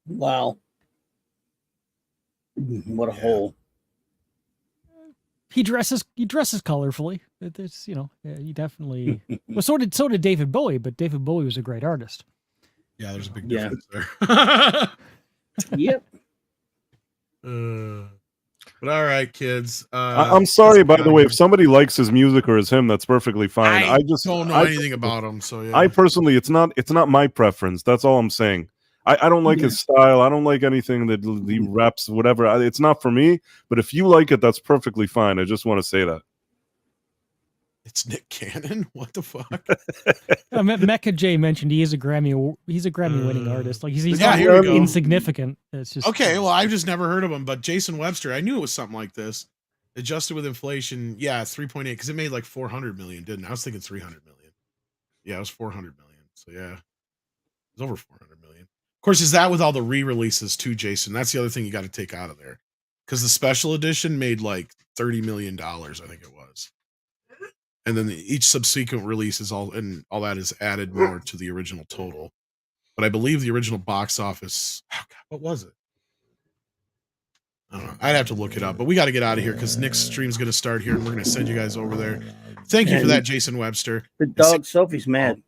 Wow. What a hole. He dresses colorfully. It's he definitely. Well, so did David Bowie, but David Bowie was a great artist. Yeah, there's a big difference there. Yep. But all right, kids. I'm sorry, by the way, if somebody likes his music or his hymn, that's perfectly fine. I just don't know anything about him, so yeah. I personally, it's not my preference. That's all I'm saying. I don't like his style. I don't like anything that he raps, whatever. It's not for me. But if you like it, that's perfectly fine. I just want to say that. It's Nick Cannon. What the fuck? Mecca J mentioned he's a Grammy winning artist. Like he's not insignificant. It's just okay. Well, I've just never heard of him. But Jason Webster, I knew it was something like this. Adjusted with inflation, yeah, 3.8 because it made like 400 million, didn't it? I was thinking 300 million. Yeah, it was 400 million. So yeah, it was over 400 million. Of course, is that with all the re-releases too, Jason? That's the other thing you got to take out of there because the special edition made like $30 million, I think it was. And then each subsequent release is all that is added more to the original total. But I believe the original box office, what was it? I don't know. I'd have to look it up, but we got to get out of here because Nick's stream's going to start here and we're going to send you guys over there. Thank you for that, Jason Webster. The dog Sophie's mad.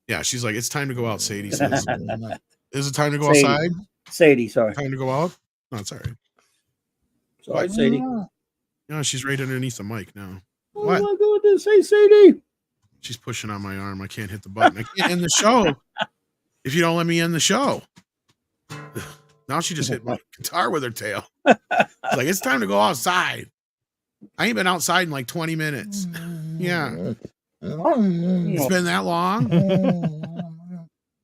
Yeah, she's like, it's time to go out, Sadie says. Is it time to go outside? Sadie, sorry. Time to go out? No, it's all right. Sorry, Sadie. No, she's right underneath the mic now. Oh my goodness, hey Sadie. She's pushing on my arm. I can't hit the button. I can't end the show if you don't let me end the show. Now she just hit my guitar with her tail. It's like, it's time to go outside. I ain't been outside in like 20 minutes. Yeah. It's been that long?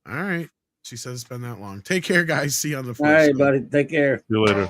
All right. She says it's been that long. Take care, guys. See you on the flip All right, side. buddy. Take care. See you later.